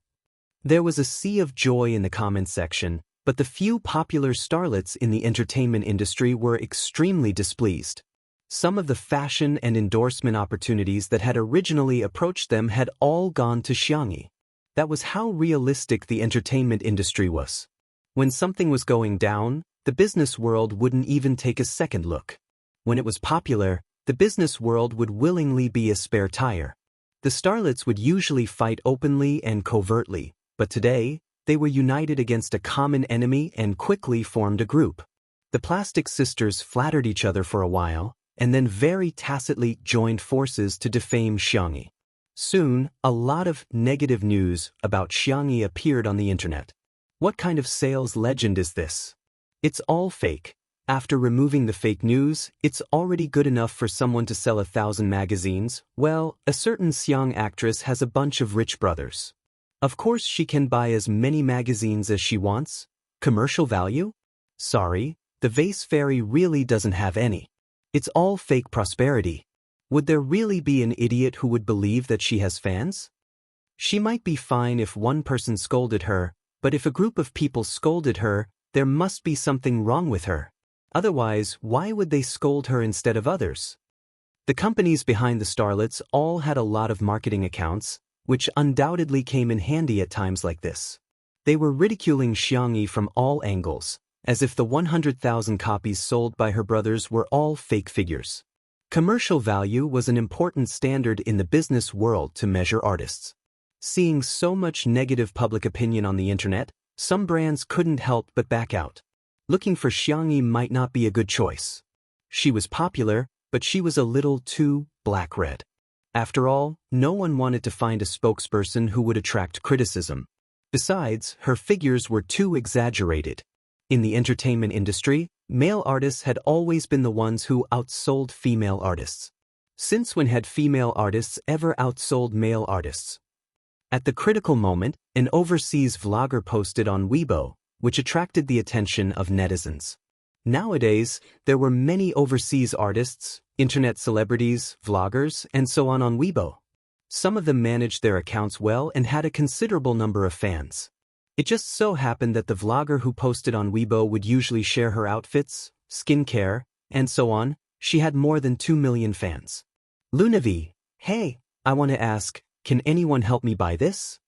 There was a sea of joy in the comments section, but the few popular starlets in the entertainment industry were extremely displeased. Some of the fashion and endorsement opportunities that had originally approached them had all gone to Xiangyi. That was how realistic the entertainment industry was. When something was going down, the business world wouldn't even take a second look. When it was popular, the business world would willingly be a spare tire. The starlets would usually fight openly and covertly, but today, they were united against a common enemy and quickly formed a group. The Plastic Sisters flattered each other for a while, and then very tacitly joined forces to defame Xiangyi. Soon, a lot of negative news about Xiangyi appeared on the internet. What kind of sales legend is this? It's all fake. After removing the fake news, it's already good enough for someone to sell 1,000 magazines. Well, a certain Xiang actress has a bunch of rich brothers. Of course she can buy as many magazines as she wants. Commercial value? Sorry, the vase fairy really doesn't have any. It's all fake prosperity. Would there really be an idiot who would believe that she has fans? She might be fine if one person scolded her, but if a group of people scolded her, there must be something wrong with her. Otherwise, why would they scold her instead of others? The companies behind the starlets all had a lot of marketing accounts, which undoubtedly came in handy at times like this. They were ridiculing Xiangyi from all angles, as if the 100,000 copies sold by her brothers were all fake figures. Commercial value was an important standard in the business world to measure artists. Seeing so much negative public opinion on the internet, some brands couldn't help but back out. Looking for Xiangyi might not be a good choice. She was popular, but she was a little too black-red. After all, no one wanted to find a spokesperson who would attract criticism. Besides, her figures were too exaggerated. In the entertainment industry, male artists had always been the ones who outsold female artists. Since when had female artists ever outsold male artists? At the critical moment, an overseas vlogger posted on Weibo, which attracted the attention of netizens. Nowadays, there were many overseas artists, internet celebrities, vloggers, and so on Weibo. Some of them managed their accounts well and had a considerable number of fans. It just so happened that the vlogger who posted on Weibo would usually share her outfits, skincare, and so on. She had more than 2 million fans. Lunavi, hey, I want to ask, can anyone help me buy this?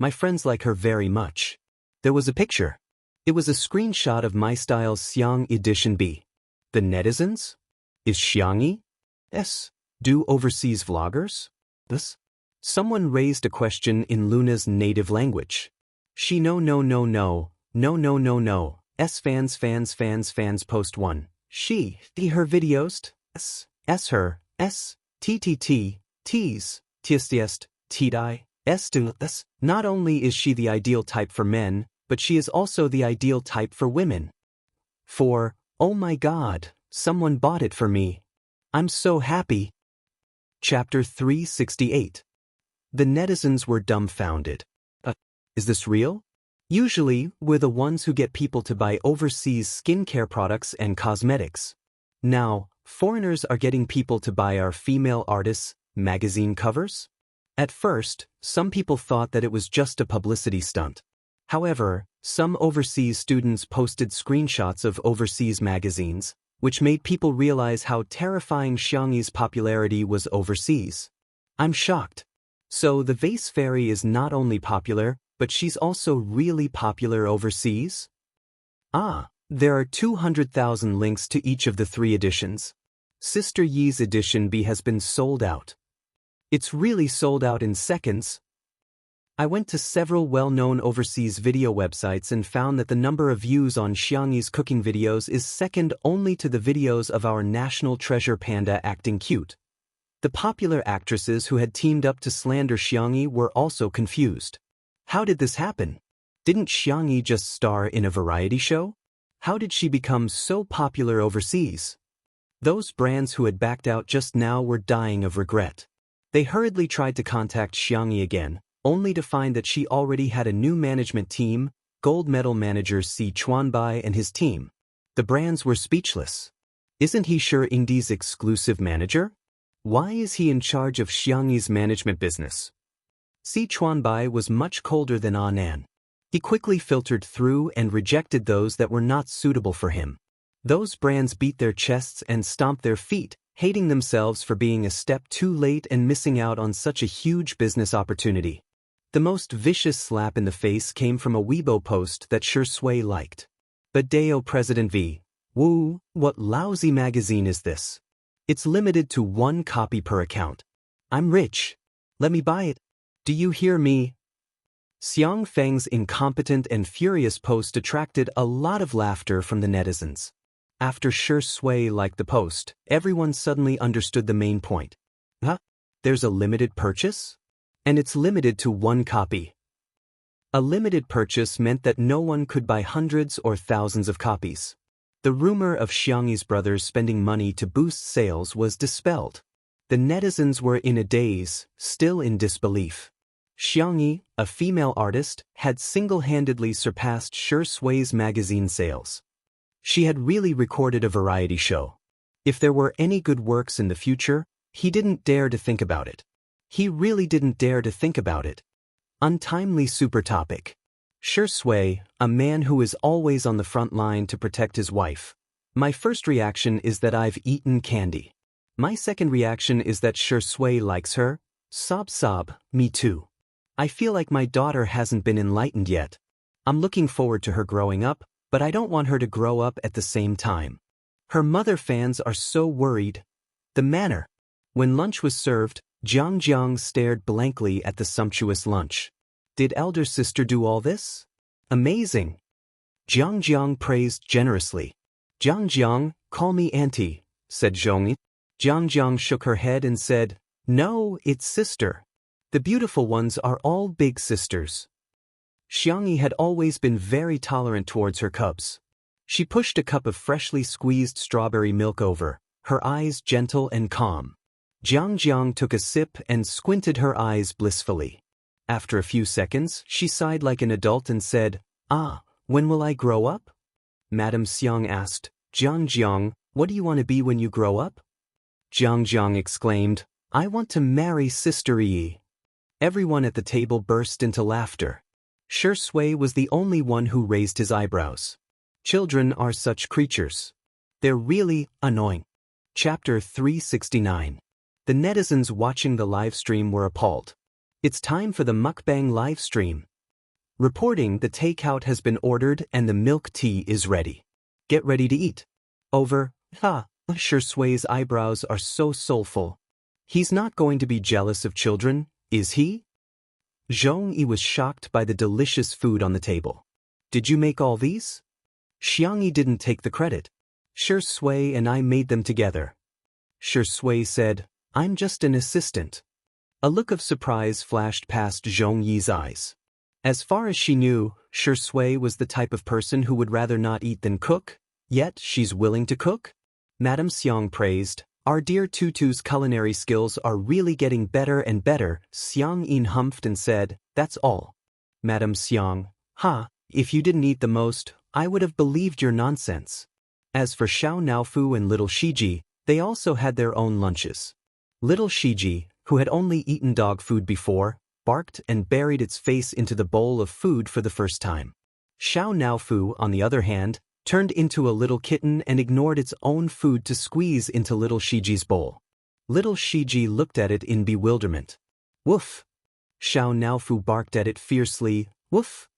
My friends like her very much. There was a picture. It was a screenshot of My Style's Xiang Edition B. The netizens? Is Xiangyi? S. Do overseas vloggers? This? Someone raised a question in Luna's native language. She no. S fans post 1. She, her videos, S her, S, ttt, tease, tiestiest, tidai, s. Not only is she the ideal type for men, but she is also the ideal type for women. 4. Oh my god, someone bought it for me. I'm so happy. Chapter 368. The netizens were dumbfounded. Is this real? Usually, we're the ones who get people to buy overseas skincare products and cosmetics. Now, foreigners are getting people to buy our female artists' magazine covers? At first, some people thought that it was just a publicity stunt. However, some overseas students posted screenshots of overseas magazines, which made people realize how terrifying Xianxi's popularity was overseas. I'm shocked. So the vase fairy is not only popular, but she's also really popular overseas? Ah, there are 200,000 links to each of the 3 editions. Sister Yi's edition B has been sold out. It's really sold out in seconds. I went to several well-known overseas video websites and found that the number of views on Xianxi's cooking videos is second only to the videos of our national treasure panda acting cute. The popular actresses who had teamed up to slander Xianxi were also confused. How did this happen? Didn't Xianxi just star in a variety show? How did she become so popular overseas? Those brands who had backed out just now were dying of regret. They hurriedly tried to contact Xianxi again, only to find that she already had a new management team, gold medal manager Si Chuanbai and his team. The brands were speechless. Isn't he Shi Yingdi's exclusive manager? Why is he in charge of Xianxi's management business? Si Chuanbai was much colder than Anan. He quickly filtered through and rejected those that were not suitable for him. Those brands beat their chests and stomped their feet, hating themselves for being a step too late and missing out on such a huge business opportunity. The most vicious slap in the face came from a Weibo post that Shi Sui liked. But Deo President V. Wu, what lousy magazine is this? It's limited to 1 copy per account. I'm rich. Let me buy it. Do you hear me? Xiang Feng's incompetent and furious post attracted a lot of laughter from the netizens. After Shi Sui liked the post, everyone suddenly understood the main point. Huh? There's a limited purchase? And it's limited to 1 copy. A limited purchase meant that no one could buy hundreds or thousands of copies. The rumor of Xianxi's brothers spending money to boost sales was dispelled. The netizens were in a daze, still in disbelief. Xianxi, a female artist, had single-handedly surpassed Shi Sui's magazine sales. She had really recorded a variety show. If there were any good works in the future, he didn't dare to think about it. He really didn't dare to think about it. Untimely super topic. Shi Sui, a man who is always on the front line to protect his wife. My first reaction is that I've eaten candy. My second reaction is that Shi Sui likes her. Sob sob, me too. I feel like my daughter hasn't been enlightened yet. I'm looking forward to her growing up, but I don't want her to grow up at the same time. Her mother fans are so worried. The manner. When lunch was served, Jiang stared blankly at the sumptuous lunch. Did elder sister do all this? Amazing. Jiang praised generously. Jiang, call me auntie, said Zhongyi. Jiang shook her head and said, no, it's sister. The beautiful ones are all big sisters. Xianxi had always been very tolerant towards her cubs. She pushed a cup of freshly squeezed strawberry milk over, her eyes gentle and calm. Jiang took a sip and squinted her eyes blissfully. After a few seconds, she sighed like an adult and said, when will I grow up? Madame Xiang asked, Jiang, what do you want to be when you grow up? Jiang exclaimed, I want to marry Sister Yi. Everyone at the table burst into laughter. Shi Sui was the only one who raised his eyebrows. Children are such creatures. They're really annoying. Chapter 369. The netizens watching the live stream were appalled. It's time for the mukbang live stream. Reporting the takeout has been ordered and the milk tea is ready. Get ready to eat. Over. Shi Sui's eyebrows are so soulful. He's not going to be jealous of children, is he? Zhongyi was shocked by the delicious food on the table. Did you make all these? Xianxi didn't take the credit. Shi Sui and I made them together. Shi Sui said, I'm just an assistant. A look of surprise flashed past Zhongyi's eyes. As far as she knew, Shi Sui was the type of person who would rather not eat than cook, yet she's willing to cook? Madame Xiang praised, our dear Tutu's culinary skills are really getting better and better. Xiang Yin humphed and said, that's all. Madam Xiang, if you didn't eat the most, I would have believed your nonsense. As for Xiao Naofu and little Shiji, they also had their own lunches. Little Shiji, who had only eaten dog food before, barked and buried its face into the bowl of food for the first time. Xiao Naofu, on the other hand, turned into a little kitten and ignored its own food to squeeze into little Shiji's bowl. Little Shiji looked at it in bewilderment. Woof! Xiao Naofu barked at it fiercely. Woof!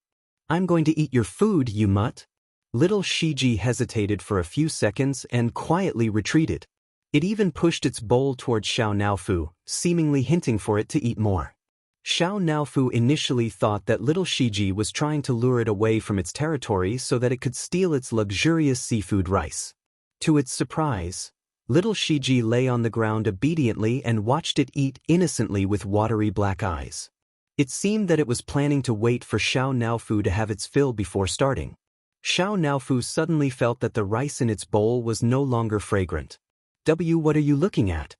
I'm going to eat your food, you mutt! Little Shiji hesitated for a few seconds and quietly retreated. It even pushed its bowl towards Xiao Naofu, seemingly hinting for it to eat more. Xiao Naofu initially thought that little Shiji was trying to lure it away from its territory so that it could steal its luxurious seafood rice. To its surprise, little Shiji lay on the ground obediently and watched it eat innocently with watery black eyes. It seemed that it was planning to wait for Xiao Naofu to have its fill before starting. Xiao Naofu suddenly felt that the rice in its bowl was no longer fragrant. What are you looking at?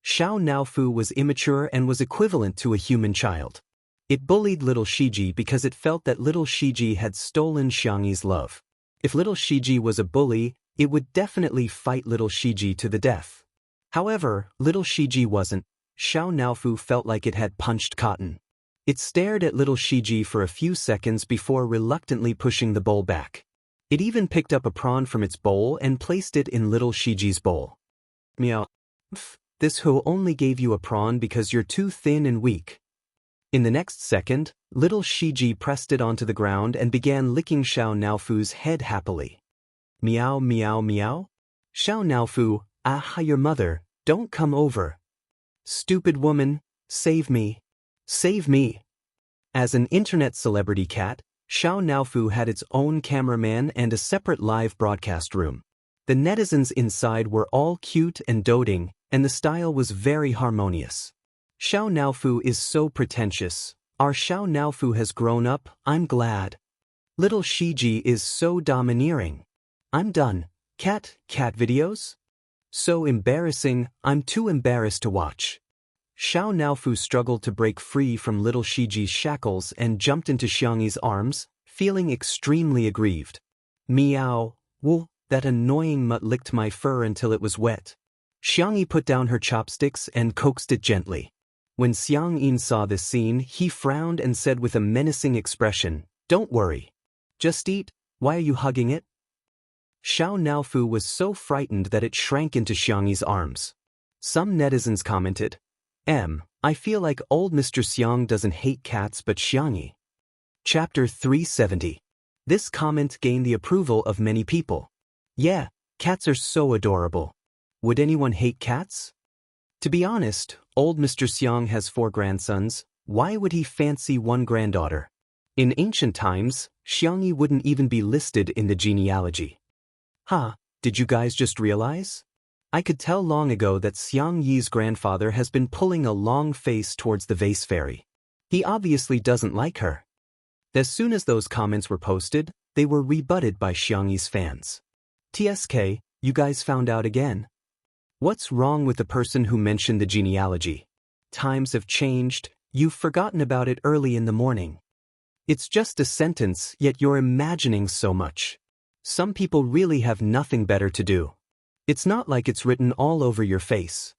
Xiao Naofu was immature and was equivalent to a human child. It bullied little Shiji because it felt that little Shiji had stolen Xianxi's love. If little Shiji was a bully, it would definitely fight little Shiji to the death. However, little Shiji wasn't. Xiao Naofu felt like it had punched cotton. It stared at little Shiji for a few seconds before reluctantly pushing the bowl back. It even picked up a prawn from its bowl and placed it in little Shiji's bowl. Meow. This who only gave you a prawn because you're too thin and weak. In the next second, little Shiji pressed it onto the ground and began licking Xiao Naofu's head happily. Meow meow meow. Xiao Naofu, your mother, don't come over. Stupid woman, save me. Save me. As an internet celebrity cat, Xiao Naofu had its own cameraman and a separate live broadcast room. The netizens inside were all cute and doting, and the style was very harmonious. Xiao Naofu is so pretentious. Our Xiao Naofu has grown up, I'm glad. Little Shiji is so domineering. I'm done. Cat videos? So embarrassing, I'm too embarrassed to watch. Xiao Naofu struggled to break free from little Shiji's shackles and jumped into Xianxi's arms, feeling extremely aggrieved. Meow, woo, that annoying mutt licked my fur until it was wet. Xianxi put down her chopsticks and coaxed it gently. When Xiangyin saw this scene, he frowned and said with a menacing expression, "Don't worry. Just eat, why are you hugging it?" Xiao Naofu was so frightened that it shrank into Xiangyi's arms. Some netizens commented, I feel like old Mr. Xiang doesn't hate cats but Xiangyi. Chapter 370. This comment gained the approval of many people. Yeah, cats are so adorable. Would anyone hate cats? To be honest, old Mr. Xiang has 4 grandsons. Why would he fancy one granddaughter? In ancient times, Xiangyi wouldn't even be listed in the genealogy. Did you guys just realize? I could tell long ago that Xiang Yi's grandfather has been pulling a long face towards the vase fairy. He obviously doesn't like her. As soon as those comments were posted, they were rebutted by Xiang Yi's fans. TSK, you guys found out again. What's wrong with the person who mentioned the genealogy? Times have changed, you've forgotten about it early in the morning. It's just a sentence, yet you're imagining so much. Some people really have nothing better to do. It's not like it's written all over your face.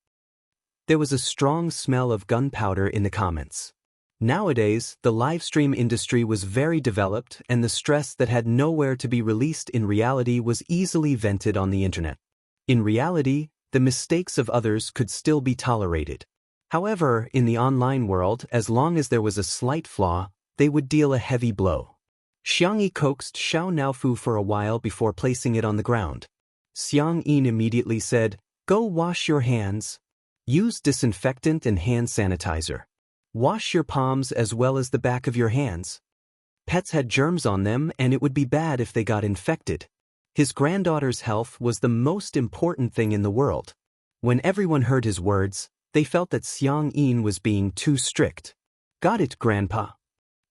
There was a strong smell of gunpowder in the comments. Nowadays, the livestream industry was very developed and the stress that had nowhere to be released in reality was easily vented on the internet. In reality, the mistakes of others could still be tolerated. However, in the online world, as long as there was a slight flaw, they would deal a heavy blow. Xiangyi coaxed Xiao Naofu for a while before placing it on the ground. Xiangyin immediately said, "Go wash your hands. Use disinfectant and hand sanitizer. Wash your palms as well as the back of your hands. Pets had germs on them and it would be bad if they got infected." His granddaughter's health was the most important thing in the world. When everyone heard his words, they felt that Xiangyin was being too strict. "Got it, Grandpa."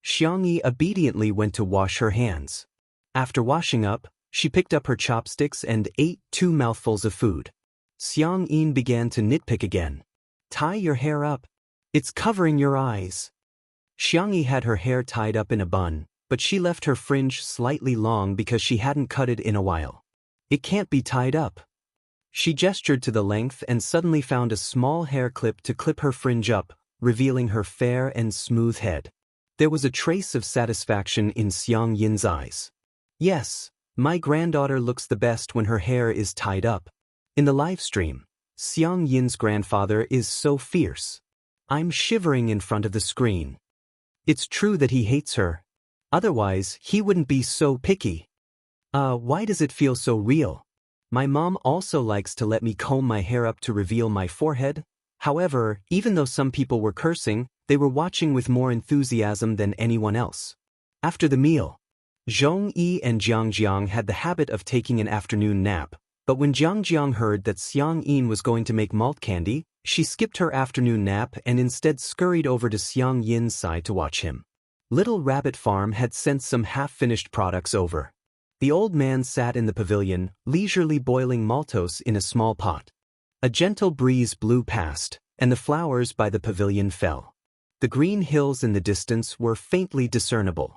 Xiangyi obediently went to wash her hands. After washing up, she picked up her chopsticks and ate 2 mouthfuls of food. Xiangyin began to nitpick again. "Tie your hair up. It's covering your eyes." Xianxia had her hair tied up in a bun, but she left her fringe slightly long because she hadn't cut it in a while. It can't be tied up. She gestured to the length and suddenly found a small hair clip to clip her fringe up, revealing her fair and smooth head. There was a trace of satisfaction in Xiangyin's eyes. Yes, my granddaughter looks the best when her hair is tied up. In the live stream, Xiangyin's grandfather is so fierce. I'm shivering in front of the screen. It's true that he hates her. Otherwise, he wouldn't be so picky. Why does it feel so real? My mom also likes to let me comb my hair up to reveal my forehead. However, even though some people were cursing, they were watching with more enthusiasm than anyone else. After the meal, Zhongyi and Jiangjiang had the habit of taking an afternoon nap, but when Jiangjiang heard that Xiangyin was going to make malt candy, she skipped her afternoon nap and instead scurried over to Xiangyin's side to watch him. Little Rabbit Farm had sent some half-finished products over. The old man sat in the pavilion, leisurely boiling maltose in a small pot. A gentle breeze blew past, and the flowers by the pavilion fell. The green hills in the distance were faintly discernible.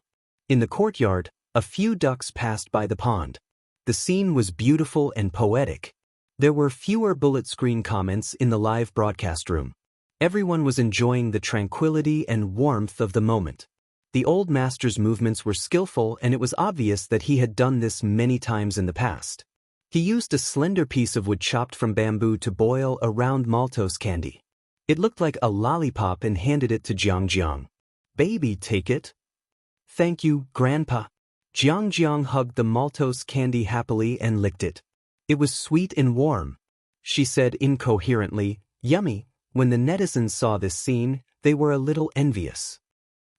In the courtyard, a few ducks passed by the pond. The scene was beautiful and poetic. There were fewer bullet screen comments in the live broadcast room. Everyone was enjoying the tranquility and warmth of the moment. The old master's movements were skillful, and it was obvious that he had done this many times in the past. He used a slender piece of wood chopped from bamboo to boil a round maltose candy. It looked like a lollipop and handed it to Jiangjiang. "Baby, take it." "Thank you, Grandpa." Jiangjiang hugged the maltose candy happily and licked it. It was sweet and warm. She said incoherently, "Yummy." When the netizens saw this scene, they were a little envious.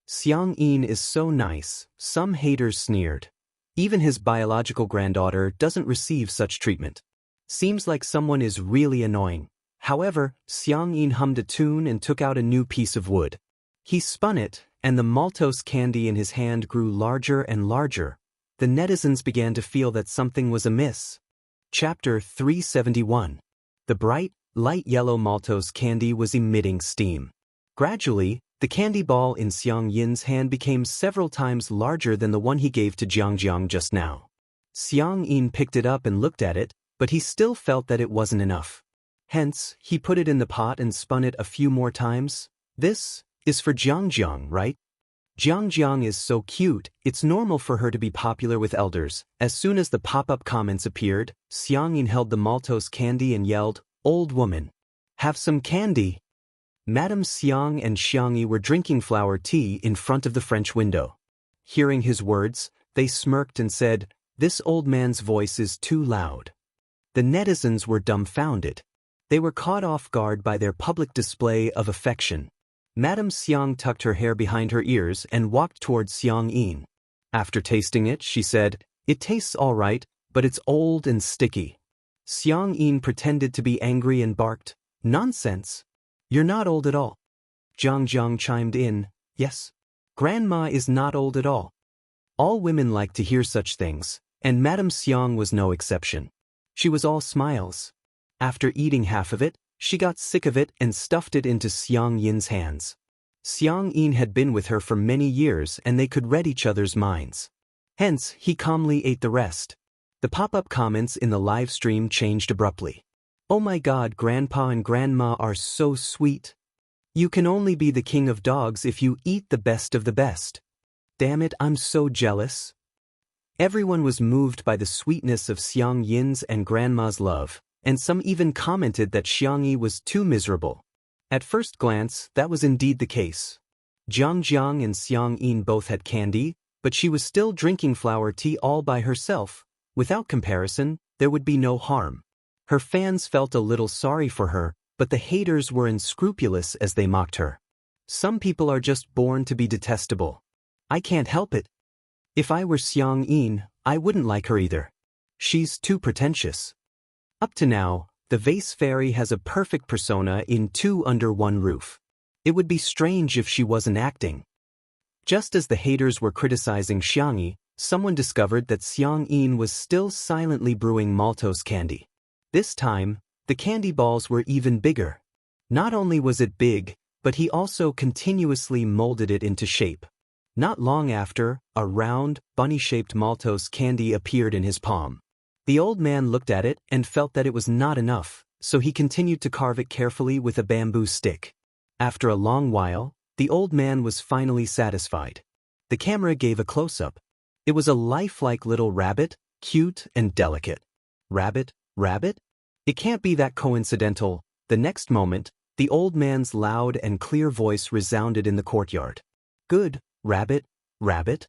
"Xiangyin is so nice," some haters sneered. "Even his biological granddaughter doesn't receive such treatment. Seems like someone is really annoying." However, Xiangyin hummed a tune and took out a new piece of wood. He spun it, and the maltose candy in his hand grew larger and larger. The netizens began to feel that something was amiss. Chapter 371. The bright, light yellow maltose candy was emitting steam. Gradually, the candy ball in Xiangyin's hand became several times larger than the one he gave to Jiangjiang just now. Xiangyin picked it up and looked at it, but he still felt that it wasn't enough. Hence, he put it in the pot and spun it a few more times. "This is for Jiangjiang, right? Jiangjiang is so cute, it's normal for her to be popular with elders." As soon as the pop-up comments appeared, Xiangyin held the maltose candy and yelled, "Old woman, have some candy." Madame Xiang and Xiangyi were drinking flower tea in front of the French window. Hearing his words, they smirked and said, "This old man's voice is too loud." The netizens were dumbfounded. They were caught off guard by their public display of affection. Madame Xiang tucked her hair behind her ears and walked towards Xiangyin. After tasting it, she said, "It tastes all right, but it's old and sticky." Xiangyin pretended to be angry and barked, "Nonsense! You're not old at all." Jiangjiang chimed in, "Yes. Grandma is not old at all." All women like to hear such things, and Madame Xiang was no exception. She was all smiles. After eating half of it, she got sick of it and stuffed it into Xiangyin's hands. Xiangyin had been with her for many years and they could read each other's minds. Hence, he calmly ate the rest. The pop-up comments in the live stream changed abruptly. "Oh my God, Grandpa and Grandma are so sweet. You can only be the king of dogs if you eat the best of the best. Damn it, I'm so jealous." Everyone was moved by the sweetness of Xiangyin's and Grandma's love, and some even commented that Xiangyi was too miserable. At first glance, that was indeed the case. Jiangjiang and Xiangyin both had candy, but she was still drinking flower tea all by herself. Without comparison, there would be no harm. Her fans felt a little sorry for her, but the haters were unscrupulous as they mocked her. Some people are just born to be detestable. I can't help it. If I were Xiangyin, I wouldn't like her either. She's too pretentious. Up to now, the vase fairy has a perfect persona in Two Under One Roof. It would be strange if she wasn't acting. Just as the haters were criticizing Xiangyi, someone discovered that Xiangyin was still silently brewing maltose candy. This time, the candy balls were even bigger. Not only was it big, but he also continuously molded it into shape. Not long after, a round, bunny-shaped maltose candy appeared in his palm. The old man looked at it and felt that it was not enough, so he continued to carve it carefully with a bamboo stick. After a long while, the old man was finally satisfied. The camera gave a close-up. It was a lifelike little rabbit, cute and delicate. Rabbit, rabbit? It can't be that coincidental. The next moment, the old man's loud and clear voice resounded in the courtyard. Good, rabbit, rabbit?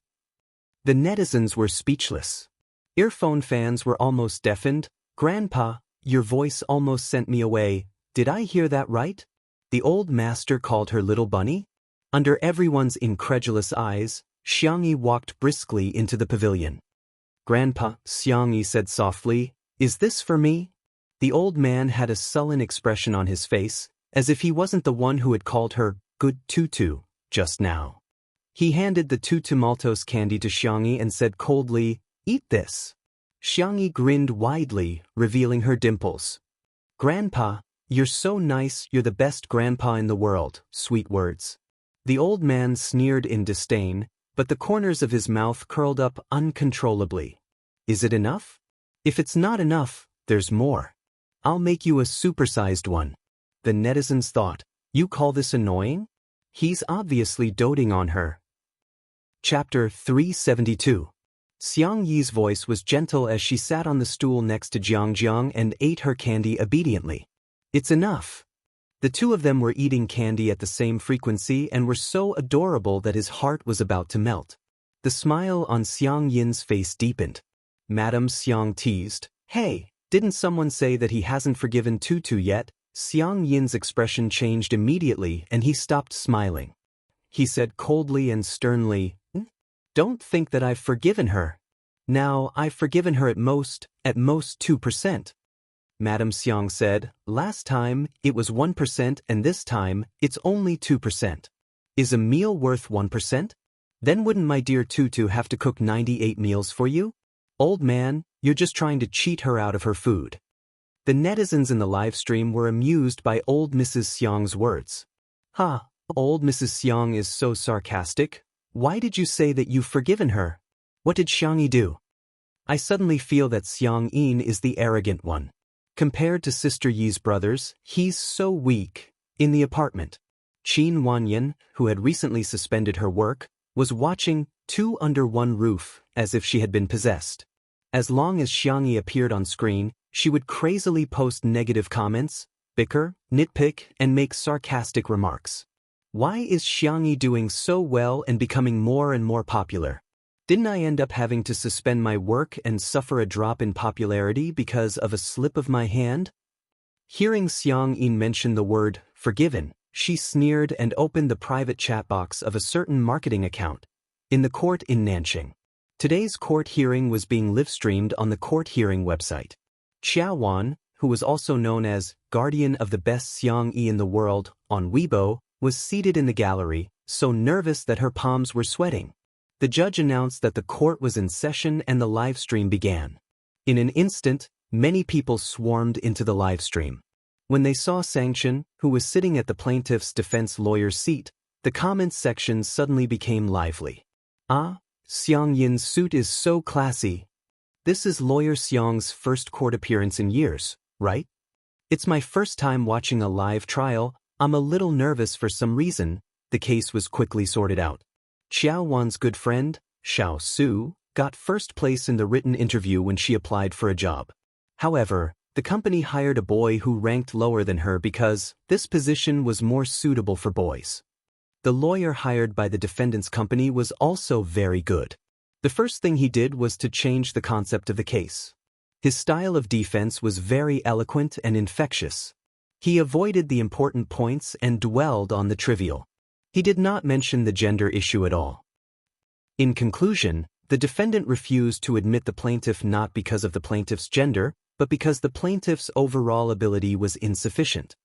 The netizens were speechless. Earphone fans were almost deafened. Grandpa, your voice almost sent me away. Did I hear that right? The old master called her little bunny? Under everyone's incredulous eyes, Xianxia walked briskly into the pavilion. Grandpa, Xianxia said softly, is this for me? The old man had a sullen expression on his face, as if he wasn't the one who had called her good tutu just now. He handed the tutu maltose candy to Xianxia and said coldly, eat this. Xianxia grinned widely, revealing her dimples. Grandpa, you're so nice, you're the best grandpa in the world, sweet words. The old man sneered in disdain, but the corners of his mouth curled up uncontrollably. Is it enough? If it's not enough, there's more. I'll make you a supersized one. The netizens thought, you call this annoying? He's obviously doting on her. Chapter 372. Xiangyi's voice was gentle as she sat on the stool next to Jiangjiang and ate her candy obediently. It's enough. The two of them were eating candy at the same frequency and were so adorable that his heart was about to melt. The smile on Xiang Yin's face deepened. Madame Xiang teased, hey, didn't someone say that he hasn't forgiven Tutu yet? Xiang Yin's expression changed immediately and he stopped smiling. He said coldly and sternly, don't think that I've forgiven her. Now, I've forgiven her at most 2%. Madame Xiang said, last time it was 1% and this time it's only 2%. Is a meal worth 1%? Then wouldn't my dear Tutu have to cook 98 meals for you? Old man, you're just trying to cheat her out of her food. The netizens in the live stream were amused by old Mrs. Xiang's words. Ha, old Mrs. Xiang is so sarcastic. Why did you say that you've forgiven her? What did Xiangyi do? I suddenly feel that Xiang Yin is the arrogant one. Compared to Sister Yi's brothers, he's so weak. In the apartment, Qin Wanyan, who had recently suspended her work, was watching two under one roof as if she had been possessed. As long as Xiangyi appeared on screen, she would crazily post negative comments, bicker, nitpick, and make sarcastic remarks. Why is Xiangyi doing so well and becoming more and more popular? Didn't I end up having to suspend my work and suffer a drop in popularity because of a slip of my hand? Hearing Xiang Yin mention the word forgiven, she sneered and opened the private chat box of a certain marketing account in the court in Nanxing. Today's court hearing was being live-streamed on the court hearing website. Xia Wan, who was also known as Guardian of the Best Xiang Yi in the world on Weibo, was seated in the gallery, so nervous that her palms were sweating. The judge announced that the court was in session and the live stream began. In an instant, many people swarmed into the live stream. When they saw Xianxia, who was sitting at the plaintiff's defense lawyer's seat, the comments section suddenly became lively. Ah, Xiang Yin's suit is so classy. This is lawyer Xiang's first court appearance in years, right? It's my first time watching a live trial. I'm a little nervous for some reason. The case was quickly sorted out. Xiao Wan's good friend, Xiao Su, got first place in the written interview when she applied for a job. However, the company hired a boy who ranked lower than her because this position was more suitable for boys. The lawyer hired by the defendant's company was also very good. The first thing he did was to change the concept of the case. His style of defense was very eloquent and infectious. He avoided the important points and dwelled on the trivial. He did not mention the gender issue at all. In conclusion, the defendant refused to admit the plaintiff not because of the plaintiff's gender, but because the plaintiff's overall ability was insufficient.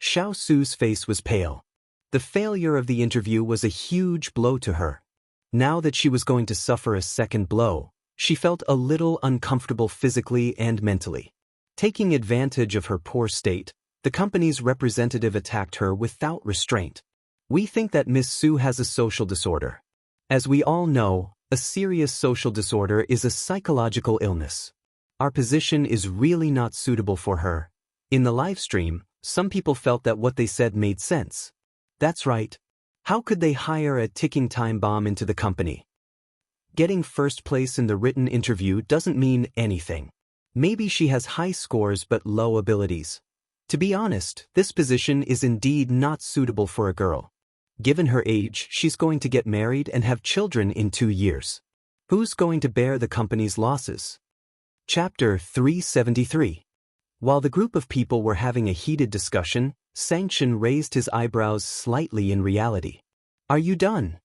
Xiao Su's face was pale. The failure of the interview was a huge blow to her. Now that she was going to suffer a second blow, she felt a little uncomfortable physically and mentally. Taking advantage of her poor state, The company's representative attacked her without restraint. We think that Miss Su has a social disorder. As we all know, a serious social disorder is a psychological illness. Our position is really not suitable for her. In the live stream, some people felt that what they said made sense. That's right. How could they hire a ticking time bomb into the company? Getting first place in the written interview doesn't mean anything. Maybe she has high scores but low abilities. To be honest, this position is indeed not suitable for a girl. Given her age, she's going to get married and have children in 2 years. Who's going to bear the company's losses? Chapter 373. While the group of people were having a heated discussion, Xianxia raised his eyebrows slightly in reality. Are you done?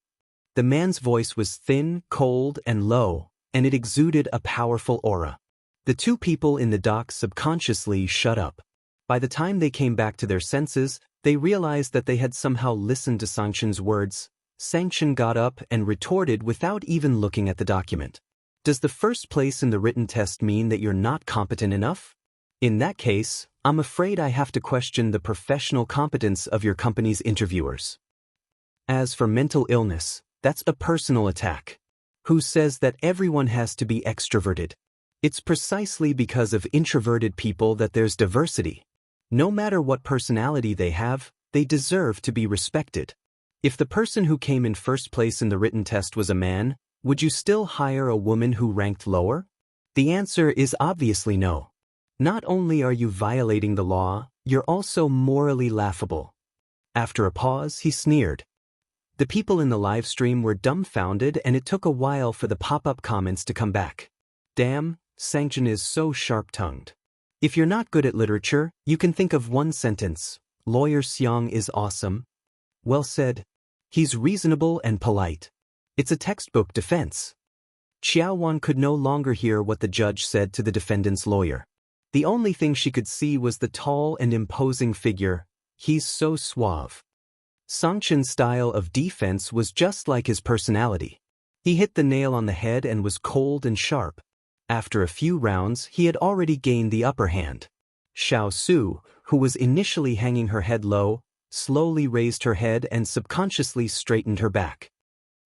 The man's voice was thin, cold, and low, and it exuded a powerful aura. The two people in the dock subconsciously shut up. By the time they came back to their senses, they realized that they had somehow listened to Xianxia's words. Xianxia got up and retorted without even looking at the document. Does the first place in the written test mean that you're not competent enough? In that case, I'm afraid I have to question the professional competence of your company's interviewers. As for mental illness, that's a personal attack. Who says that everyone has to be extroverted? It's precisely because of introverted people that there's diversity. No matter what personality they have, they deserve to be respected. If the person who came in first place in the written test was a man, would you still hire a woman who ranked lower? The answer is obviously no. Not only are you violating the law, you're also morally laughable. After a pause, he sneered. The people in the live stream were dumbfounded, and it took a while for the pop-up comments to come back. Damn, Xianxia is so sharp-tongued. If you're not good at literature, you can think of one sentence. Lawyer Xiang is awesome. Well said. He's reasonable and polite. It's a textbook defense. Xiaowan could no longer hear what the judge said to the defendant's lawyer. The only thing she could see was the tall and imposing figure. He's so suave. Xianxia's style of defense was just like his personality. He hit the nail on the head and was cold and sharp. After a few rounds, he had already gained the upper hand. Xiao Su, who was initially hanging her head low, slowly raised her head and subconsciously straightened her back.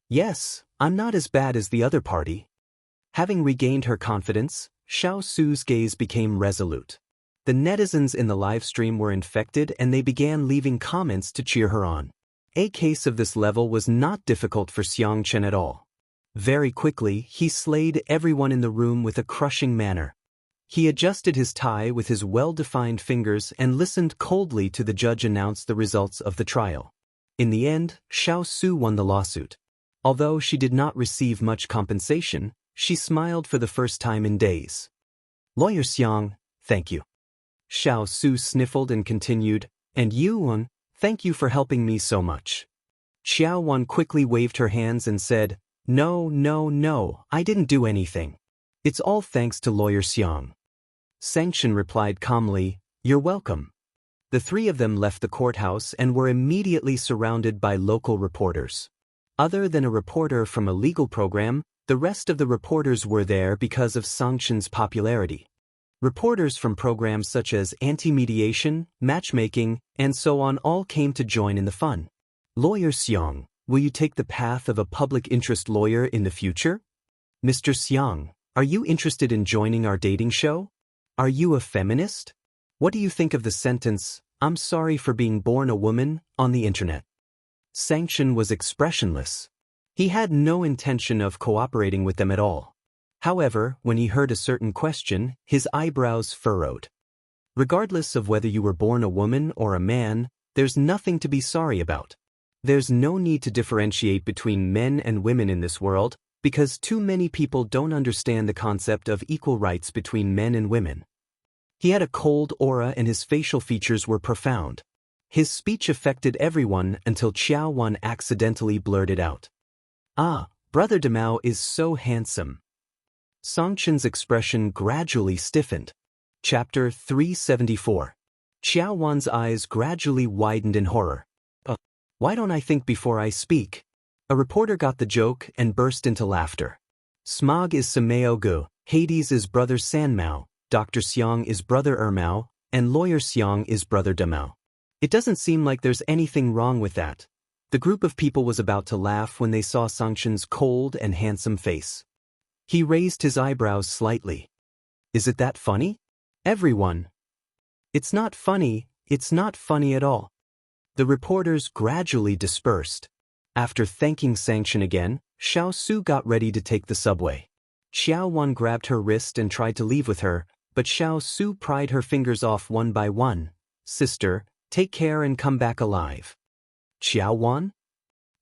Yes, I'm not as bad as the other party. Having regained her confidence, Xiao Su's gaze became resolute. The netizens in the live stream were infected and they began leaving comments to cheer her on. A case of this level was not difficult for Xianxia at all. Very quickly, he slayed everyone in the room with a crushing manner. He adjusted his tie with his well-defined fingers and listened coldly to the judge announce the results of the trial. In the end, Xiao Su won the lawsuit. Although she did not receive much compensation, she smiled for the first time in days. Lawyer Xiang, thank you. Xiao Su sniffled and continued, and Yuan, thank you for helping me so much. Xiaowan quickly waved her hands and said, No, I didn't do anything. It's all thanks to Lawyer Xiang. Xianxia replied calmly, You're welcome. The three of them left the courthouse and were immediately surrounded by local reporters. Other than a reporter from a legal program, the rest of the reporters were there because of Xianxia's popularity. Reporters from programs such as anti-mediation, matchmaking, and so on all came to join in the fun. Lawyer Xiang, will you take the path of a public interest lawyer in the future? Mr. Xiang, are you interested in joining our dating show? Are you a feminist? What do you think of the sentence, I'm sorry for being born a woman, on the internet? Xianxia was expressionless. He had no intention of cooperating with them at all. However, when he heard a certain question, his eyebrows furrowed. Regardless of whether you were born a woman or a man, there's nothing to be sorry about. There's no need to differentiate between men and women in this world, because too many people don't understand the concept of equal rights between men and women. He had a cold aura and his facial features were profound. His speech affected everyone until Xiaowan accidentally blurted out. Ah, Brother Demao is so handsome. Xianxia's expression gradually stiffened. Chapter 374. Xiaowan's eyes gradually widened in horror. Why don't I think before I speak? A reporter got the joke and burst into laughter. Smog is Sameo Gu, Hades is Brother Sanmao, Dr. Xiang is Brother Ermao, and Lawyer Xiang is Brother Demao. It doesn't seem like there's anything wrong with that. The group of people was about to laugh when they saw Xianxia's cold and handsome face. He raised his eyebrows slightly. Is it that funny? Everyone. It's not funny at all. The reporters gradually dispersed. After thanking Xianxia again, Xiao Su got ready to take the subway. Xiao Wan grabbed her wrist and tried to leave with her, but Xiao Su pried her fingers off one by one. Sister, take care and come back alive. Xiao Wan?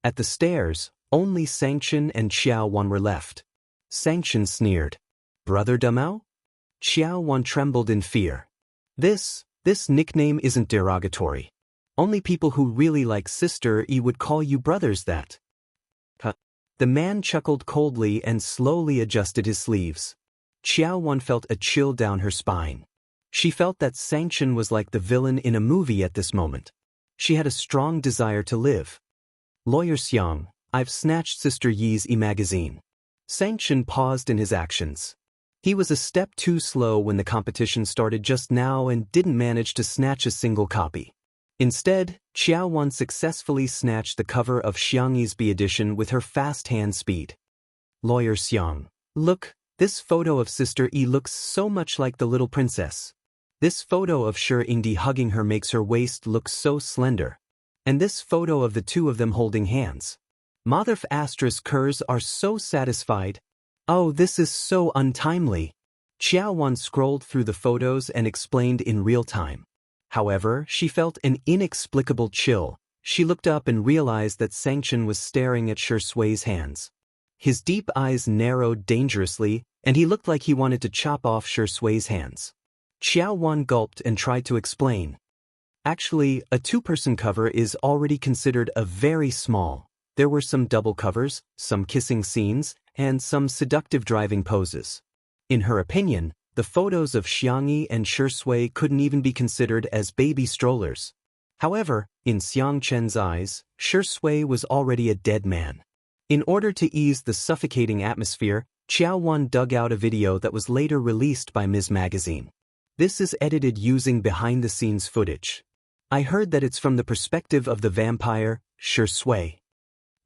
At the stairs, only Xianxia and Xiao Wan were left. Xianxia sneered. Brother Demao? Xiao Wan trembled in fear. This nickname isn't derogatory. Only people who really like Sister E would call you brothers that. The man chuckled coldly and slowly adjusted his sleeves. Xiao Wan felt a chill down her spine. She felt that Xianxia was like the villain in a movie at this moment. She had a strong desire to live. Lawyer Xiang, I've snatched Sister Yi's e-magazine. Xianxia paused in his actions. He was a step too slow when the competition started just now and didn't manage to snatch a single copy. Instead, Xiao Wan successfully snatched the cover of Xiangyi's B edition with her fast hand speed. Lawyer Xiang, look, this photo of Sister E looks so much like the little princess. This photo of Shi Yingdi hugging her makes her waist look so slender. And this photo of the two of them holding hands. Motherf asterisk Kurs are so satisfied. Oh, this is so untimely. Xiao Wan scrolled through the photos and explained in real time. However, she felt an inexplicable chill. She looked up and realized that Xianxia was staring at Shi Sui's hands. His deep eyes narrowed dangerously, and he looked like he wanted to chop off Shi Sui's hands. Xiao Wan gulped and tried to explain. Actually, a two-person cover is already considered a very small. There were some double covers, some kissing scenes, and some seductive driving poses. In her opinion, the photos of Xiangyi and Shi Sui couldn't even be considered as baby strollers. However, in Xiangchen's eyes, Shi Sui was already a dead man. In order to ease the suffocating atmosphere, Xiao Wan dug out a video that was later released by Ms. Magazine. This is edited using behind-the-scenes footage. I heard that it's from the perspective of the vampire, Shi Sui.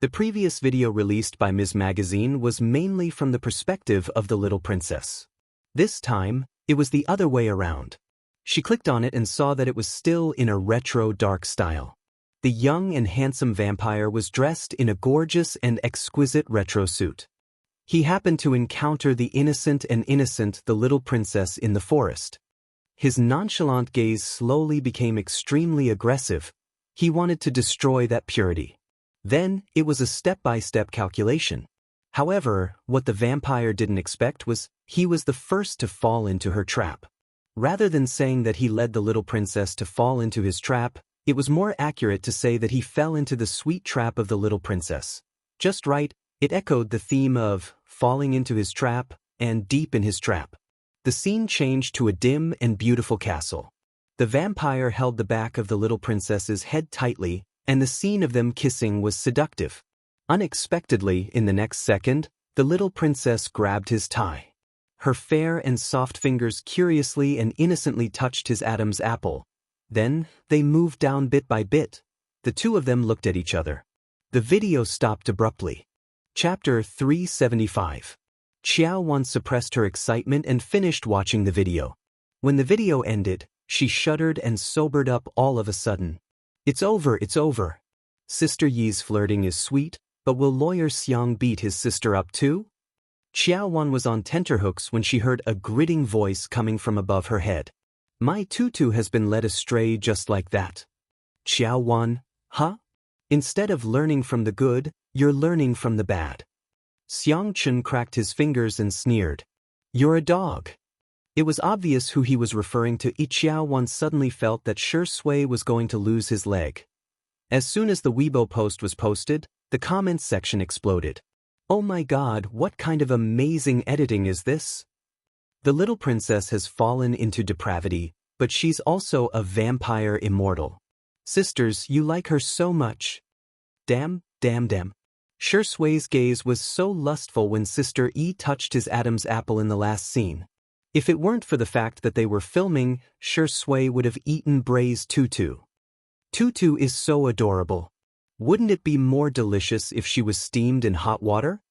The previous video released by Ms. Magazine was mainly from the perspective of the little princess. This time, it was the other way around. She clicked on it and saw that it was still in a retro dark style. The young and handsome vampire was dressed in a gorgeous and exquisite retro suit. He happened to encounter the innocent the little princess in the forest. His nonchalant gaze slowly became extremely aggressive. He wanted to destroy that purity. Then, it was a step-by-step calculation. However, what the vampire didn't expect was, he was the first to fall into her trap. Rather than saying that he led the little princess to fall into his trap, it was more accurate to say that he fell into the sweet trap of the little princess. Just right, it echoed the theme of falling into his trap and deep in his trap. The scene changed to a dim and beautiful castle. The vampire held the back of the little princess's head tightly, and the scene of them kissing was seductive. Unexpectedly, in the next second, the little princess grabbed his tie. Her fair and soft fingers curiously and innocently touched his Adam's apple. Then, they moved down bit by bit. The two of them looked at each other. The video stopped abruptly. Chapter 375. Xiao Wan suppressed her excitement and finished watching the video. When the video ended, she shuddered and sobered up all of a sudden. It's over. Sister Yi's flirting is sweet, but will Lawyer Xiang beat his sister up too? Xiao Wan was on tenterhooks when she heard a gritting voice coming from above her head. My tutu has been led astray just like that. Xiao Wan, huh? Instead of learning from the good, you're learning from the bad. Xiangchen cracked his fingers and sneered. You're a dog. It was obvious who he was referring to. Xiao Wan suddenly felt that Shi Sui was going to lose his leg. As soon as the Weibo post was posted, the comments section exploded. Oh my god, what kind of amazing editing is this? The little princess has fallen into depravity, but she's also a vampire immortal. Sisters, you like her so much. Damn. Shi Sui's gaze was so lustful when Sister E touched his Adam's apple in the last scene. If it weren't for the fact that they were filming, sure Sui would have eaten braised tutu. Tutu is so adorable. Wouldn't it be more delicious if she was steamed in hot water?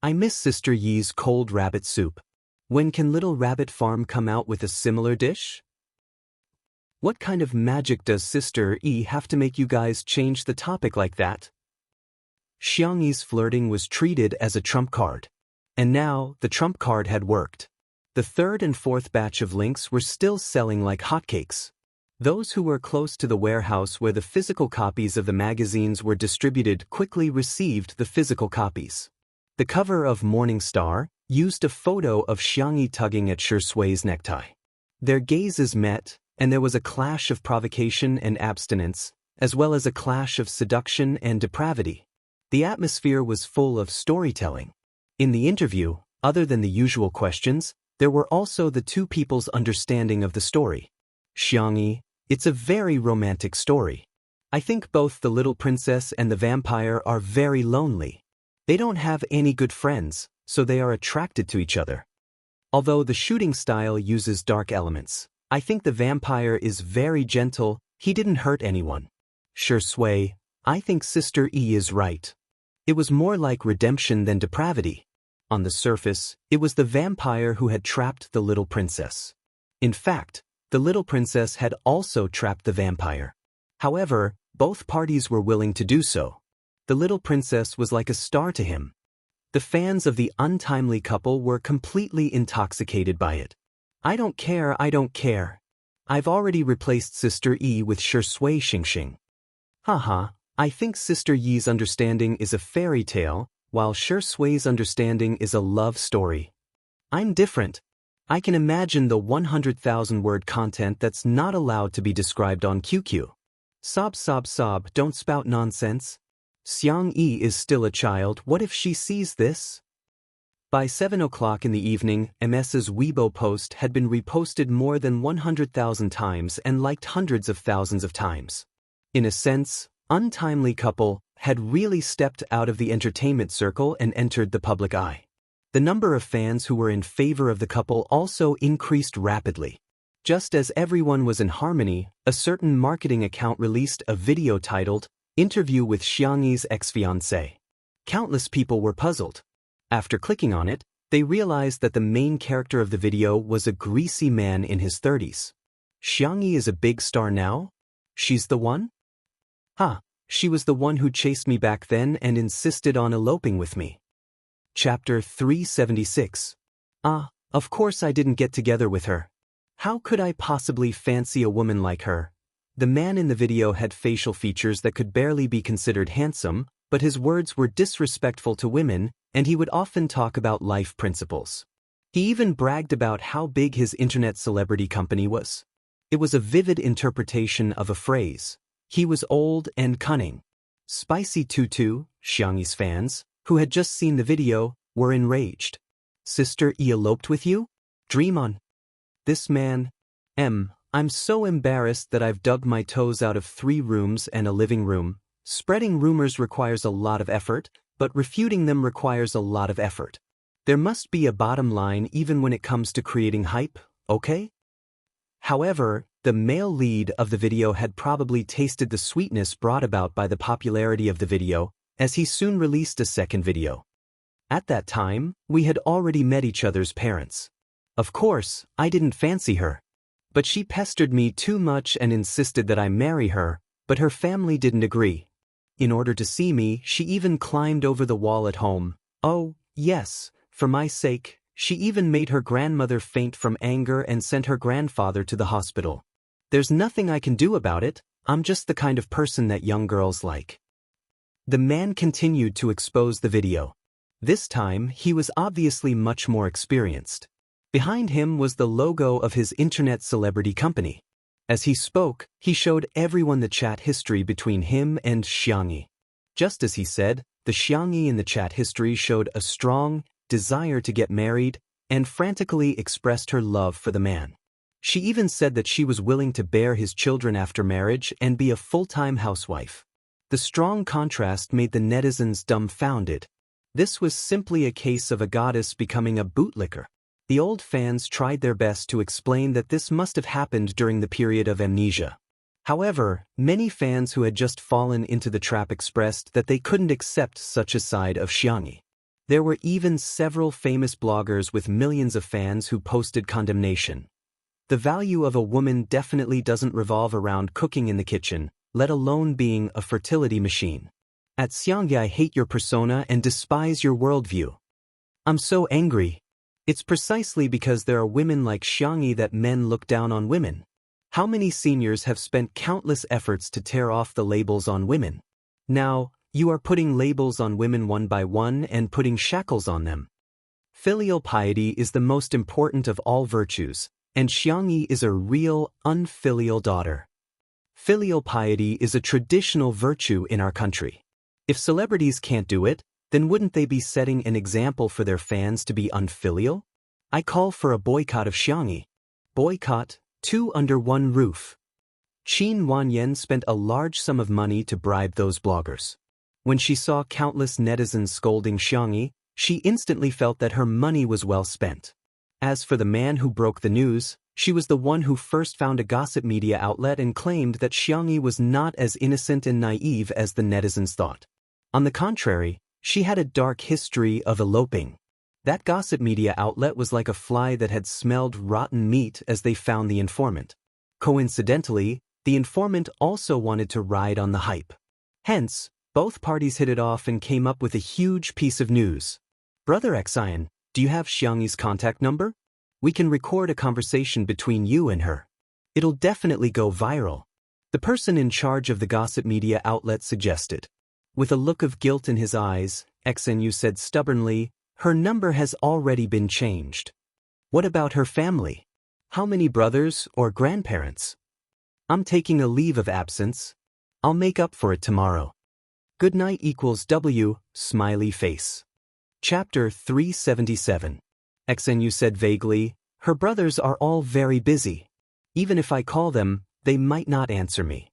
I miss Sister Yi's cold rabbit soup. When can Little Rabbit Farm come out with a similar dish? What kind of magic does Sister Yi have to make you guys change the topic like that? Xianxi's flirting was treated as a trump card. And now, the trump card had worked. The third and fourth batch of links were still selling like hotcakes. Those who were close to the warehouse where the physical copies of the magazines were distributed quickly received the physical copies. The cover of Morning Star used a photo of Xianxi tugging at Sure Sui's necktie. Their gazes met, and there was a clash of provocation and abstinence, as well as a clash of seduction and depravity. The atmosphere was full of storytelling. In the interview, other than the usual questions, there were also the two people's understanding of the story. Xianxi, it's a very romantic story. I think both the little princess and the vampire are very lonely. They don't have any good friends, so they are attracted to each other. Although the shooting style uses dark elements, I think the vampire is very gentle, he didn't hurt anyone. Sure Sui, I think Sister Yi is right. It was more like redemption than depravity. On the surface, it was the vampire who had trapped the little princess. In fact, the little princess had also trapped the vampire. However, both parties were willing to do so. The little princess was like a star to him. The fans of the untimely couple were completely intoxicated by it. I don't care. I've already replaced Sister Yi with Sure Sui Xingxing. Haha, I think Sister Yi's understanding is a fairy tale, while Sure Sui's understanding is a love story. I'm different. I can imagine the 100,000-word content that's not allowed to be described on QQ. Sob, don't spout nonsense. Xiangyi is still a child, what if she sees this? By 7 o'clock in the evening, MS's Weibo post had been reposted more than 100,000 times and liked hundreds of thousands of times. In a sense, Untimely Couple had really stepped out of the entertainment circle and entered the public eye. The number of fans who were in favor of the couple also increased rapidly. Just as everyone was in harmony, a certain marketing account released a video titled, Interview with Xiangyi's Ex-Fiancé. Countless people were puzzled. After clicking on it, they realized that the main character of the video was a greasy man in his 30s. Xiangyi is a big star now? She's the one? She was the one who chased me back then and insisted on eloping with me. Chapter 376. Of course I didn't get together with her. How could I possibly fancy a woman like her? The man in the video had facial features that could barely be considered handsome, but his words were disrespectful to women, and he would often talk about life principles. He even bragged about how big his internet celebrity company was. It was a vivid interpretation of a phrase. He was old and cunning. Spicy Tutu, Xiangyi's fans, who had just seen the video, were enraged. Sister Yi eloped with you? Dream on. This man. I'm so embarrassed that I've dug my toes out of 3 rooms and a living room. Spreading rumors requires a lot of effort, but refuting them requires a lot of effort. There must be a bottom line even when it comes to creating hype, okay? However, the male lead of the video had probably tasted the sweetness brought about by the popularity of the video, as he soon released a second video. At that time, we had already met each other's parents. Of course, I didn't fancy her. But she pestered me too much and insisted that I marry her, but her family didn't agree. In order to see me, she even climbed over the wall at home. Oh, yes, for my sake, she even made her grandmother faint from anger and sent her grandfather to the hospital. There's nothing I can do about it, I'm just the kind of person that young girls like. The man continued to expose the video. This time, he was obviously much more experienced. Behind him was the logo of his internet celebrity company. As he spoke, he showed everyone the chat history between him and Xiangyi. Just as he said, the Xiangyi in the chat history showed a strong desire to get married and frantically expressed her love for the man. She even said that she was willing to bear his children after marriage and be a full-time housewife. The strong contrast made the netizens dumbfounded. This was simply a case of a goddess becoming a bootlicker. The old fans tried their best to explain that this must have happened during the period of amnesia. However, many fans who had just fallen into the trap expressed that they couldn't accept such a side of Xianxia. There were even several famous bloggers with millions of fans who posted condemnation. The value of a woman definitely doesn't revolve around cooking in the kitchen, let alone being a fertility machine. At Xianxia, I hate your persona and despise your worldview. I'm so angry. It's precisely because there are women like Xianxia that men look down on women. How many seniors have spent countless efforts to tear off the labels on women? Now, you are putting labels on women one by one and putting shackles on them. Filial piety is the most important of all virtues, and Xianxia is a real, unfilial daughter. Filial piety is a traditional virtue in our country. If celebrities can't do it, then wouldn't they be setting an example for their fans to be unfilial? I call for a boycott of Xianxia. Boycott, 2 under 1 roof. Qin Wanyan spent a large sum of money to bribe those bloggers. When she saw countless netizens scolding Xianxia, she instantly felt that her money was well spent. As for the man who broke the news, she was the one who first found a gossip media outlet and claimed that Xianxia was not as innocent and naive as the netizens thought. On the contrary, she had a dark history of eloping. That gossip media outlet was like a fly that had smelled rotten meat as they found the informant. Coincidentally, the informant also wanted to ride on the hype. Hence, both parties hit it off and came up with a huge piece of news. Brother Xian, do you have Xianxia's contact number? We can record a conversation between you and her. It'll definitely go viral. The person in charge of the gossip media outlet suggested. With a look of guilt in his eyes, Xianxia said stubbornly, her number has already been changed. What about her family? How many brothers or grandparents? I'm taking a leave of absence. I'll make up for it tomorrow. Good night equals W, smiley face. Chapter 377. Xianxia said vaguely, her brothers are all very busy. Even if I call them, they might not answer me.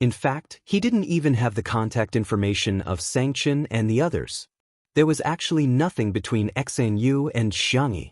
In fact, he didn't even have the contact information of Xianxia and the others. There was actually nothing between Xianxia and Xianxia.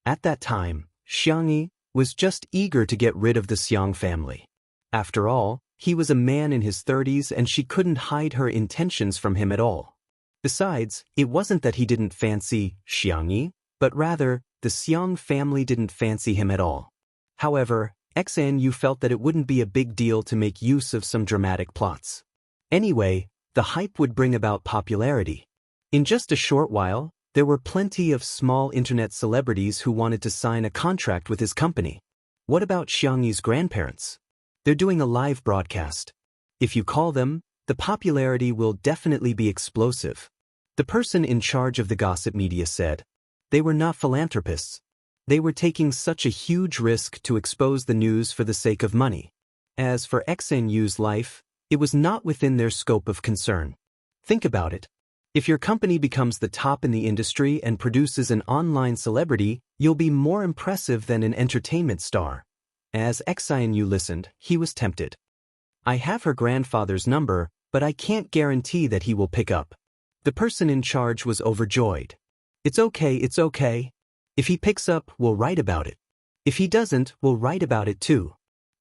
At that time, Xianxia was just eager to get rid of the Xiang family. After all, he was a man in his 30s and she couldn't hide her intentions from him at all. Besides, it wasn't that he didn't fancy Xianxia, but rather, the Xiang family didn't fancy him at all. However, Xianxia felt that it wouldn't be a big deal to make use of some dramatic plots. Anyway, the hype would bring about popularity. In just a short while, there were plenty of small internet celebrities who wanted to sign a contract with his company. What about Xianxia's grandparents? They're doing a live broadcast. If you call them, the popularity will definitely be explosive. The person in charge of the gossip media said. They were not philanthropists. They were taking such a huge risk to expose the news for the sake of money. As for Xianxia's life, it was not within their scope of concern. Think about it. If your company becomes the top in the industry and produces an online celebrity, you'll be more impressive than an entertainment star. As Xianxia listened, he was tempted. I have her grandfather's number, but I can't guarantee that he will pick up. The person in charge was overjoyed. It's okay, it's okay. If he picks up, we'll write about it. If he doesn't, we'll write about it too.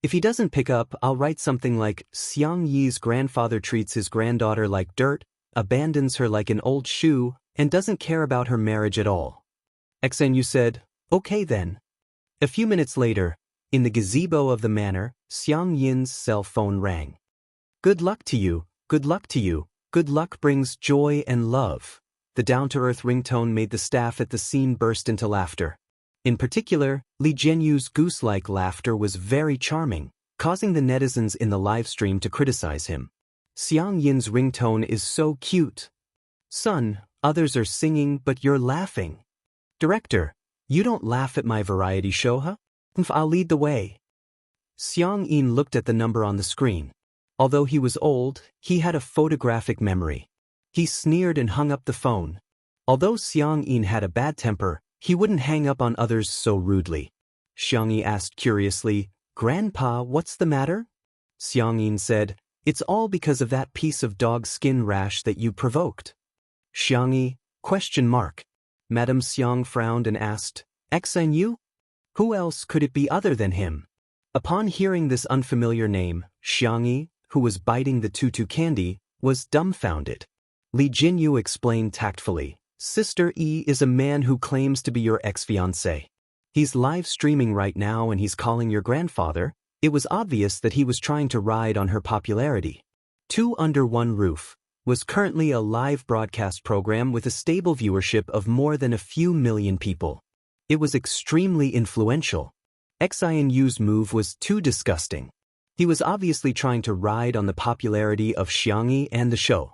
If he doesn't pick up, I'll write something like, Xiangyi's grandfather treats his granddaughter like dirt, abandons her like an old shoe, and doesn't care about her marriage at all. Xianxia said, okay then. A few minutes later, in the gazebo of the manor, Xiang Yin's cell phone rang. Good luck to you, good luck to you, good luck brings joy and love. The down-to-earth ringtone made the staff at the scene burst into laughter. In particular, Li Jianyu's goose-like laughter was very charming, causing the netizens in the live stream to criticize him. Xiang Yin's ringtone is so cute. Son, others are singing but you're laughing. Director, you don't laugh at my variety show, huh? I'll lead the way. Xiang Yin looked at the number on the screen. Although he was old, he had a photographic memory. He sneered and hung up the phone. Although Xiang Yin had a bad temper, he wouldn't hang up on others so rudely. Xiang Yi asked curiously, Grandpa, what's the matter? Xiang Yin said, it's all because of that piece of dog skin rash that you provoked. Xiang Yi, ? Madame Xiang frowned and asked, Xianxia? Who else could it be other than him? Upon hearing this unfamiliar name, Xianxia, who was biting the tutu candy, was dumbfounded. Li Jinyu explained tactfully, Sister E is a man who claims to be your ex-fiancé. He's live streaming right now and he's calling your grandfather. It was obvious that he was trying to ride on her popularity. Two Under One Roof was currently a live broadcast program with a stable viewership of more than a few million people. It was extremely influential. Xianxu's move was too disgusting. He was obviously trying to ride on the popularity of Xianxia and the show.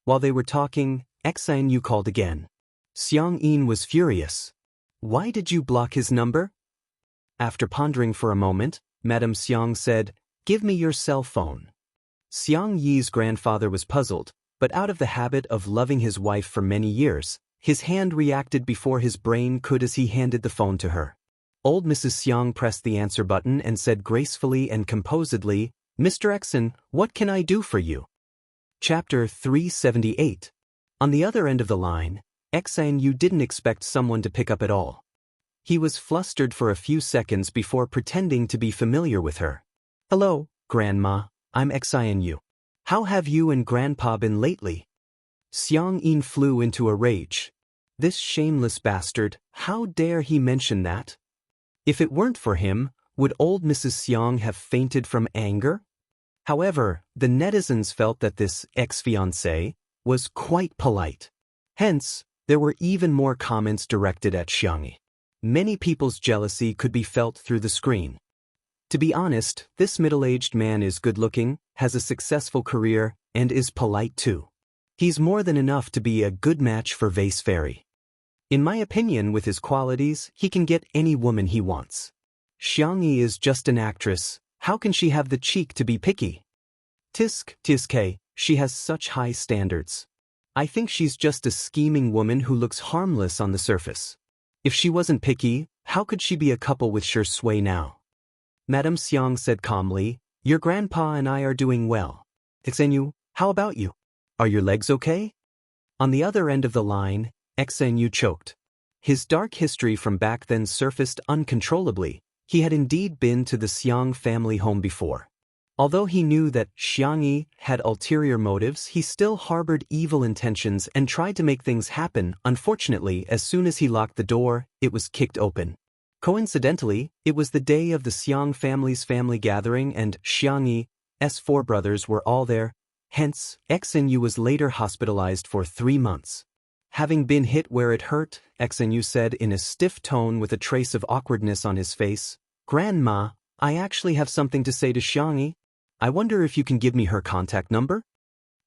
While they were talking, Xianxia called again. Xianxia was furious. Why did you block his number? After pondering for a moment, Madame Xiang said, Give me your cell phone. Xiangyi's grandfather was puzzled, but out of the habit of loving his wife for many years, his hand reacted before his brain could as he handed the phone to her. Old Mrs. Xiang pressed the answer button and said gracefully and composedly, Mr. Xen, what can I do for you? Chapter 378. On the other end of the line, Xianxia didn't expect someone to pick up at all. He was flustered for a few seconds before pretending to be familiar with her. Hello, Grandma, I'm Xianxia. How have you and Grandpa been lately? Xianxia flew into a rage. This shameless bastard, how dare he mention that? If it weren't for him, would old Mrs. Xiang have fainted from anger? However, the netizens felt that this ex-fiancé was quite polite. Hence, there were even more comments directed at Xianxia. Many people's jealousy could be felt through the screen. To be honest, this middle-aged man is good-looking, has a successful career, and is polite too. He's more than enough to be a good match for Vase Fairy. In my opinion, with his qualities, he can get any woman he wants. Xianxia is just an actress. How can she have the cheek to be picky? Tisk, she has such high standards. I think she's just a scheming woman who looks harmless on the surface. If she wasn't picky, how could she be a couple with Shui now? Madame Xiang said calmly, Your grandpa and I are doing well. Xianxia, how about you? Are your legs okay? On the other end of the line, Xianxia choked. His dark history from back then surfaced uncontrollably. He had indeed been to the Xiang family home before. Although he knew that Xianxia had ulterior motives, he still harbored evil intentions and tried to make things happen. Unfortunately, as soon as he locked the door, it was kicked open. Coincidentally, it was the day of the Xiang family's family gathering and Xianxia's four brothers were all there. Hence, Xianxia was later hospitalized for 3 months. Having been hit where it hurt, Xianxia said in a stiff tone with a trace of awkwardness on his face, Grandma, I actually have something to say to Xianxia. I wonder if you can give me her contact number?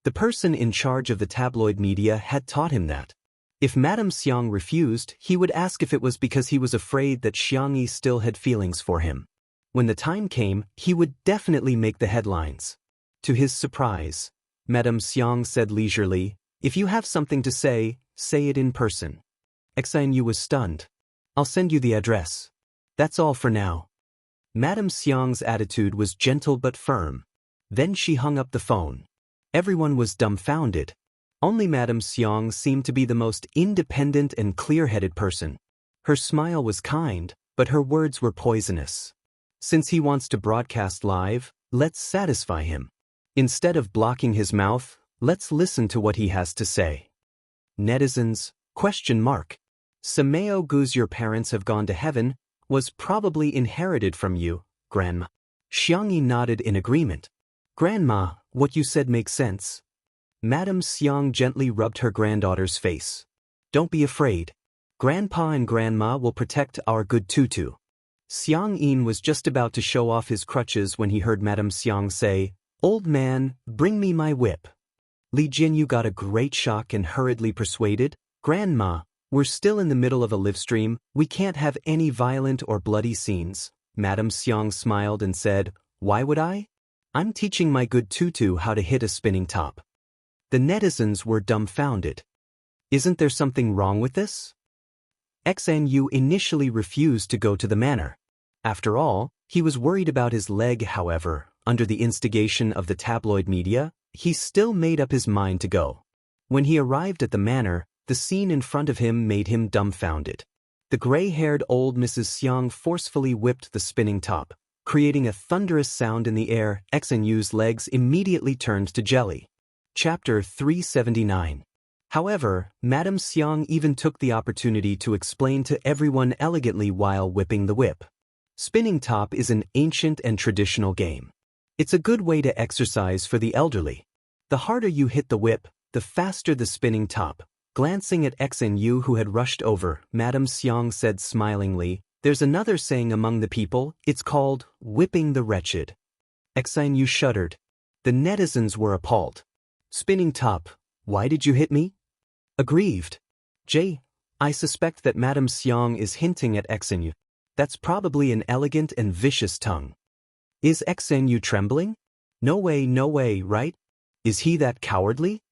The person in charge of the tabloid media had taught him that. If Madame Xiang refused, he would ask if it was because he was afraid that Xianxia still had feelings for him. When the time came, he would definitely make the headlines. To his surprise, Madame Xiang said leisurely, If you have something to say it in person. Xianxia was stunned. I'll send you the address. That's all for now. Madame Xiang's attitude was gentle but firm. Then she hung up the phone. Everyone was dumbfounded. Only Madame Xiang seemed to be the most independent and clear-headed person. Her smile was kind, but her words were poisonous. Since he wants to broadcast live, let's satisfy him. Instead of blocking his mouth, let's listen to what he has to say. Netizens, ? Sameo Gu's your parents have gone to heaven, was probably inherited from you, Grandma. Xianxia nodded in agreement. Grandma, what you said makes sense. Madame Xiang gently rubbed her granddaughter's face. Don't be afraid. Grandpa and Grandma will protect our good tutu. Xianxia was just about to show off his crutches when he heard Madame Xiang say, Old man, bring me my whip. Li Jinyu got a great shock and hurriedly persuaded, Grandma, we're still in the middle of a live stream, we can't have any violent or bloody scenes. Madame Xiang smiled and said, Why would I? I'm teaching my good tutu how to hit a spinning top. The netizens were dumbfounded. Isn't there something wrong with this? Xianxia initially refused to go to the manor. After all, he was worried about his leg. However, under the instigation of the tabloid media, he still made up his mind to go. When he arrived at the manor, the scene in front of him made him dumbfounded. The gray-haired old Mrs. Xiang forcefully whipped the spinning top, creating a thunderous sound in the air. Xinyu's legs immediately turned to jelly. Chapter 379. However, Madame Xiang even took the opportunity to explain to everyone elegantly while whipping the whip. Spinning top is an ancient and traditional game. It's a good way to exercise for the elderly. The harder you hit the whip, the faster the spinning top. Glancing at Xinyu, who had rushed over, Madame Xiang said smilingly, "There's another saying among the people, it's called whipping the wretched." Xinyu shuddered. The netizens were appalled. "Spinning top, why did you hit me?" Aggrieved. I suspect that Madame Xiang is hinting at Xinyu. That's probably an elegant and vicious tongue. Is Xinyu trembling? No way, right? Is he that cowardly?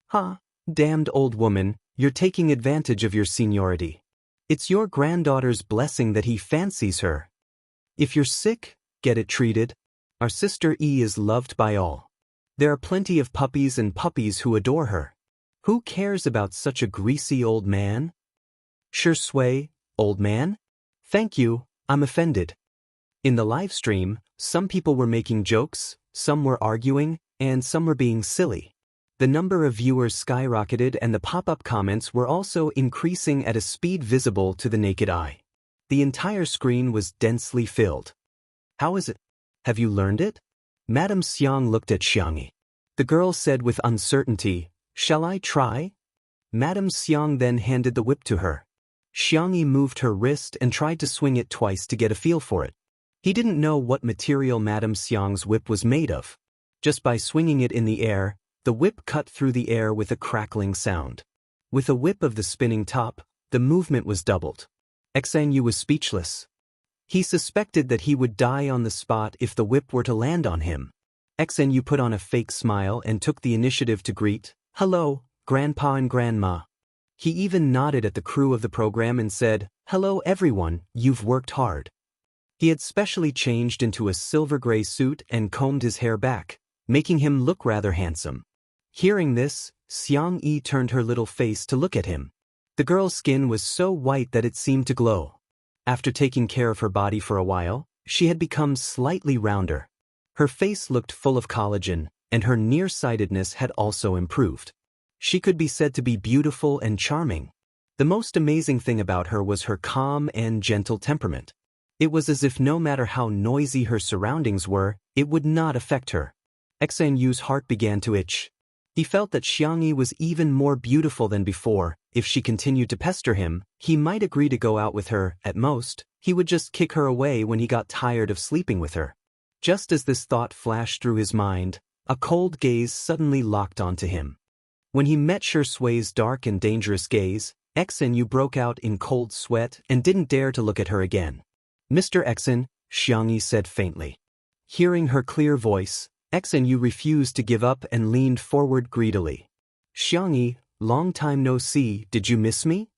Ha! Damned old woman, you're taking advantage of your seniority. It's your granddaughter's blessing that he fancies her. If you're sick, get it treated. Our sister E is loved by all. There are plenty of puppies and puppies who adore her. Who cares about such a greasy old man? Sure sway, old man? Thank you, I'm offended. In the live stream, some people were making jokes, some were arguing, and some were being silly. The number of viewers skyrocketed and the pop-up comments were also increasing at a speed visible to the naked eye. The entire screen was densely filled. How is it? Have you learned it? Madame Xiang looked at Xianxia. The girl said with uncertainty, "Shall I try?" Madame Xiang then handed the whip to her. Xianxia moved her wrist and tried to swing it twice to get a feel for it. He didn't know what material Madame Xiang's whip was made of. Just by swinging it in the air, the whip cut through the air with a crackling sound. With a whip of the spinning top, the movement was doubled. Xinyu was speechless. He suspected that he would die on the spot if the whip were to land on him. Xinyu put on a fake smile and took the initiative to greet, "Hello, Grandpa and Grandma." He even nodded at the crew of the program and said, "Hello everyone, you've worked hard." He had specially changed into a silver-gray suit and combed his hair back, making him look rather handsome. Hearing this, Xianxia turned her little face to look at him. The girl's skin was so white that it seemed to glow. After taking care of her body for a while, she had become slightly rounder. Her face looked full of collagen, and her nearsightedness had also improved. She could be said to be beautiful and charming. The most amazing thing about her was her calm and gentle temperament. It was as if no matter how noisy her surroundings were, it would not affect her. Xinyu's heart began to itch. He felt that Xianxia was even more beautiful than before. If she continued to pester him, he might agree to go out with her. At most, he would just kick her away when he got tired of sleeping with her. Just as this thought flashed through his mind, a cold gaze suddenly locked onto him. When he met Shui's dark and dangerous gaze, Xinyu broke out in cold sweat and didn't dare to look at her again. "Mr. Xin," Xianxia said faintly. Hearing her clear voice, Xinyu refused to give up and leaned forward greedily. "Xianxia, long time no see, did you miss me?"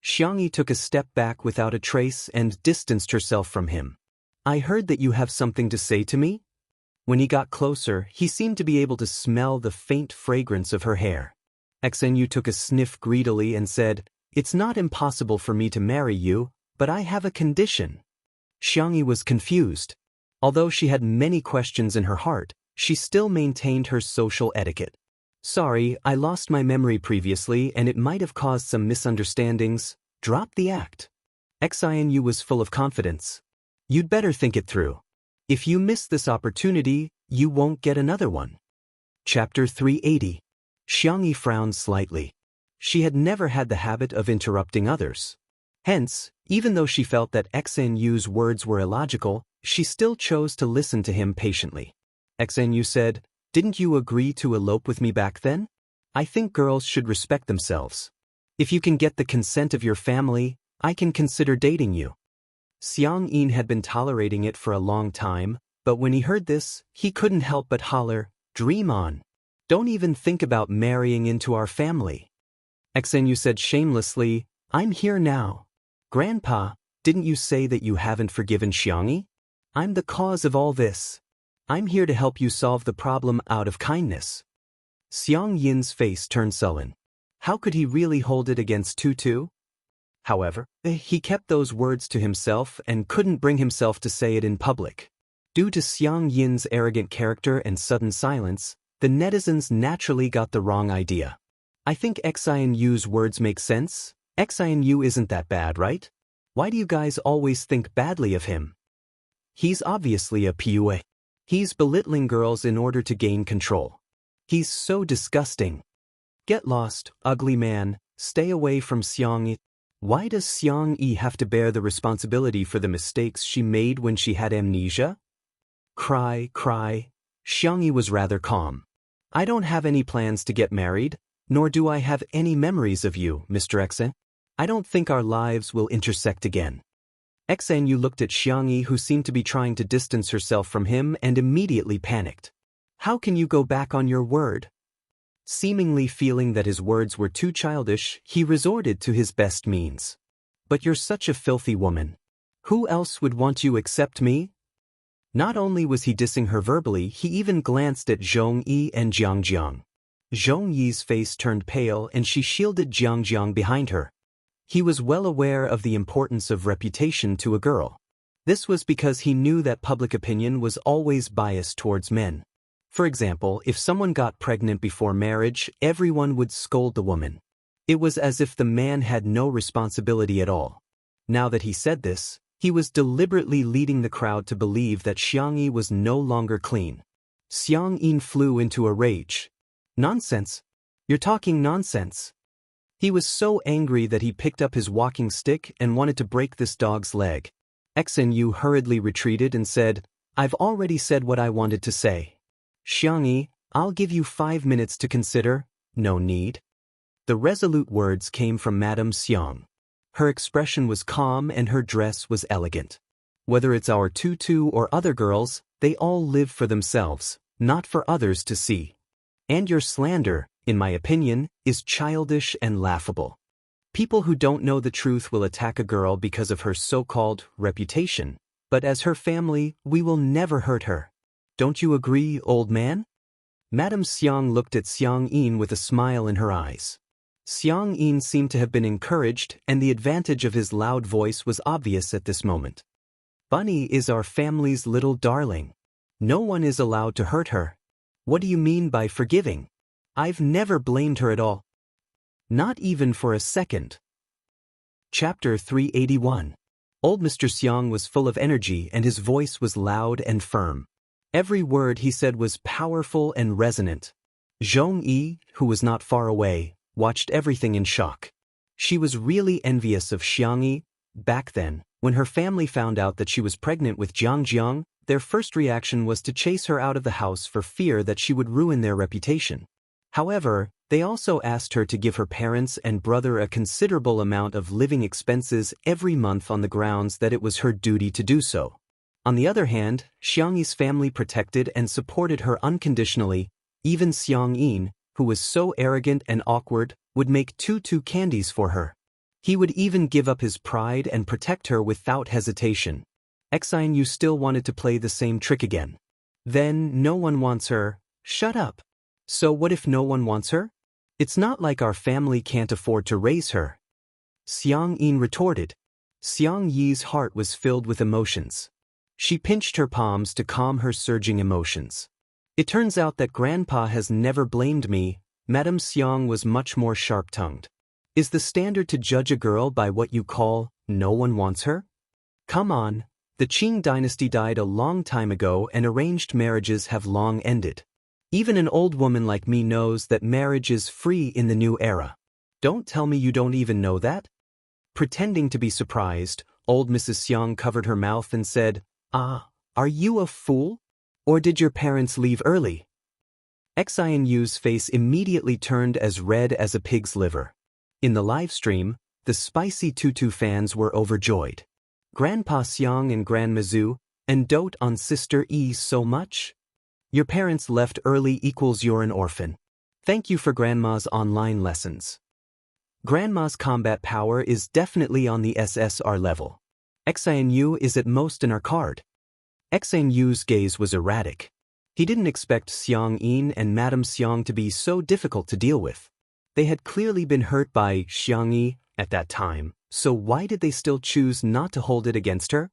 Xianxia took a step back without a trace and distanced herself from him. "I heard that you have something to say to me?" When he got closer, he seemed to be able to smell the faint fragrance of her hair. Xinyu took a sniff greedily and said, "It's not impossible for me to marry you, but I have a condition." Xianxia was confused. Although she had many questions in her heart, she still maintained her social etiquette. "Sorry, I lost my memory previously and it might have caused some misunderstandings. Drop the act." Xinyu was full of confidence. "You'd better think it through. If you miss this opportunity, you won't get another one." Chapter 380. Xianxia frowned slightly. She had never had the habit of interrupting others. Hence, even though she felt that Xinyu's words were illogical, she still chose to listen to him patiently. Xinyu said, "Didn't you agree to elope with me back then? I think girls should respect themselves. If you can get the consent of your family, I can consider dating you." Xianxia had been tolerating it for a long time, but when he heard this, he couldn't help but holler, "Dream on. Don't even think about marrying into our family." Xinyu said shamelessly, "I'm here now. Grandpa, didn't you say that you haven't forgiven Xianxia? I'm the cause of all this. I'm here to help you solve the problem out of kindness." Xiang Yin's face turned sullen. How could he really hold it against Tutu? However, he kept those words to himself and couldn't bring himself to say it in public. Due to Xiang Yin's arrogant character and sudden silence, the netizens naturally got the wrong idea. I think Xianyu's words make sense. Xianyu isn't that bad, right? Why do you guys always think badly of him? He's obviously a PUA. He's belittling girls in order to gain control. He's so disgusting. Get lost, ugly man, stay away from Xiang Yi. Why does Xiang Yi have to bear the responsibility for the mistakes she made when she had amnesia? Cry. Xiang Yi was rather calm. I don't have any plans to get married, nor do I have any memories of you, Mr. Xan. I don't think our lives will intersect again. Xanyu looked at Xiang Yi, who seemed to be trying to distance herself from him, and immediately panicked. How can you go back on your word? Seemingly feeling that his words were too childish, he resorted to his best means. But you're such a filthy woman. Who else would want you except me? Not only was he dissing her verbally, he even glanced at Zhong Yi and Jiang. Zhong Yi's face turned pale and she shielded Jiang behind her. He was well aware of the importance of reputation to a girl. This was because he knew that public opinion was always biased towards men. For example, if someone got pregnant before marriage, everyone would scold the woman. It was as if the man had no responsibility at all. Now that he said this, he was deliberately leading the crowd to believe that Xiang Yi was no longer clean. Xiang Yin flew into a rage. Nonsense! You're talking nonsense! He was so angry that he picked up his walking stick and wanted to break this dog's leg. Xanyu hurriedly retreated and said, I've already said what I wanted to say. Xiang Yi, I'll give you 5 minutes to consider. No need. The resolute words came from Madame Xiang. Her expression was calm and her dress was elegant. Whether it's our tutu or other girls, they all live for themselves, not for others to see. And your slander, in my opinion, is childish and laughable. People who don't know the truth will attack a girl because of her so-called reputation, but as her family, we will never hurt her. Don't you agree, old man? Madame Xiang looked at Xiang Yin with a smile in her eyes. Xiang Yin seemed to have been encouraged, and the advantage of his loud voice was obvious at this moment. Bunny is our family's little darling. No one is allowed to hurt her. What do you mean by forgiving? I've never blamed her at all. Not even for a second. Chapter 381. Old Mr. Xiang was full of energy and his voice was loud and firm. Every word he said was powerful and resonant. Zhong Yi, who was not far away, watched everything in shock. She was really envious of Xiang Yi. Back then, when her family found out that she was pregnant with Jiang, their first reaction was to chase her out of the house for fear that she would ruin their reputation. However, they also asked her to give her parents and brother a considerable amount of living expenses every month on the grounds that it was her duty to do so. On the other hand, Xiang Yi's family protected and supported her unconditionally. Even Xiang Yin, who was so arrogant and awkward, would make tutu candies for her. He would even give up his pride and protect her without hesitation. Xianyu still wanted to play the same trick again. Then, no one wants her. Shut up. So what if no one wants her? It's not like our family can't afford to raise her. Xiang Yin retorted. Xiang Yi's heart was filled with emotions. She pinched her palms to calm her surging emotions. It turns out that Grandpa has never blamed me. Madame Xiang was much more sharp-tongued. Is the standard to judge a girl by what you call, no one wants her? Come on, the Qing dynasty died a long time ago and arranged marriages have long ended. Even an old woman like me knows that marriage is free in the new era. Don't tell me you don't even know that? Pretending to be surprised, old Mrs. Xiang covered her mouth and said, Ah, are you a fool? Or did your parents leave early? Xianyu's face immediately turned as red as a pig's liver. In the live stream, the spicy tutu fans were overjoyed. Grandpa Xiang and Grandma Zhu, and dote on Sister E so much? Your parents left early equals you're an orphan. Thank you for Grandma's online lessons. Grandma's combat power is definitely on the SSR level. Xianyu is at most in our card. Xianyu's gaze was erratic. He didn't expect Xiang Yin and Madame Xiang to be so difficult to deal with. They had clearly been hurt by Xiang Yi at that time, So why did they still choose not to hold it against her?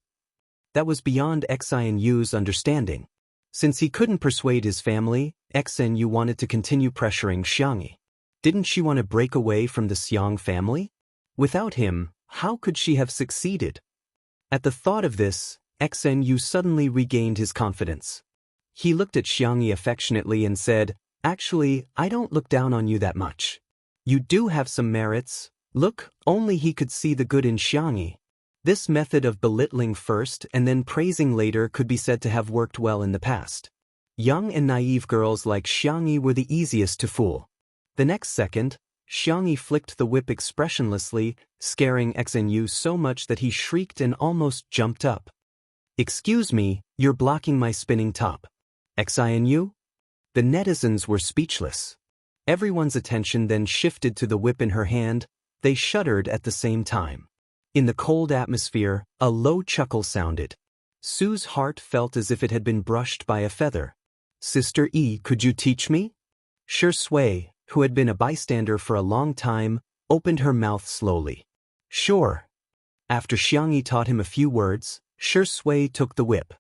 That was beyond Xianyu's understanding. Since he couldn't persuade his family, Xianyu wanted to continue pressuring Xianxia. Didn't she want to break away from the Xiang family? Without him, how could she have succeeded? At the thought of this, Xianyu suddenly regained his confidence. He looked at Xianxia affectionately and said, "Actually, I don't look down on you that much. You do have some merits." Look, only he could see the good in Xianxia. This method of belittling first and then praising later could be said to have worked well in the past. Young and naive girls like Xianxia were the easiest to fool. The next second, Xianxia flicked the whip expressionlessly, scaring Xianyu so much that he shrieked and almost jumped up. "Excuse me, you're blocking my spinning top." Xianyu? The netizens were speechless. Everyone's attention then shifted to the whip in her hand. They shuddered at the same time. In the cold atmosphere, a low chuckle sounded. Sue's heart felt as if it had been brushed by a feather. "Sister E, could you teach me?" Shui, who had been a bystander for a long time, opened her mouth slowly. "Sure." After Xianxia taught him a few words, Shui took the whip.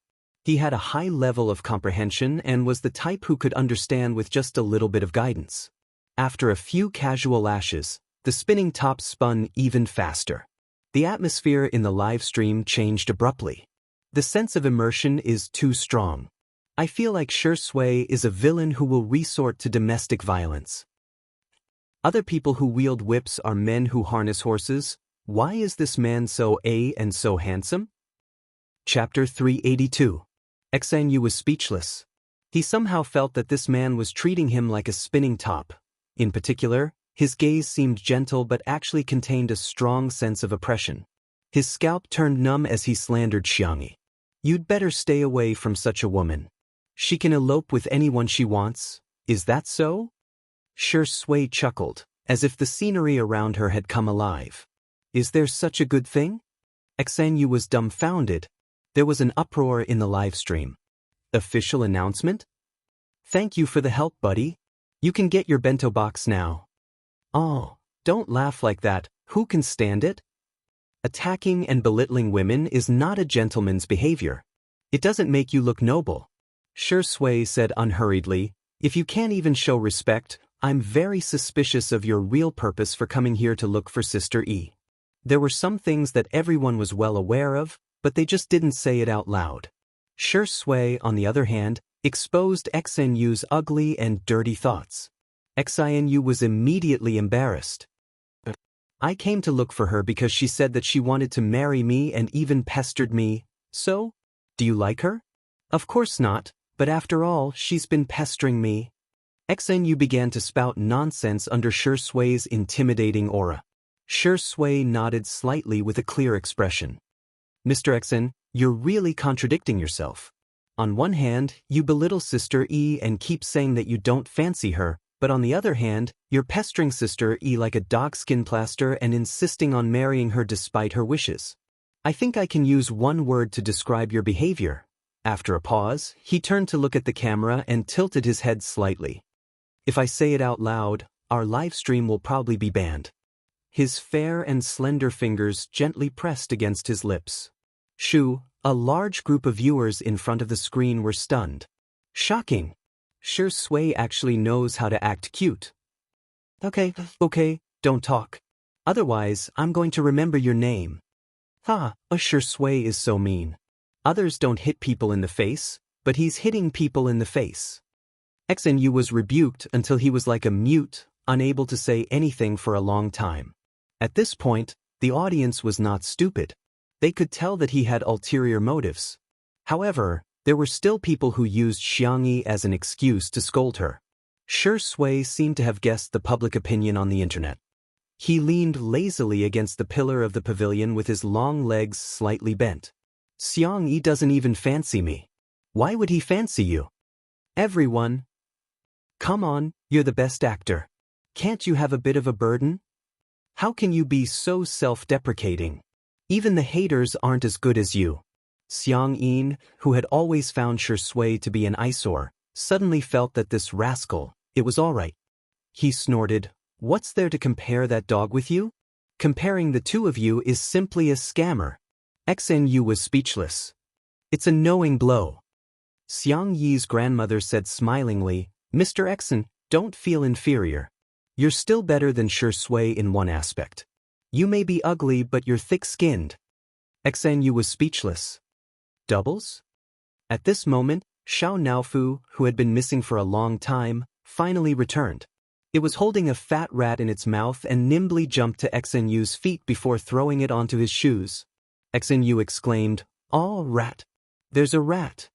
He had a high level of comprehension and was the type who could understand with just a little bit of guidance. After a few casual lashes, the spinning top spun even faster. The atmosphere in the live stream changed abruptly. The sense of immersion is too strong. I feel like Shui is a villain who will resort to domestic violence. Other people who wield whips are men who harness horses. Why is this man so and so handsome? Chapter 382. Xianyu was speechless. He somehow felt that this man was treating him like a spinning top. In particular, his gaze seemed gentle but actually contained a strong sense of oppression. His scalp turned numb as he slandered Xianxia. "You'd better stay away from such a woman. She can elope with anyone she wants. Is that so?" Shui chuckled, as if the scenery around her had come alive. "Is there such a good thing?" Xianyu was dumbfounded. There was an uproar in the live stream. "Official announcement? Thank you for the help, buddy. You can get your bento box now." "Oh, don't laugh like that. Who can stand it?" Attacking and belittling women is not a gentleman's behavior. It doesn't make you look noble. Shui said unhurriedly, "If you can't even show respect, I'm very suspicious of your real purpose for coming here to look for Sister E." There were some things that everyone was well aware of, but they just didn't say it out loud. Shui, on the other hand, exposed Xianyu's ugly and dirty thoughts. Xianyu was immediately embarrassed. "I came to look for her because she said that she wanted to marry me and even pestered me. So? Do you like her?" "Of course not, but after all, she's been pestering me." Xianyu began to spout nonsense under Shui's intimidating aura. Shui nodded slightly with a clear expression. "Mr. Xian, you're really contradicting yourself. On one hand, you belittle Sister E and keep saying that you don't fancy her, but on the other hand, you're pestering Sister E like a dogskin plaster and insisting on marrying her despite her wishes. I think I can use one word to describe your behavior." After a pause, he turned to look at the camera and tilted his head slightly. "If I say it out loud, our live stream will probably be banned." His fair and slender fingers gently pressed against his lips. A large group of viewers in front of the screen were stunned. "Shocking. Shui actually knows how to act cute." Okay, don't talk. Otherwise, I'm going to remember your name." Shui is so mean. Others don't hit people in the face, but he's hitting people in the face. Xianyu was rebuked until he was like a mute, unable to say anything for a long time. At this point, the audience was not stupid. They could tell that he had ulterior motives. However, there were still people who used Xianxia as an excuse to scold her. Shui seemed to have guessed the public opinion on the internet. He leaned lazily against the pillar of the pavilion with his long legs slightly bent. "Xianxia doesn't even fancy me. Why would he fancy you?" "Everyone. Come on, you're the best actor. Can't you have a bit of a burden? How can you be so self-deprecating? Even the haters aren't as good as you." Xianxia, who had always found Shui to be an eyesore, suddenly felt that this rascal, it was all right. He snorted, "What's there to compare that dog with you? Comparing the two of you is simply a scammer. Xnu was speechless. It's a knowing blow. Xiangyi's grandmother said smilingly, Mr. Xen, don't feel inferior. You're still better than Shui in one aspect. You may be ugly but you're thick-skinned. Xnu was speechless. Doubles? At this moment, Xiao Naofu, who had been missing for a long time, finally returned. It was holding a fat rat in its mouth and nimbly jumped to Xnu's feet before throwing it onto his shoes. Xnu exclaimed, "Oh, rat! There's a rat!"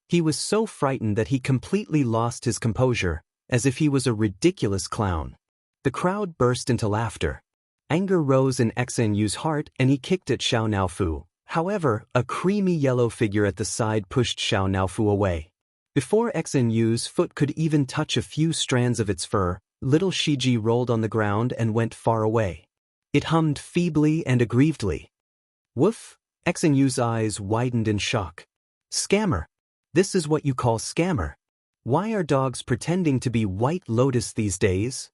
He was so frightened that he completely lost his composure, as if he was a ridiculous clown. The crowd burst into laughter. Anger rose in Xnu's heart and he kicked at Xiao Naofu. However, a creamy yellow figure at the side pushed Xiao Naofu away. Before Xnu's foot could even touch a few strands of its fur, little Shiji rolled on the ground and went far away. It hummed feebly and aggrievedly. Woof! Xnu's eyes widened in shock. Scammer! This is what you call scammer. Why are dogs pretending to be White Lotus these days?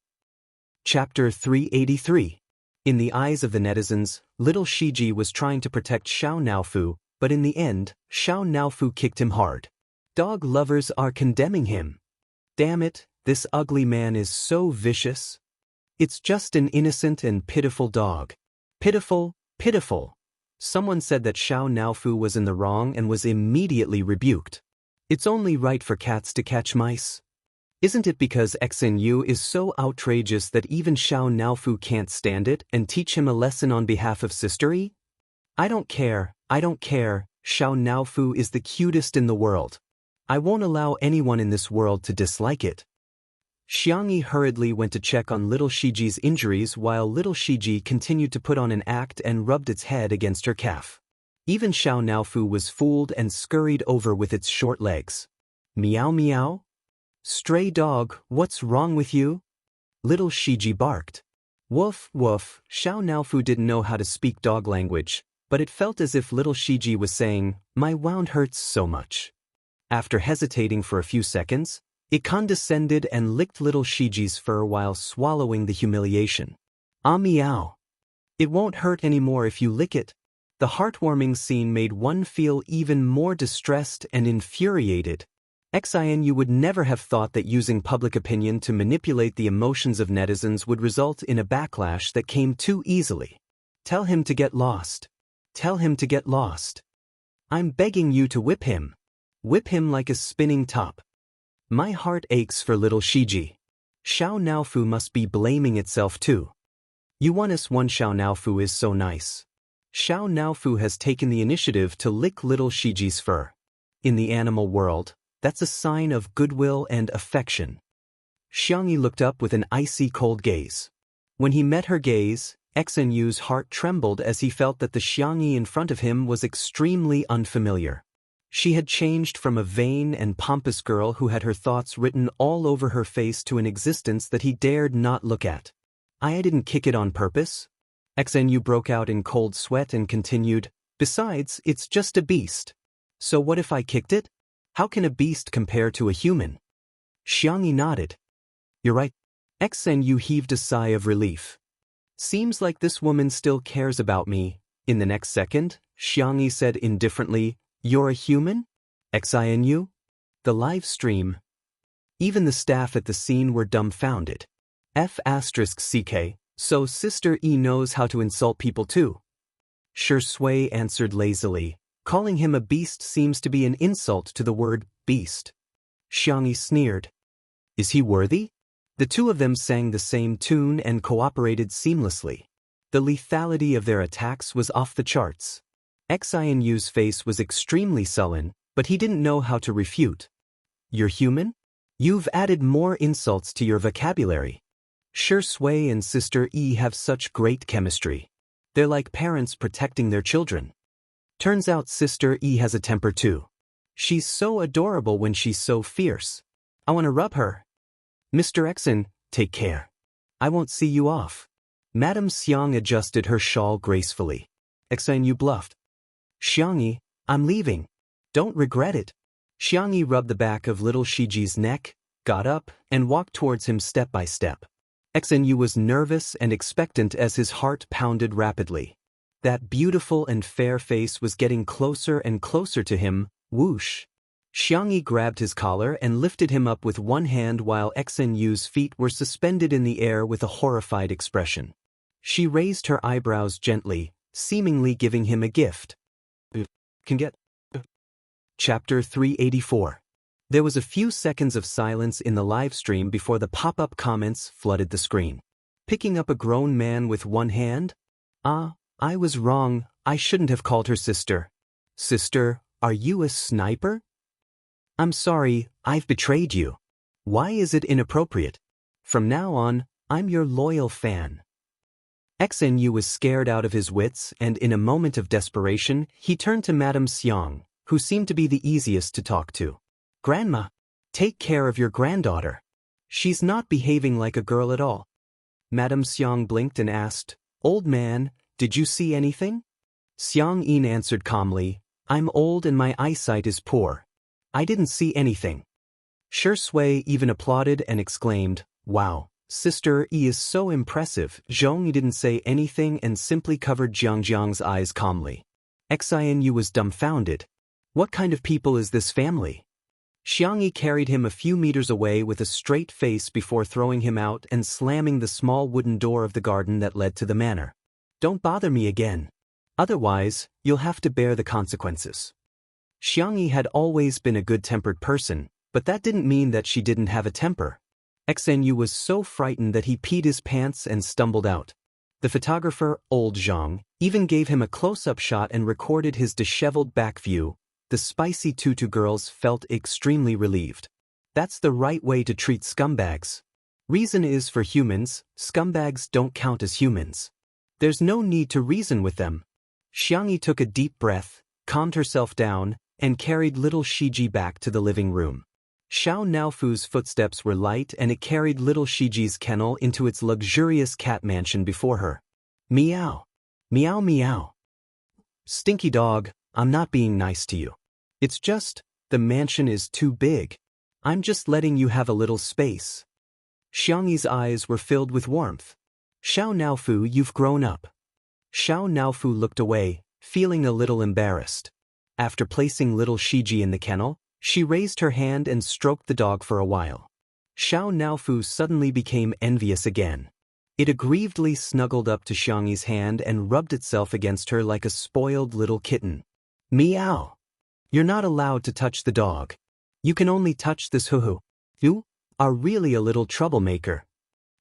Chapter 383. In the eyes of the netizens, little Shiji was trying to protect Xiao Naofu, but in the end, Xiao Naofu kicked him hard. Dog lovers are condemning him. Damn it, this ugly man is so vicious. It's just an innocent and pitiful dog. Pitiful, pitiful. Someone said that Xiao Naofu was in the wrong and was immediately rebuked. It's only right for cats to catch mice. Isn't it because Xnu is so outrageous that even Xiao Naofu can't stand it and teach him a lesson on behalf of sistery? I don't care, Xiao Naofu is the cutest in the world. I won't allow anyone in this world to dislike it. Xiangyi hurriedly went to check on little Shiji's injuries while little Shiji continued to put on an act and rubbed its head against her calf. Even Xiao Naofu was fooled and scurried over with its short legs. Meow meow? Stray dog, what's wrong with you? Little Shiji barked. Woof woof, Xiao Naofu didn't know how to speak dog language, but it felt as if little Shiji was saying, my wound hurts so much. After hesitating for a few seconds, it condescended and licked little Shiji's fur while swallowing the humiliation. Ah meow. It won't hurt anymore if you lick it. The heartwarming scene made one feel even more distressed and infuriated. Xinu would never have thought that using public opinion to manipulate the emotions of netizens would result in a backlash that came too easily. Tell him to get lost. Tell him to get lost. I'm begging you to whip him. Whip him like a spinning top. My heart aches for little Shiji. Xiao Naofu must be blaming itself too. You won us one. Xiao Naofu is so nice. Xiao Naofu has taken the initiative to lick little Shiji's fur. In the animal world, that's a sign of goodwill and affection. Xiangyi looked up with an icy cold gaze. When he met her gaze, Xnu's heart trembled as he felt that the Xiangyi in front of him was extremely unfamiliar. She had changed from a vain and pompous girl who had her thoughts written all over her face to an existence that he dared not look at. I didn't kick it on purpose. Xnu broke out in cold sweat and continued, besides, it's just a beast. So what if I kicked it? How can a beast compare to a human? Xiangyi nodded. You're right. Xnu heaved a sigh of relief. Seems like this woman still cares about me. In the next second, Xiangyi said indifferently, You're a human? Xinu? The live stream. Even the staff at the scene were dumbfounded. F***ck, so Sister E knows how to insult people too. Shui answered lazily. Calling him a beast seems to be an insult to the word beast. Xiangyi sneered. Is he worthy? The two of them sang the same tune and cooperated seamlessly. The lethality of their attacks was off the charts. Xinu's face was extremely sullen, but he didn't know how to refute. You're human? You've added more insults to your vocabulary. Shui and Sister E have such great chemistry. They're like parents protecting their children. Turns out Sister E has a temper too. She's so adorable when she's so fierce. I want to rub her. Mr. Xen, take care. I won't see you off. Madame Xiang adjusted her shawl gracefully. Xenu bluffed. Xiangyi, I'm leaving. Don't regret it. Xiangyi rubbed the back of little Shiji's neck, got up, and walked towards him step by step. Xnu was nervous and expectant as his heart pounded rapidly. That beautiful and fair face was getting closer and closer to him. Whoosh! Xianxia grabbed his collar and lifted him up with one hand while Xnu's feet were suspended in the air with a horrified expression. She raised her eyebrows gently, seemingly giving him a gift. Can get. Chapter 384. There was a few seconds of silence in the live stream before the pop-up comments flooded the screen. Picking up a grown man with one hand? I was wrong, I shouldn't have called her sister. Sister, are you a sniper? I'm sorry, I've betrayed you. Why is it inappropriate? From now on, I'm your loyal fan. Xnu was scared out of his wits and in a moment of desperation, he turned to Madame Xiang, who seemed to be the easiest to talk to. Grandma, take care of your granddaughter. She's not behaving like a girl at all. Madame Xiang blinked and asked, Old man, did you see anything? Xiang Yin answered calmly, I'm old and my eyesight is poor. I didn't see anything. Shi Sui even applauded and exclaimed, Wow, Sister Yi is so impressive. Zhong Yi didn't say anything and simply covered Jiang's eyes calmly. Xinu was dumbfounded. What kind of people is this family? Xianxia carried him a few meters away with a straight face before throwing him out and slamming the small wooden door of the garden that led to the manor. Don't bother me again. Otherwise, you'll have to bear the consequences. Xianxia had always been a good-tempered person, but that didn't mean that she didn't have a temper. Xnu was so frightened that he peed his pants and stumbled out. The photographer, old Zhang, even gave him a close-up shot and recorded his disheveled back view. The spicy tutu girls felt extremely relieved. That's the right way to treat scumbags. Reason is for humans, scumbags don't count as humans. There's no need to reason with them. Xianxia took a deep breath, calmed herself down, and carried little Shiji back to the living room. Xiao Naofu's footsteps were light and it carried little Shiji's kennel into its luxurious cat mansion before her. Meow. Meow meow. Stinky dog, I'm not being nice to you. It's just, the mansion is too big. I'm just letting you have a little space. Xiangyi's eyes were filled with warmth. Xiao Naofu, you've grown up. Xiao Naofu looked away, feeling a little embarrassed. After placing little Shiji in the kennel, she raised her hand and stroked the dog for a while. Xiao Naofu suddenly became envious again. It aggrievedly snuggled up to Xiangyi's hand and rubbed itself against her like a spoiled little kitten. Meow. You're not allowed to touch the dog. You can only touch this hoo-hoo. You are really a little troublemaker.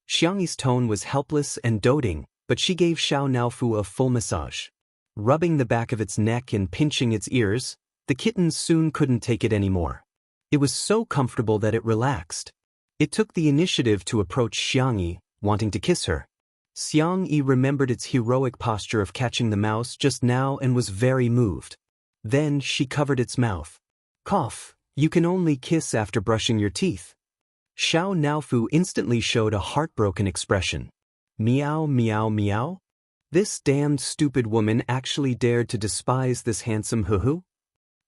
Xiangyi's tone was helpless and doting, but she gave Xiao Naofu a full massage. Rubbing the back of its neck and pinching its ears, the kitten soon couldn't take it anymore. It was so comfortable that it relaxed. It took the initiative to approach Xiangyi, wanting to kiss her. Xiangyi remembered its heroic posture of catching the mouse just now and was very moved. Then she covered its mouth. Cough, you can only kiss after brushing your teeth. Xiao Naofu instantly showed a heartbroken expression. Meow meow meow? This damned stupid woman actually dared to despise this handsome hoo-hoo?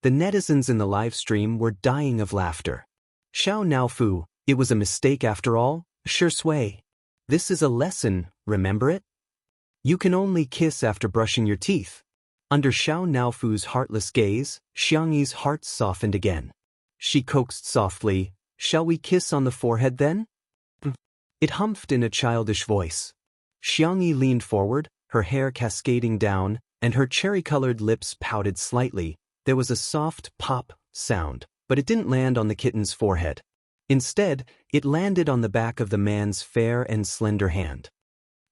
The netizens in the live stream were dying of laughter. Xiao Naofu, it was a mistake after all, Shi Sui. This is a lesson, remember it? You can only kiss after brushing your teeth. Under Xiao Naofu's heartless gaze, Xiangyi's heart softened again. She coaxed softly, Shall we kiss on the forehead then? It humphed in a childish voice. Xiangyi leaned forward, her hair cascading down, and her cherry-colored lips pouted slightly. There was a soft pop sound, but it didn't land on the kitten's forehead. Instead, it landed on the back of the man's fair and slender hand.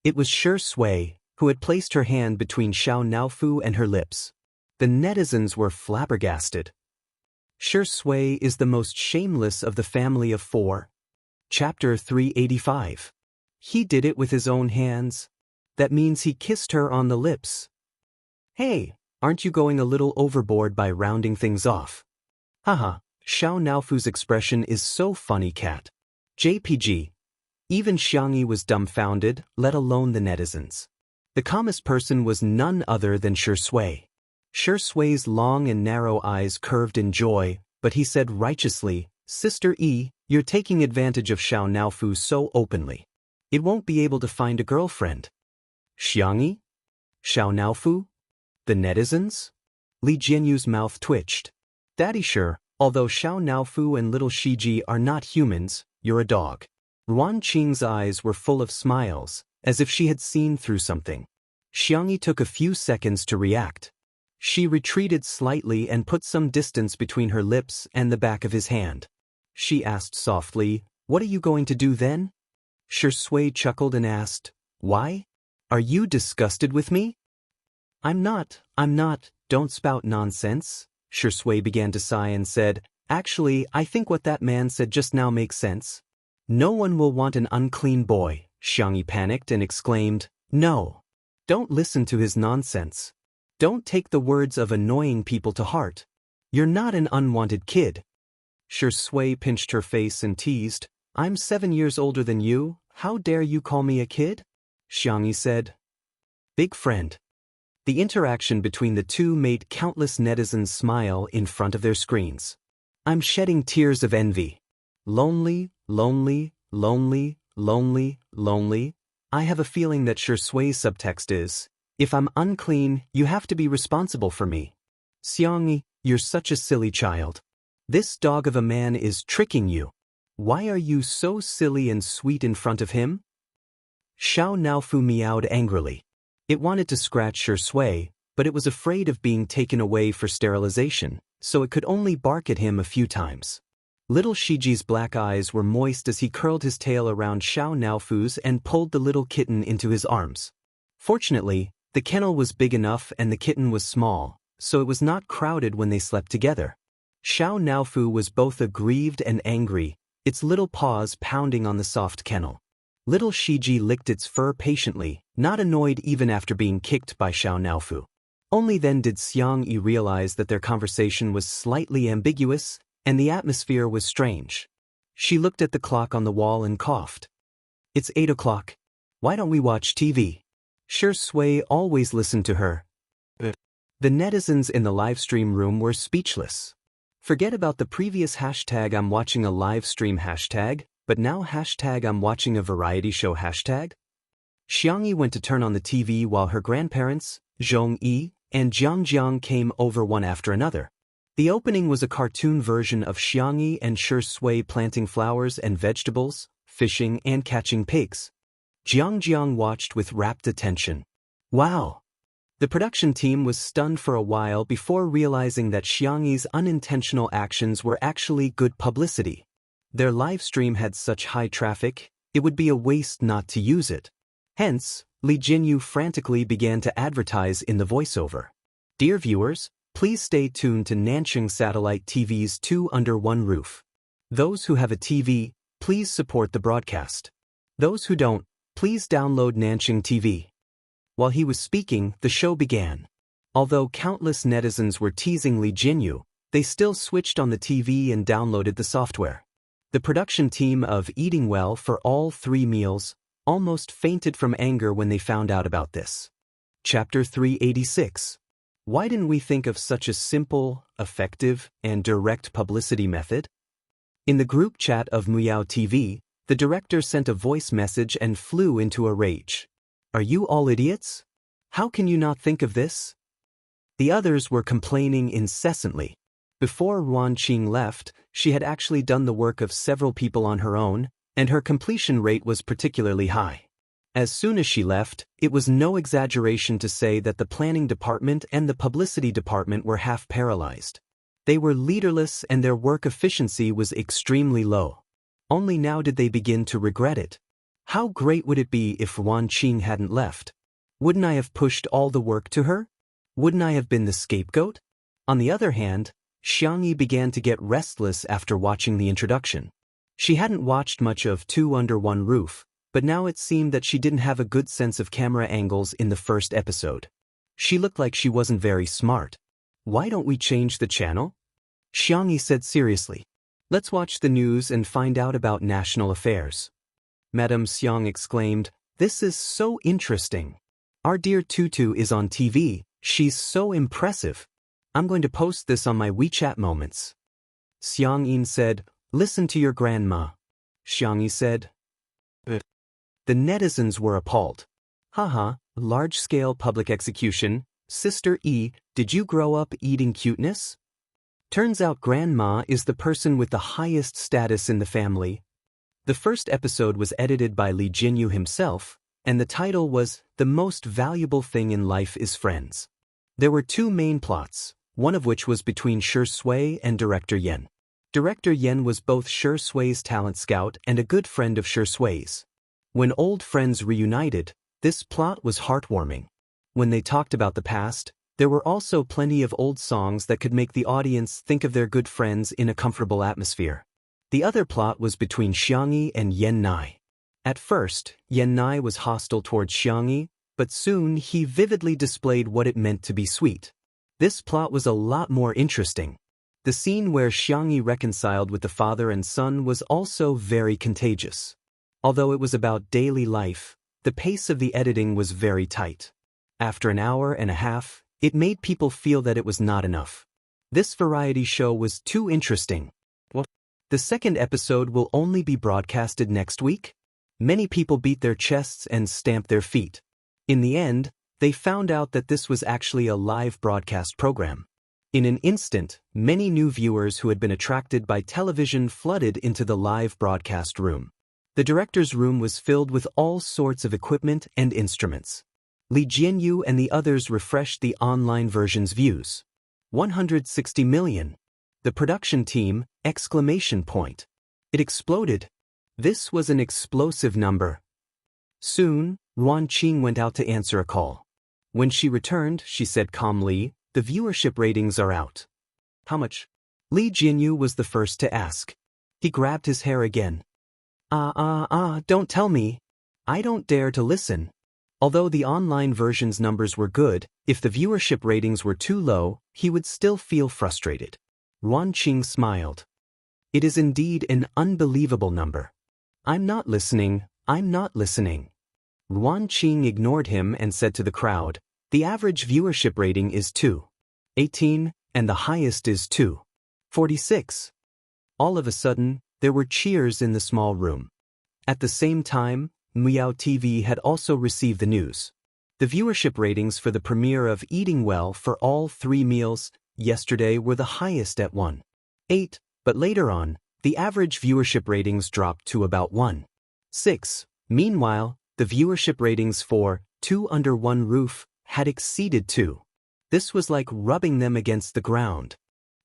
It was Shi Sui, who had placed her hand between Xiao Naofu and her lips. The netizens were flabbergasted. Shi Sui is the most shameless of the family of four. Chapter 385. He did it with his own hands. That means he kissed her on the lips. Hey, aren't you going a little overboard by rounding things off? Haha, Xiao Naofu's expression is so funny, cat. JPG. Even Xiangyi was dumbfounded, let alone the netizens. The calmest person was none other than Shi Sui. Shi Sui's long and narrow eyes curved in joy, but he said righteously, Sister E, you're taking advantage of Xiao Naofu so openly. It won't be able to find a girlfriend. Xianxia? Xiao Naofu? The netizens? Li Jianyu's mouth twitched. Daddy sure, although Xiao Naofu and little Shiji are not humans, you're a dog. Ruan Qing's eyes were full of smiles, as if she had seen through something. Xianxia took a few seconds to react. She retreated slightly and put some distance between her lips and the back of his hand. She asked softly, "What are you going to do then?" Shui chuckled and asked, "Why? Are you disgusted with me?" I'm not, don't spout nonsense." Shui began to sigh and said, "Actually, I think what that man said just now makes sense." "No one will want an unclean boy," Xianxia panicked and exclaimed, "No. Don't listen to his nonsense. Don't take the words of annoying people to heart. You're not an unwanted kid." Shui pinched her face and teased, "I'm 7 years older than you, how dare you call me a kid?" Xianxia said, "Big friend." The interaction between the two made countless netizens smile in front of their screens. "I'm shedding tears of envy. Lonely, lonely, lonely, lonely, lonely. I have a feeling that Shui's subtext is, if I'm unclean, you have to be responsible for me. Xianxia, you're such a silly child. This dog of a man is tricking you. Why are you so silly and sweet in front of him?" Xiao Naofu meowed angrily. It wanted to scratch Shui, but it was afraid of being taken away for sterilization, so it could only bark at him a few times. Little Shiji's black eyes were moist as he curled his tail around Xiao Naofu's and pulled the little kitten into his arms. Fortunately, the kennel was big enough and the kitten was small, so it was not crowded when they slept together. Xiao Naofu was both aggrieved and angry, its little paws pounding on the soft kennel. Little Shiji licked its fur patiently, not annoyed even after being kicked by Xiao Naofu. Only then did Xianxia realize that their conversation was slightly ambiguous, and the atmosphere was strange. She looked at the clock on the wall and coughed. "It's 8 o'clock. Why don't we watch TV?" Shui always listened to her. The netizens in the livestream room were speechless. Forget about the previous hashtag "I'm watching a live stream" hashtag, but now hashtag "I'm watching a variety show" hashtag? Xianxia went to turn on the TV while her grandparents, Zhongyi, and Jiangjiang came over one after another. The opening was a cartoon version of Xianxia and Shui planting flowers and vegetables, fishing and catching pigs. Jiangjiang watched with rapt attention. Wow! The production team was stunned for a while before realizing that Xianxia's unintentional actions were actually good publicity. Their live stream had such high traffic, it would be a waste not to use it. Hence, Li Jianyu frantically began to advertise in the voiceover. "Dear viewers, please stay tuned to Nanxing Satellite TV's 2 Under One Roof. Those who have a TV, please support the broadcast. Those who don't, please download Nanxing TV." While he was speaking, the show began. Although countless netizens were teasing Li Jianyu, they still switched on the TV and downloaded the software. The production team of Eating Well for All 3 Meals almost fainted from anger when they found out about this. Chapter 386. Why didn't we think of such a simple, effective, and direct publicity method? In the group chat of Muyao TV, the director sent a voice message and flew into a rage. "Are you all idiots? How can you not think of this?" The others were complaining incessantly. Before Ruan Qing left, she had actually done the work of several people on her own, and her completion rate was particularly high. As soon as she left, it was no exaggeration to say that the planning department and the publicity department were half paralyzed. They were leaderless and their work efficiency was extremely low. Only now did they begin to regret it. How great would it be if Ruan Qing hadn't left? Wouldn't I have pushed all the work to her? Wouldn't I have been the scapegoat? On the other hand, Xianxia began to get restless after watching the introduction. She hadn't watched much of 2 Under One Roof, but now it seemed that she didn't have a good sense of camera angles in the first episode. She looked like she wasn't very smart. "Why don't we change the channel?" Xianxia said seriously. "Let's watch the news and find out about national affairs." Madame Xiang exclaimed, "This is so interesting. Our dear Tutu is on TV, she's so impressive. I'm going to post this on my WeChat moments." Xiang Yin said, "Listen to your grandma." Xianxia said, The netizens were appalled. Haha, large-scale public execution. Sister E, did you grow up eating cuteness? Turns out grandma is the person with the highest status in the family. The first episode was edited by Li Jinyu himself, and the title was The Most Valuable Thing in Life is Friends. There were two main plots, one of which was between Shi Sui and Director Yen. Director Yen was both Shi Sui's talent scout and a good friend of Shi Sui's. When old friends reunited, this plot was heartwarming. When they talked about the past, there were also plenty of old songs that could make the audience think of their good friends in a comfortable atmosphere. The other plot was between Xianxia and Yen Nai. At first, Yen Nai was hostile towards Xianxia, but soon he vividly displayed what it meant to be sweet. This plot was a lot more interesting. The scene where Xianxia reconciled with the father and son was also very contagious. Although it was about daily life, the pace of the editing was very tight. After an hour and a half, it made people feel that it was not enough. This variety show was too interesting. What? The second episode will only be broadcasted next week? Many people beat their chests and stamped their feet. In the end, they found out that this was actually a live broadcast program. In an instant, many new viewers who had been attracted by television flooded into the live broadcast room. The director's room was filled with all sorts of equipment and instruments. Li Jinyu and the others refreshed the online version's views. 160 million. The production team, exclamation point. It exploded. This was an explosive number. Soon, Ruan Qing went out to answer a call. When she returned, she said calmly, "The viewership ratings are out." "How much?" Li Jinyu was the first to ask. He grabbed his hair again. Don't tell me. I don't dare to listen. Although the online version's numbers were good, if the viewership ratings were too low, he would still feel frustrated. Ruan Qing smiled. "It is indeed an unbelievable number. I'm not listening, I'm not listening." Ruan Qing ignored him and said to the crowd, "The average viewership rating is 2.18, and the highest is 2.46. All of a sudden, there were cheers in the small room. At the same time, Miao TV had also received the news. The viewership ratings for the premiere of Eating Well for all 3 meals yesterday were the highest at 1.8, but later on, the average viewership ratings dropped to about 1.6. Meanwhile, the viewership ratings for Two Under One Roof had exceeded 2. This was like rubbing them against the ground.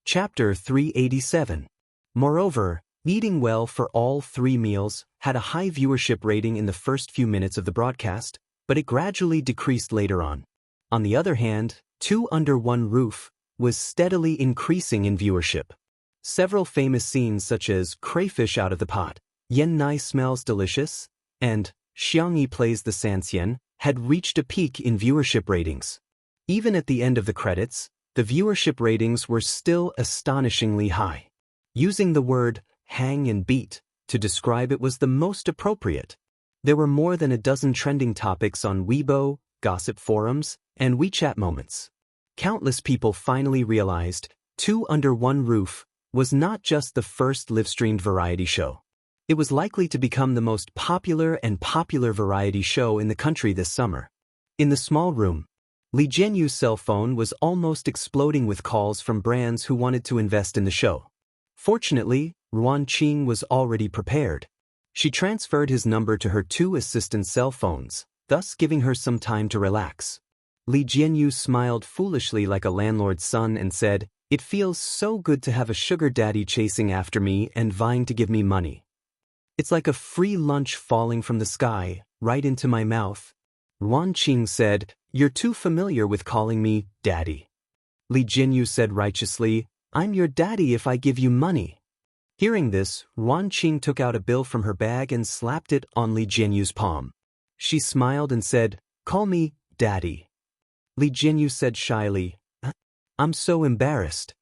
Chapter 387. Moreover, Eating Well for all 3 meals had a high viewership rating in the first few minutes of the broadcast, but it gradually decreased later on. On the other hand, Two Under One Roof was steadily increasing in viewership. Several famous scenes such as Crayfish Out of the Pot, Yen Nai Smells Delicious, and Xianxia Plays the Xianxia had reached a peak in viewership ratings. Even at the end of the credits, the viewership ratings were still astonishingly high. Using the word hang and beat to describe it was the most appropriate. There were more than a dozen trending topics on Weibo, gossip forums, and WeChat moments. Countless people finally realized Two Under One Roof was not just the first live-streamed variety show. It was likely to become the most popular variety show in the country this summer. In the small room, Li Jinyu's cell phone was almost exploding with calls from brands who wanted to invest in the show. Fortunately, Ruan Qing was already prepared. She transferred his number to her 2 assistant cell phones, thus giving her some time to relax. Li Jinyu smiled foolishly like a landlord's son and said, "It feels so good to have a sugar daddy chasing after me and vying to give me money. It's like a free lunch falling from the sky, right into my mouth." Ruan Qing said, "You're too familiar with calling me daddy." Li Jinyu said righteously, "I'm your daddy if I give you money." Hearing this, Ruan Qing took out a bill from her bag and slapped it on Li Jinyu's palm. She smiled and said, "Call me daddy." Li Jinyu said shyly, "I'm so embarrassed."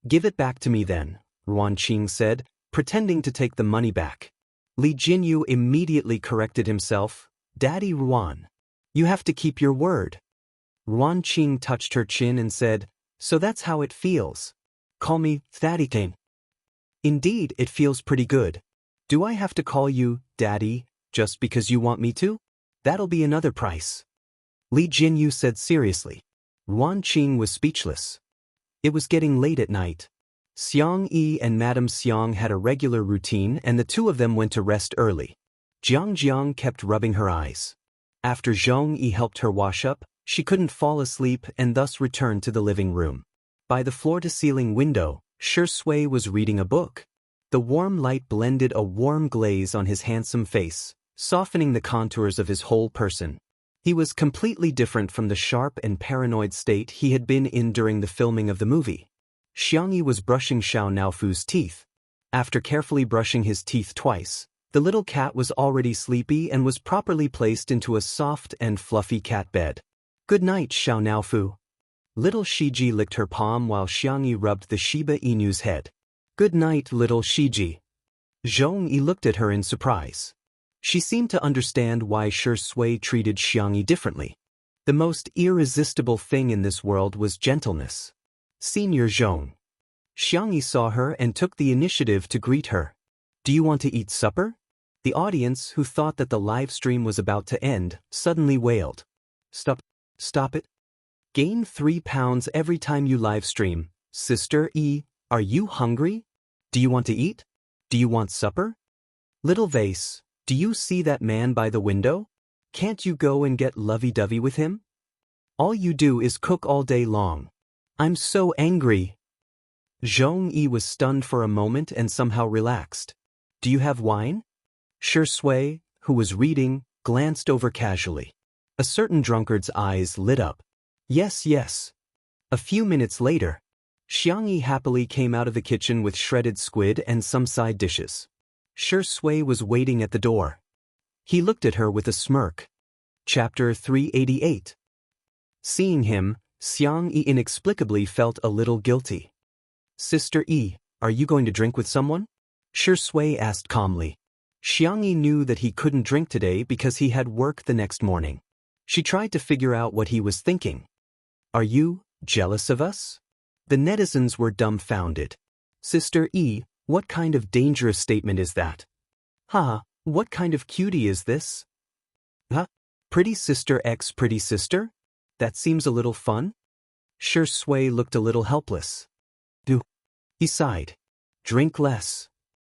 "Give it back to me then," Ruan Qing said, pretending to take the money back. Li Jinyu immediately corrected himself, "Daddy Ruan, you have to keep your word." Ruan Qing touched her chin and said, "So that's how it feels. Call me Daddy-Kane." "Indeed, it feels pretty good. Do I have to call you Daddy, Just because you want me to? That'll be another price. Li Jinyu said seriously. Yuan Qing was speechless. It was getting late at night. Xiang Yi and Madame Xiang had a regular routine and the two of them went to rest early. Jiang kept rubbing her eyes. After Zhong Yi helped her wash up, she couldn't fall asleep and thus returned to the living room. By the floor-to-ceiling window, Shui was reading a book. The warm light blended a warm glaze on his handsome face, softening the contours of his whole person. He was completely different from the sharp and paranoid state he had been in during the filming of the movie. Xianxia was brushing Xiao Naofu's teeth. After carefully brushing his teeth twice, the little cat was already sleepy and was properly placed into a soft and fluffy cat bed. Good night, Xiao Naofu. Little Shiji licked her palm while Xianxia rubbed the Shiba Inu's head. Good night, little Shiji. Zhong Yi looked at her in surprise. She seemed to understand why Shui treated Xianxia differently. The most irresistible thing in this world was gentleness. Senior Zhong. Xianxia saw her and took the initiative to greet her. Do you want to eat supper? The audience, who thought that the live stream was about to end, suddenly wailed. Stop it. Gain 3 pounds every time you live stream. Sister E, are you hungry? Do you want to eat? Do you want supper? Little Vase, do you see that man by the window? Can't you go and get lovey-dovey with him? All you do is cook all day long. I'm so angry. Zhong Yi was stunned for a moment and somehow relaxed. Do you have wine? Shui, who was reading, glanced over casually. A certain drunkard's eyes lit up. Yes. A few minutes later, Xianxia happily came out of the kitchen with shredded squid and some side dishes. Shui was waiting at the door. He looked at her with a smirk. Chapter 388. Seeing him, Xianxia inexplicably felt a little guilty. Sister E, are you going to drink with someone? Shui asked calmly. Xianxia knew that he couldn't drink today because he had work the next morning. She tried to figure out what he was thinking. Are you jealous of us? The netizens were dumbfounded. Sister E, what kind of dangerous statement is that? What kind of cutie is this? Pretty sister X pretty sister? That seems a little fun? Shui looked a little helpless. He sighed. Drink less.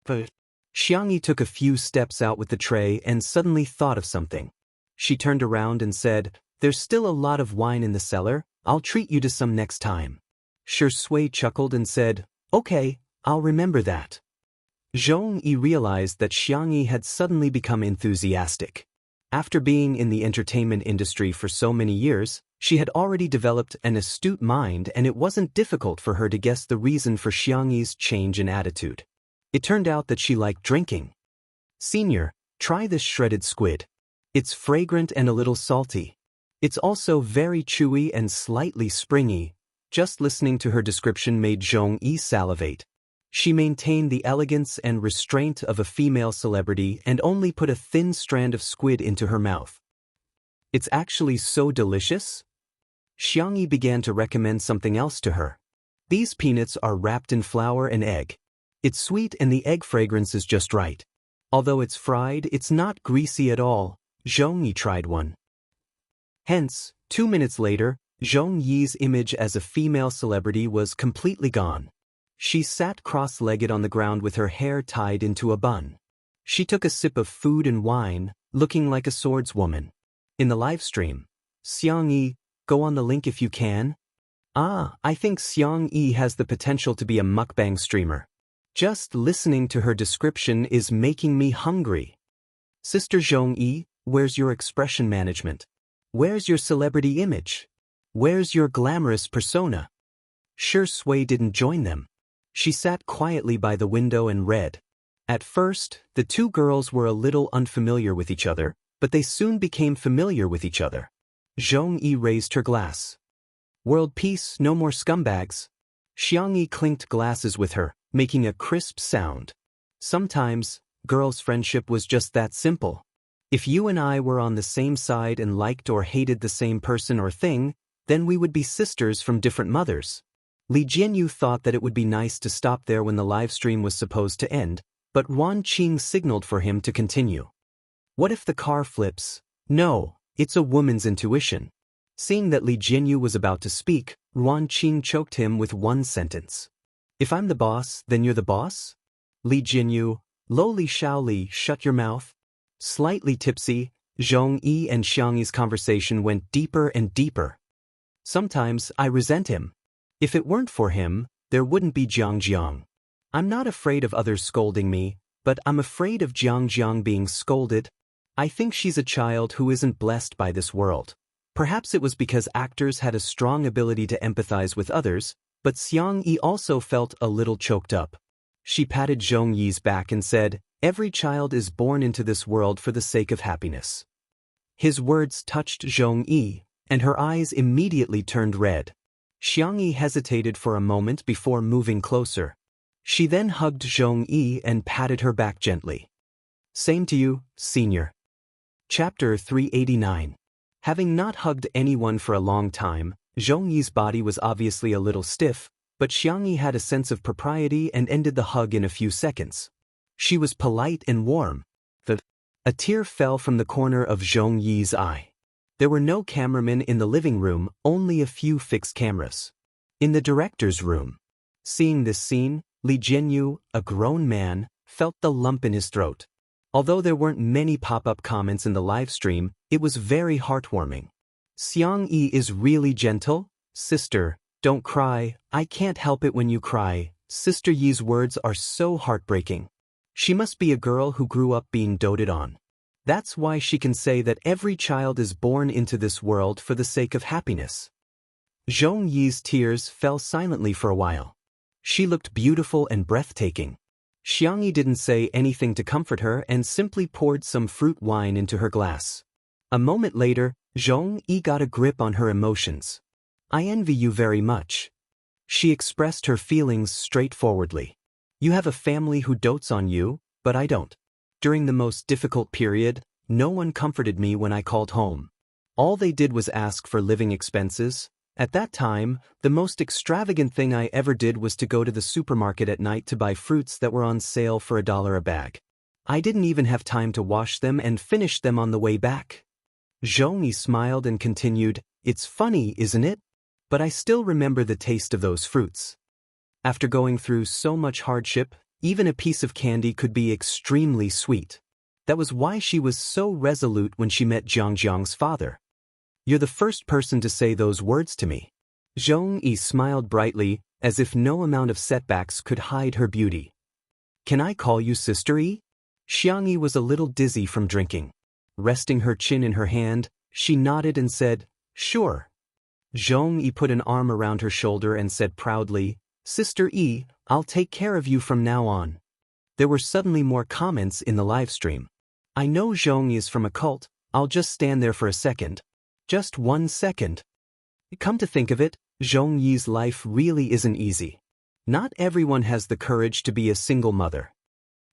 But Xianxia took a few steps out with the tray and suddenly thought of something. She turned around and said, There's still a lot of wine in the cellar, I'll treat you to some next time. Shui chuckled and said, Okay, I'll remember that. Zhong Yi realized that Xianxia had suddenly become enthusiastic. After being in the entertainment industry for so many years, she had already developed an astute mind and it wasn't difficult for her to guess the reason for Xianxia's change in attitude. It turned out that she liked drinking. Senior, try this shredded squid. It's fragrant and a little salty. It's also very chewy and slightly springy. Just listening to her description made Zhong Yi salivate. She maintained the elegance and restraint of a female celebrity and only put a thin strand of squid into her mouth. It's actually so delicious? Xianxia began to recommend something else to her. These peanuts are wrapped in flour and egg. It's sweet and the egg fragrance is just right. Although it's fried, it's not greasy at all. Zhong Yi tried one. Hence, 2 minutes later, Zhong Yi's image as a female celebrity was completely gone. She sat cross-legged on the ground with her hair tied into a bun. She took a sip of food and wine, looking like a swordswoman. In the live stream, Xianxia, go on the link if you can. I think Xianxia has the potential to be a mukbang streamer. Just listening to her description is making me hungry. Sister Zhong Yi, where's your expression management? Where's your celebrity image? Where's your glamorous persona? Shui didn't join them. She sat quietly by the window and read. At first, the two girls were a little unfamiliar with each other, but they soon became familiar with each other. Zhong Yi raised her glass. World peace, no more scumbags. Xianxia clinked glasses with her, making a crisp sound. Sometimes, girls' friendship was just that simple. If you and I were on the same side and liked or hated the same person or thing, then we would be sisters from different mothers. Li Jinyu thought that it would be nice to stop there when the live stream was supposed to end, but Yuan Qing signaled for him to continue. What if the car flips? No, it's a woman's intuition. Seeing that Li Jinyu was about to speak, Ruan Qing choked him with one sentence. If I'm the boss, then you're the boss? Li Jinyu, lowly Shaoli, shut your mouth. Slightly tipsy, Zhong Yi and Xiangyi's conversation went deeper and deeper. Sometimes I resent him. If it weren't for him, there wouldn't be Jiang. I'm not afraid of others scolding me, but I'm afraid of Jiang being scolded. I think she's a child who isn't blessed by this world. Perhaps it was because actors had a strong ability to empathize with others, but Xiang Yi also felt a little choked up. She patted Zhong Yi's back and said, "Every child is born into this world for the sake of happiness." His words touched Zhong Yi, and her eyes immediately turned red. Xiang Yi hesitated for a moment before moving closer. She then hugged Zhong Yi and patted her back gently. "Same to you, senior." Chapter 389. Having not hugged anyone for a long time, Zhong Yi's body was obviously a little stiff, but Xiang Yi had a sense of propriety and ended the hug in a few seconds. She was polite and warm. A tear fell from the corner of Zhong Yi's eye. There were no cameramen in the living room, only a few fixed cameras. In the director's room. Seeing this scene, Li Jinyu, a grown man, felt the lump in his throat. Although there weren't many pop-up comments in the live stream, it was very heartwarming. "Xiang Yi is really gentle? Sister, don't cry, I can't help it when you cry." Sister Yi's words are so heartbreaking. She must be a girl who grew up being doted on. That's why she can say that every child is born into this world for the sake of happiness. Zhong Yi's tears fell silently for a while. She looked beautiful and breathtaking. Xiang Yi didn't say anything to comfort her and simply poured some fruit wine into her glass. A moment later, Zhong Yi got a grip on her emotions. "I envy you very much." She expressed her feelings straightforwardly. "You have a family who dotes on you, but I don't. During the most difficult period, no one comforted me when I called home. All they did was ask for living expenses. At that time, the most extravagant thing I ever did was to go to the supermarket at night to buy fruits that were on sale for $1 a bag. I didn't even have time to wash them and finish them on the way back." Zhong Yi smiled and continued, "It's funny, isn't it? But I still remember the taste of those fruits. After going through so much hardship, even a piece of candy could be extremely sweet. That was why she was so resolute when she met Jiang's father." "You're the first person to say those words to me." Zhong Yi smiled brightly, as if no amount of setbacks could hide her beauty. "Can I call you Sister Yi?" Xiang Yi was a little dizzy from drinking. Resting her chin in her hand, she nodded and said, "Sure." Zhong Yi put an arm around her shoulder and said proudly, "Sister Yi, I'll take care of you from now on." There were suddenly more comments in the livestream. "I know Zhong Yi is from a cult, I'll just stand there for a second. Just 1 second. Come to think of it, Zhong Yi's life really isn't easy. Not everyone has the courage to be a single mother.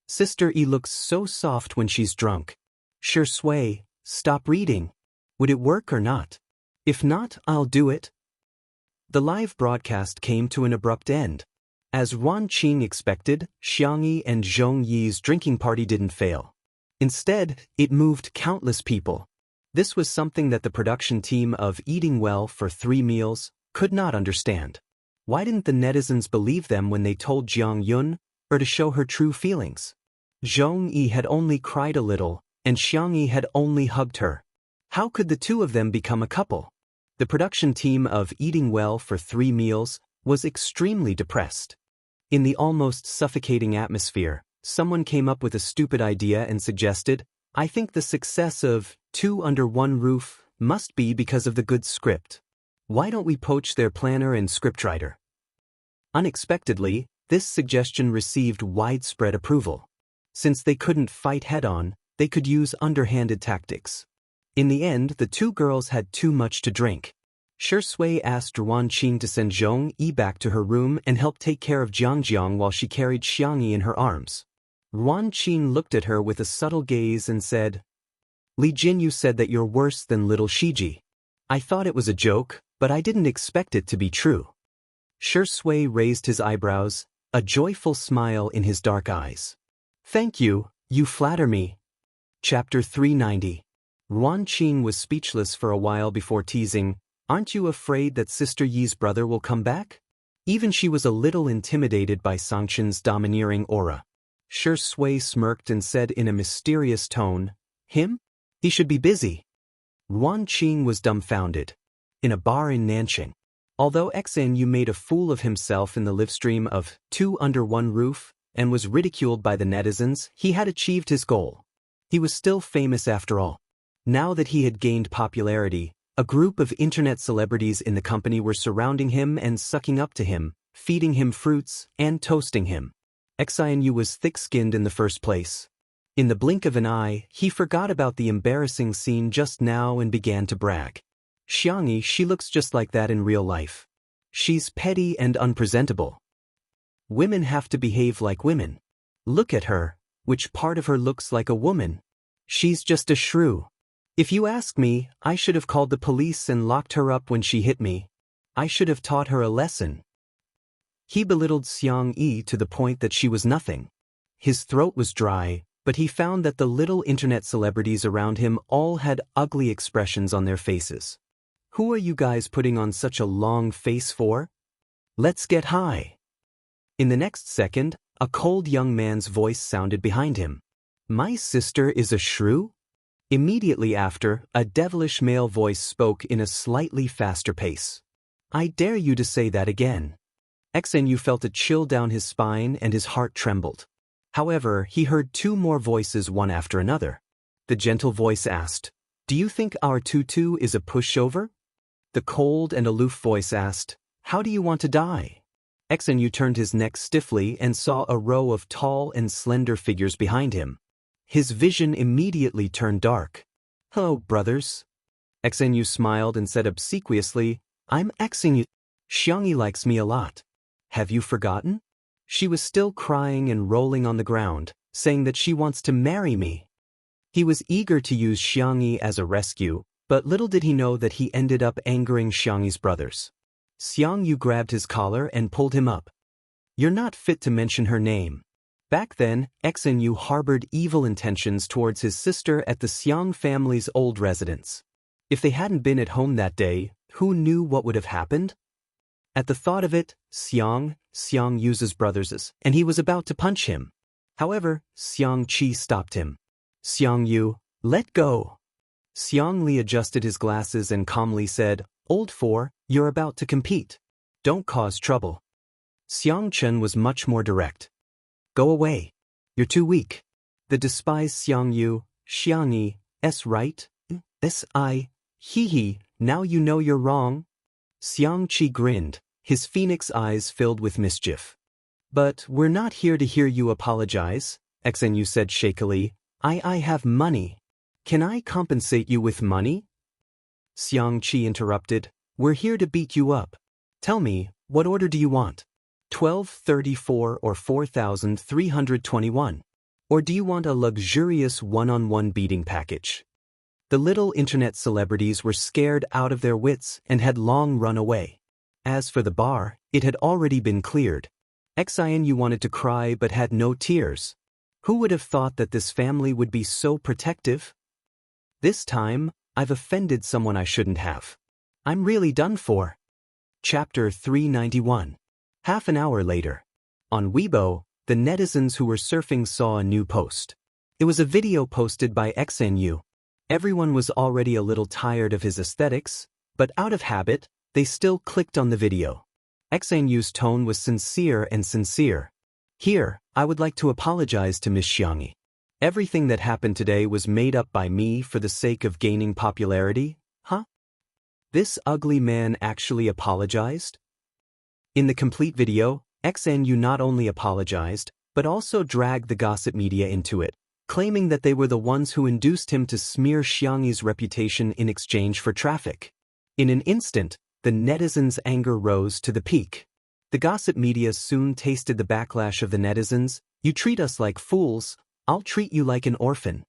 Sister Yi looks so soft when she's drunk. Sure Sway, stop reading. Would it work or not? If not, I'll do it." The live broadcast came to an abrupt end. As Ruan Qing expected, Xiang Yi and Zhong Yi's drinking party didn't fail. Instead, it moved countless people. This was something that the production team of Eating Well for 3 Meals could not understand. Why didn't the netizens believe them when they told Jiang Yun, or to show her true feelings? Zhong Yi had only cried a little, and Xiang Yi had only hugged her. How could the two of them become a couple? The production team of Eating Well for 3 Meals was extremely depressed. In the almost suffocating atmosphere, someone came up with a stupid idea and suggested, "I think the success of 2 Under One Roof must be because of the good script. Why don't we poach their planner and scriptwriter?" Unexpectedly, this suggestion received widespread approval. Since they couldn't fight head-on, they could use underhanded tactics. In the end, the two girls had too much to drink. Sure Sui asked Ruan Qing to send Zhong Yi back to her room and help take care of Jiang while she carried Xiang Yi in her arms. Ruan Qing looked at her with a subtle gaze and said, "Li Jinyu said that you're worse than little Shiji. I thought it was a joke, but I didn't expect it to be true." Sure Sui raised his eyebrows, a joyful smile in his dark eyes. "Thank you, you flatter me." Chapter 390. Ruan Qing was speechless for a while before teasing, "Aren't you afraid that Sister Yi's brother will come back?" Even she was a little intimidated by Sangchen's domineering aura. Shi Sui smirked and said in a mysterious tone, "Him? He should be busy." Ruan Qing was dumbfounded. In a bar in Nanqing. Although Xanyu made a fool of himself in the livestream of Two Under One Roof and was ridiculed by the netizens, he had achieved his goal. He was still famous after all. Now that he had gained popularity, a group of internet celebrities in the company were surrounding him and sucking up to him, feeding him fruits, and toasting him. Xanyu was thick-skinned in the first place. In the blink of an eye, he forgot about the embarrassing scene just now and began to brag. "Xianxia, she looks just like that in real life. She's petty and unpresentable. Women have to behave like women. Look at her, which part of her looks like a woman? She's just a shrew. If you ask me, I should have called the police and locked her up when she hit me. I should have taught her a lesson." He belittled Xianxia to the point that she was nothing. His throat was dry, but he found that the little internet celebrities around him all had ugly expressions on their faces. "Who are you guys putting on such a long face for? Let's get high." In the next second, a cold young man's voice sounded behind him. "My sister is a shrew?" Immediately after, a devilish male voice spoke in a slightly faster pace. "I dare you to say that again." Xanyu felt a chill down his spine and his heart trembled. However, he heard two more voices one after another. The gentle voice asked, "Do you think our tutu is a pushover?" The cold and aloof voice asked, "How do you want to die?" Xanyu turned his neck stiffly and saw a row of tall and slender figures behind him. His vision immediately turned dark. "Hello, brothers." Xanyu smiled and said obsequiously, "I'm Xanyu. Xianxia likes me a lot. Have you forgotten?" She was still crying and rolling on the ground, saying that she wants to marry me. He was eager to use Xianxia as a rescue, but little did he know that he ended up angering Xianxia's brothers. Xianxia grabbed his collar and pulled him up. "You're not fit to mention her name." Back then, Xanyu harbored evil intentions towards his sister at the Xiang family's old residence. If they hadn't been at home that day, who knew what would have happened? At the thought of it, Xiang uses brothers, and he was about to punch him. However, Xianxia stopped him. "Xiangyu, let go." Xianxia adjusted his glasses and calmly said, "Old four, you're about to compete. Don't cause trouble." Xiangchen was much more direct. "Go away. You're too weak." The despised Xianxia, right? Hee, now you know you're wrong. Xiangqi grinned, his phoenix eyes filled with mischief. "But we're not here to hear you apologize," Xanyu said shakily. I have money. Can I compensate you with money?" Xiangqi interrupted, "We're here to beat you up. Tell me, what order do you want? 1234 or 4321? Or do you want a luxurious one-on-one beating package?" The little internet celebrities were scared out of their wits and had long run away. As for the bar, it had already been cleared. Xanyu wanted to cry but had no tears. Who would have thought that this family would be so protective? This time, I've offended someone I shouldn't have. I'm really done for. Chapter 391. Half an hour later. On Weibo, the netizens who were surfing saw a new post. It was a video posted by Xanyu. Everyone was already a little tired of his aesthetics, but out of habit, they still clicked on the video. Xanyu's tone was sincere and sincere. "Here, I would like to apologize to Miss Xianxia. Everything that happened today was made up by me for the sake of gaining popularity, huh?" This ugly man actually apologized? In the complete video, Xanyu not only apologized, but also dragged the gossip media into it, claiming that they were the ones who induced him to smear Xianxia's reputation in exchange for traffic. In an instant, the netizens' anger rose to the peak. The gossip media soon tasted the backlash of the netizens. "You treat us like fools, I'll treat you like an orphan."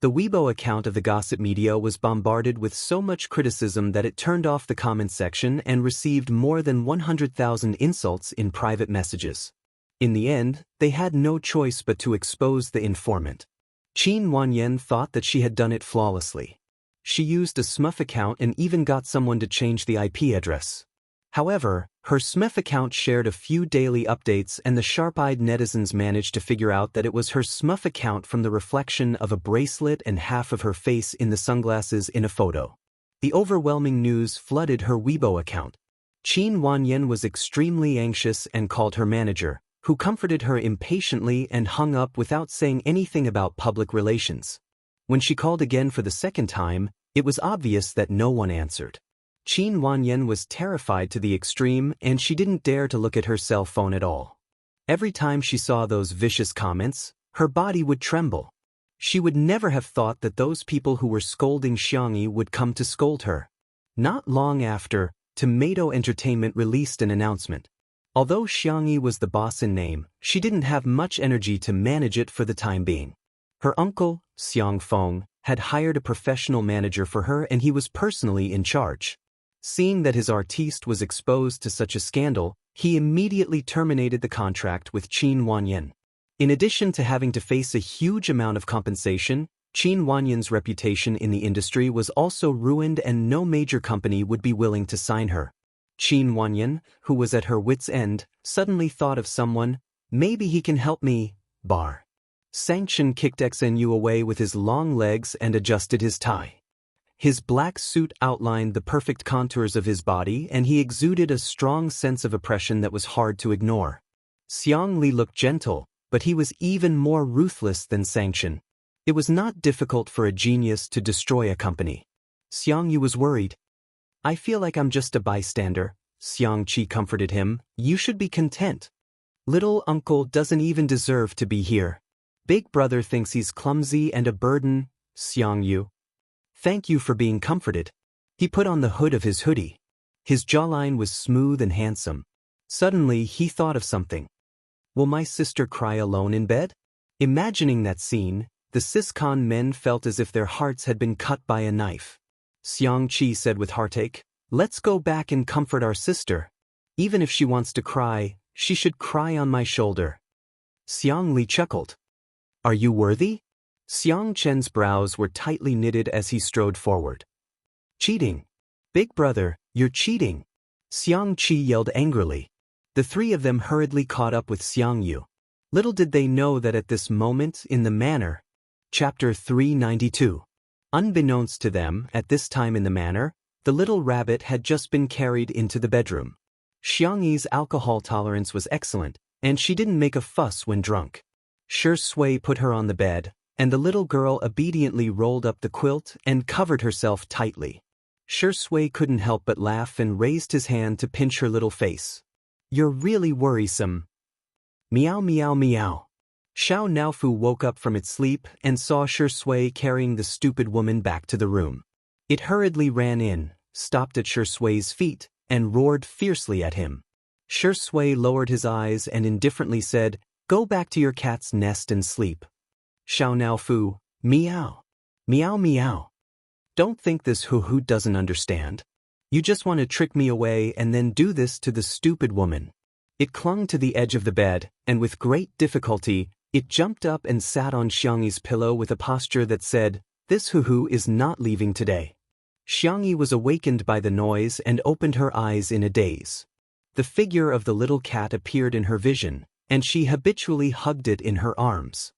The Weibo account of the gossip media was bombarded with so much criticism that it turned off the comment section and received more than 100,000 insults in private messages. In the end, they had no choice but to expose the informant. Qin Wanyan thought that she had done it flawlessly. She used a SMUF account and even got someone to change the IP address. However, her SMUF account shared a few daily updates and the sharp-eyed netizens managed to figure out that it was her SMUF account from the reflection of a bracelet and half of her face in the sunglasses in a photo. The overwhelming news flooded her Weibo account. Qin Wanyan was extremely anxious and called her manager, who comforted her impatiently and hung up without saying anything about public relations. When she called again for the second time, it was obvious that no one answered. Qin Wanyan was terrified to the extreme and she didn't dare to look at her cell phone at all. Every time she saw those vicious comments, her body would tremble. She would never have thought that those people who were scolding Xianxia would come to scold her. Not long after, Tomato Entertainment released an announcement. Although Xianxia was the boss in name, she didn't have much energy to manage it for the time being. Her uncle, Xiang Feng, had hired a professional manager for her and he was personally in charge. Seeing that his artiste was exposed to such a scandal, he immediately terminated the contract with Qin Wanyan. In addition to having to face a huge amount of compensation, Qin Wanyan's reputation in the industry was also ruined and no major company would be willing to sign her. Qin Wanyan, who was at her wit's end, suddenly thought of someone. Maybe he can help me. Bar. Xianxia kicked Xnu away with his long legs and adjusted his tie. His black suit outlined the perfect contours of his body and he exuded a strong sense of oppression that was hard to ignore. Xiang Li looked gentle, but he was even more ruthless than Xianxia. It was not difficult for a genius to destroy a company. Xianxia was worried. I feel like I'm just a bystander, Xiangqi comforted him. You should be content. Little uncle doesn't even deserve to be here. Big brother thinks he's clumsy and a burden, Xiangyu. Thank you for being comforted. He put on the hood of his hoodie. His jawline was smooth and handsome. Suddenly he thought of something. Will my sister cry alone in bed? Imagining that scene, the Siscon men felt as if their hearts had been cut by a knife. Xiangqi said with heartache, let's go back and comfort our sister. Even if she wants to cry, she should cry on my shoulder. Xiang Li chuckled. Are you worthy? Xiang Chen's brows were tightly knitted as he strode forward. Cheating. Big brother, you're cheating. Xiang Qi yelled angrily. The three of them hurriedly caught up with Xiang Yu. Little did they know that at this moment in the manor. Chapter 392. Unbeknownst to them, at this time in the manor, the little rabbit had just been carried into the bedroom. Xiangyi's alcohol tolerance was excellent, and she didn't make a fuss when drunk. Shi Sui put her on the bed, and the little girl obediently rolled up the quilt and covered herself tightly. Shi Sui couldn't help but laugh and raised his hand to pinch her little face. You're really worrisome. Meow meow meow. Xiao Naofu woke up from its sleep and saw Shi Sui carrying the stupid woman back to the room. It hurriedly ran in, stopped at Shi Sui's feet, and roared fiercely at him. Shi Sui lowered his eyes and indifferently said, Go back to your cat's nest and sleep. Xiao Naofu, meow. Meow meow. Don't think this hoo-hoo doesn't understand. You just want to trick me away and then do this to the stupid woman. It clung to the edge of the bed, and with great difficulty, it jumped up and sat on Xiangyi's pillow with a posture that said, This hoo-hoo is not leaving today. Xiangyi was awakened by the noise and opened her eyes in a daze. The figure of the little cat appeared in her vision, and she habitually hugged it in her arms.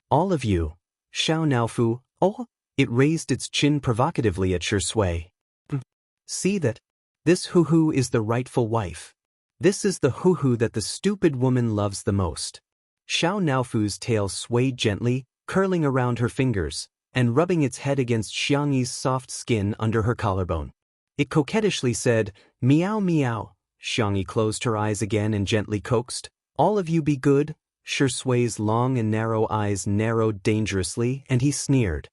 All of you, Xiao Naofu, oh, it raised its chin provocatively at Shi Sui. See that? This hoo-hoo is the rightful wife. This is the hoo-hoo that the stupid woman loves the most. Xiao Naofu's tail swayed gently, curling around her fingers, and rubbing its head against Xiangyi's soft skin under her collarbone. It coquettishly said, Meow meow. Xiangyi closed her eyes again and gently coaxed, All of you be good. Shi Sui's long and narrow eyes narrowed dangerously, and he sneered.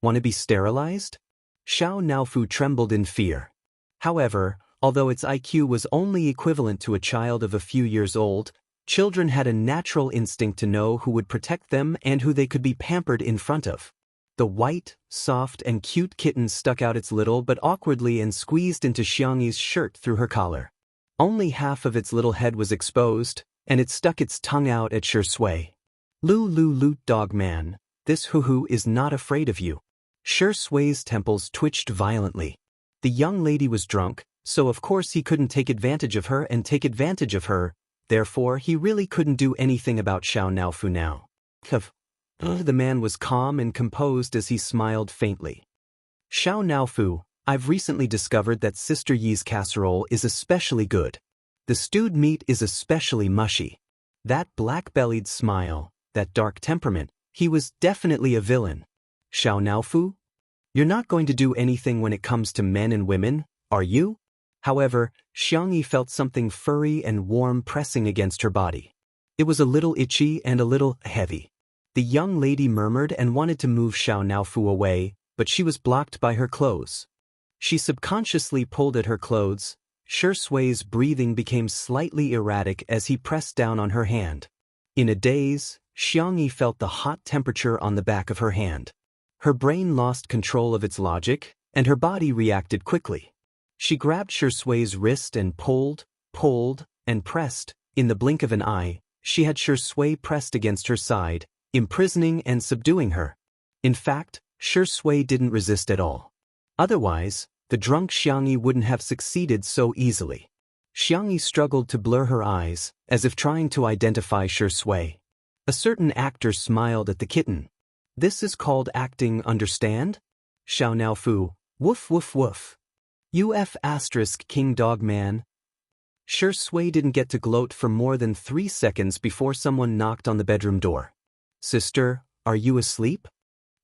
Want to be sterilized? Xiao Naofu trembled in fear. However, although its IQ was only equivalent to a child of a few years old, children had a natural instinct to know who would protect them and who they could be pampered in front of. The white, soft and cute kitten stuck out its little but awkwardly and squeezed into Xiangyi's shirt through her collar. Only half of its little head was exposed, and it stuck its tongue out at Shi Sui. Lu Lu Loot Dog Man. This hoo-hoo is not afraid of you. Shi Sui's temples twitched violently. The young lady was drunk, so of course he couldn't take advantage of her, therefore he really couldn't do anything about Xiao Naofu now. The man was calm and composed as he smiled faintly. Xiao Naofu, I've recently discovered that Sister Yi's casserole is especially good. The stewed meat is especially mushy. That black-bellied smile, that dark temperament, he was definitely a villain. Xiao Naofu? You're not going to do anything when it comes to men and women, are you? However, Xianxia felt something furry and warm pressing against her body. It was a little itchy and a little heavy. The young lady murmured and wanted to move Xiao Naofu away, but she was blocked by her clothes. She subconsciously pulled at her clothes. Shi Sui's breathing became slightly erratic as he pressed down on her hand. In a daze, Xianxia felt the hot temperature on the back of her hand. Her brain lost control of its logic, and her body reacted quickly. She grabbed Shi Sui's wrist and pulled, and pressed. In the blink of an eye, she had Shi Sui pressed against her side, imprisoning and subduing her. In fact, Shi Sui didn't resist at all. Otherwise, the drunk Xianxia wouldn't have succeeded so easily. Xianxia struggled to blur her eyes, as if trying to identify Shi Sui. A certain actor smiled at the kitten. This is called acting, understand? Xiao Naofu, woof woof woof. King dog man. Shi Sui didn't get to gloat for more than 3 seconds before someone knocked on the bedroom door. Sister, are you asleep?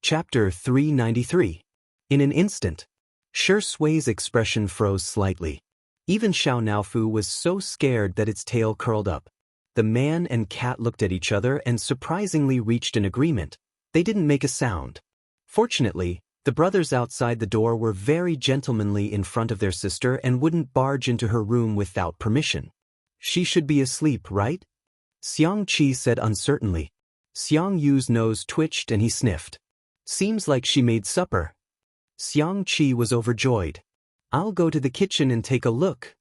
Chapter 393. In an instant, Shi Sui's expression froze slightly. Even Xiao Naofu was so scared that its tail curled up. The man and cat looked at each other and surprisingly reached an agreement. They didn't make a sound. Fortunately, the brothers outside the door were very gentlemanly in front of their sister and wouldn't barge into her room without permission. She should be asleep, right? Xianxia said uncertainly. Xiang Yu's nose twitched and he sniffed. Seems like she made supper. Xianxia was overjoyed. I'll go to the kitchen and take a look.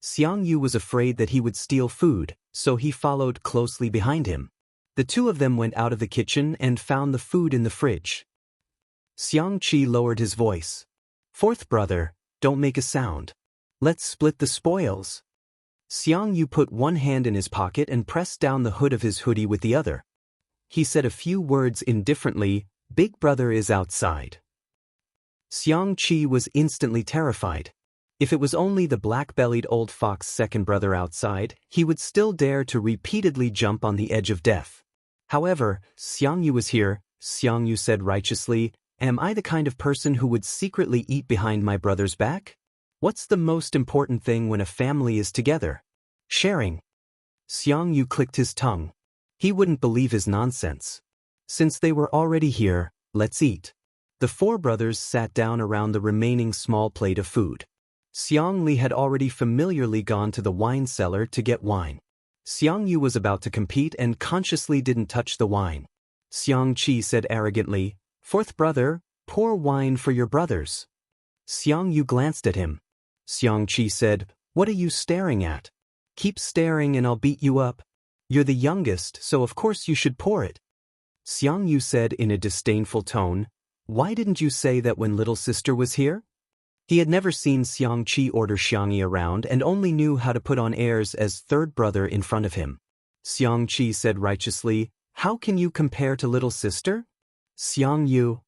Xiang Yu was afraid that he would steal food, so he followed closely behind him. The two of them went out of the kitchen and found the food in the fridge. Xianxia lowered his voice. Fourth brother, don't make a sound. Let's split the spoils. Xiang Yu put one hand in his pocket and pressed down the hood of his hoodie with the other. He said a few words indifferently. Big brother is outside. Xianxia was instantly terrified. If it was only the black-bellied old fox second brother outside, he would still dare to repeatedly jump on the edge of death. However, Xiang Yu was here. Xiang Yu said righteously, am I the kind of person who would secretly eat behind my brother's back? What's the most important thing when a family is together? Sharing. Xiang Yu clicked his tongue. He wouldn't believe his nonsense. Since they were already here, let's eat. The four brothers sat down around the remaining small plate of food. Xiang Li had already familiarly gone to the wine cellar to get wine. Xiang Yu was about to compete and consciously didn't touch the wine. Xianxia said arrogantly, Fourth brother, pour wine for your brothers. Xiang Yu glanced at him. Xianxia said, what are you staring at? Keep staring and I'll beat you up. You're the youngest, so of course you should pour it. Xiang Yu said in a disdainful tone, why didn't you say that when little sister was here? He had never seen Xianxia order Xianxia around and only knew how to put on airs as third brother in front of him. Xianxia said righteously, how can you compare to little sister? Xiang Yu.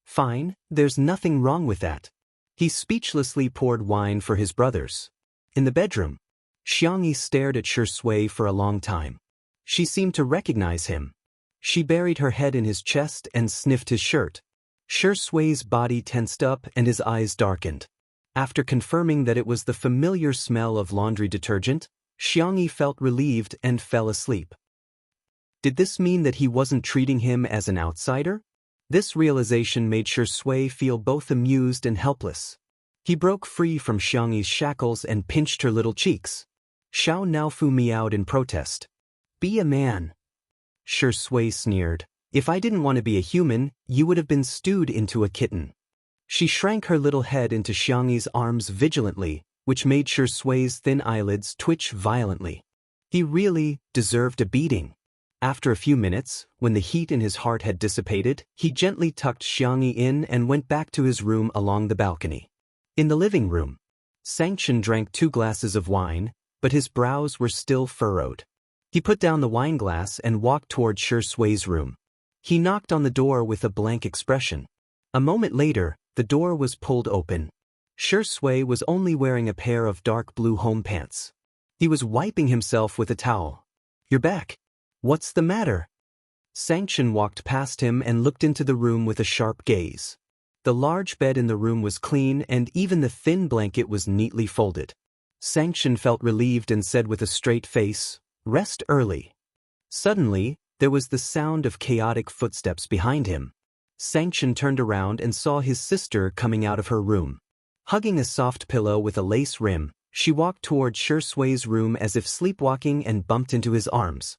Fine, there's nothing wrong with that. He speechlessly poured wine for his brothers. In the bedroom, Xianxia stared at Shi Sui for a long time. She seemed to recognize him. She buried her head in his chest and sniffed his shirt. Shi Sui's body tensed up and his eyes darkened. After confirming that it was the familiar smell of laundry detergent, Xianxia felt relieved and fell asleep. Did this mean that he wasn't treating him as an outsider? This realization made Shi Sui feel both amused and helpless. He broke free from Xianxia's shackles and pinched her little cheeks. Xiao Naofu meowed in protest. Be a man. Shi Sui sneered. If I didn't want to be a human, you would have been stewed into a kitten. She shrank her little head into Xianxia's arms vigilantly, which made Shi Sui's thin eyelids twitch violently. He really deserved a beating. After a few minutes, when the heat in his heart had dissipated, he gently tucked Xianxia in and went back to his room along the balcony. In the living room, Xianxia drank 2 glasses of wine, but his brows were still furrowed. He put down the wine glass and walked toward Sui's room. He knocked on the door with a blank expression. A moment later, the door was pulled open. Sui was only wearing a pair of dark blue home pants. He was wiping himself with a towel. "You're back. What's the matter?" Xianxia walked past him and looked into the room with a sharp gaze. The large bed in the room was clean and even the thin blanket was neatly folded. Xianxia felt relieved and said with a straight face, "Rest early." Suddenly, there was the sound of chaotic footsteps behind him. Xianxia turned around and saw his sister coming out of her room. Hugging a soft pillow with a lace rim, she walked toward Sui's room as if sleepwalking and bumped into his arms.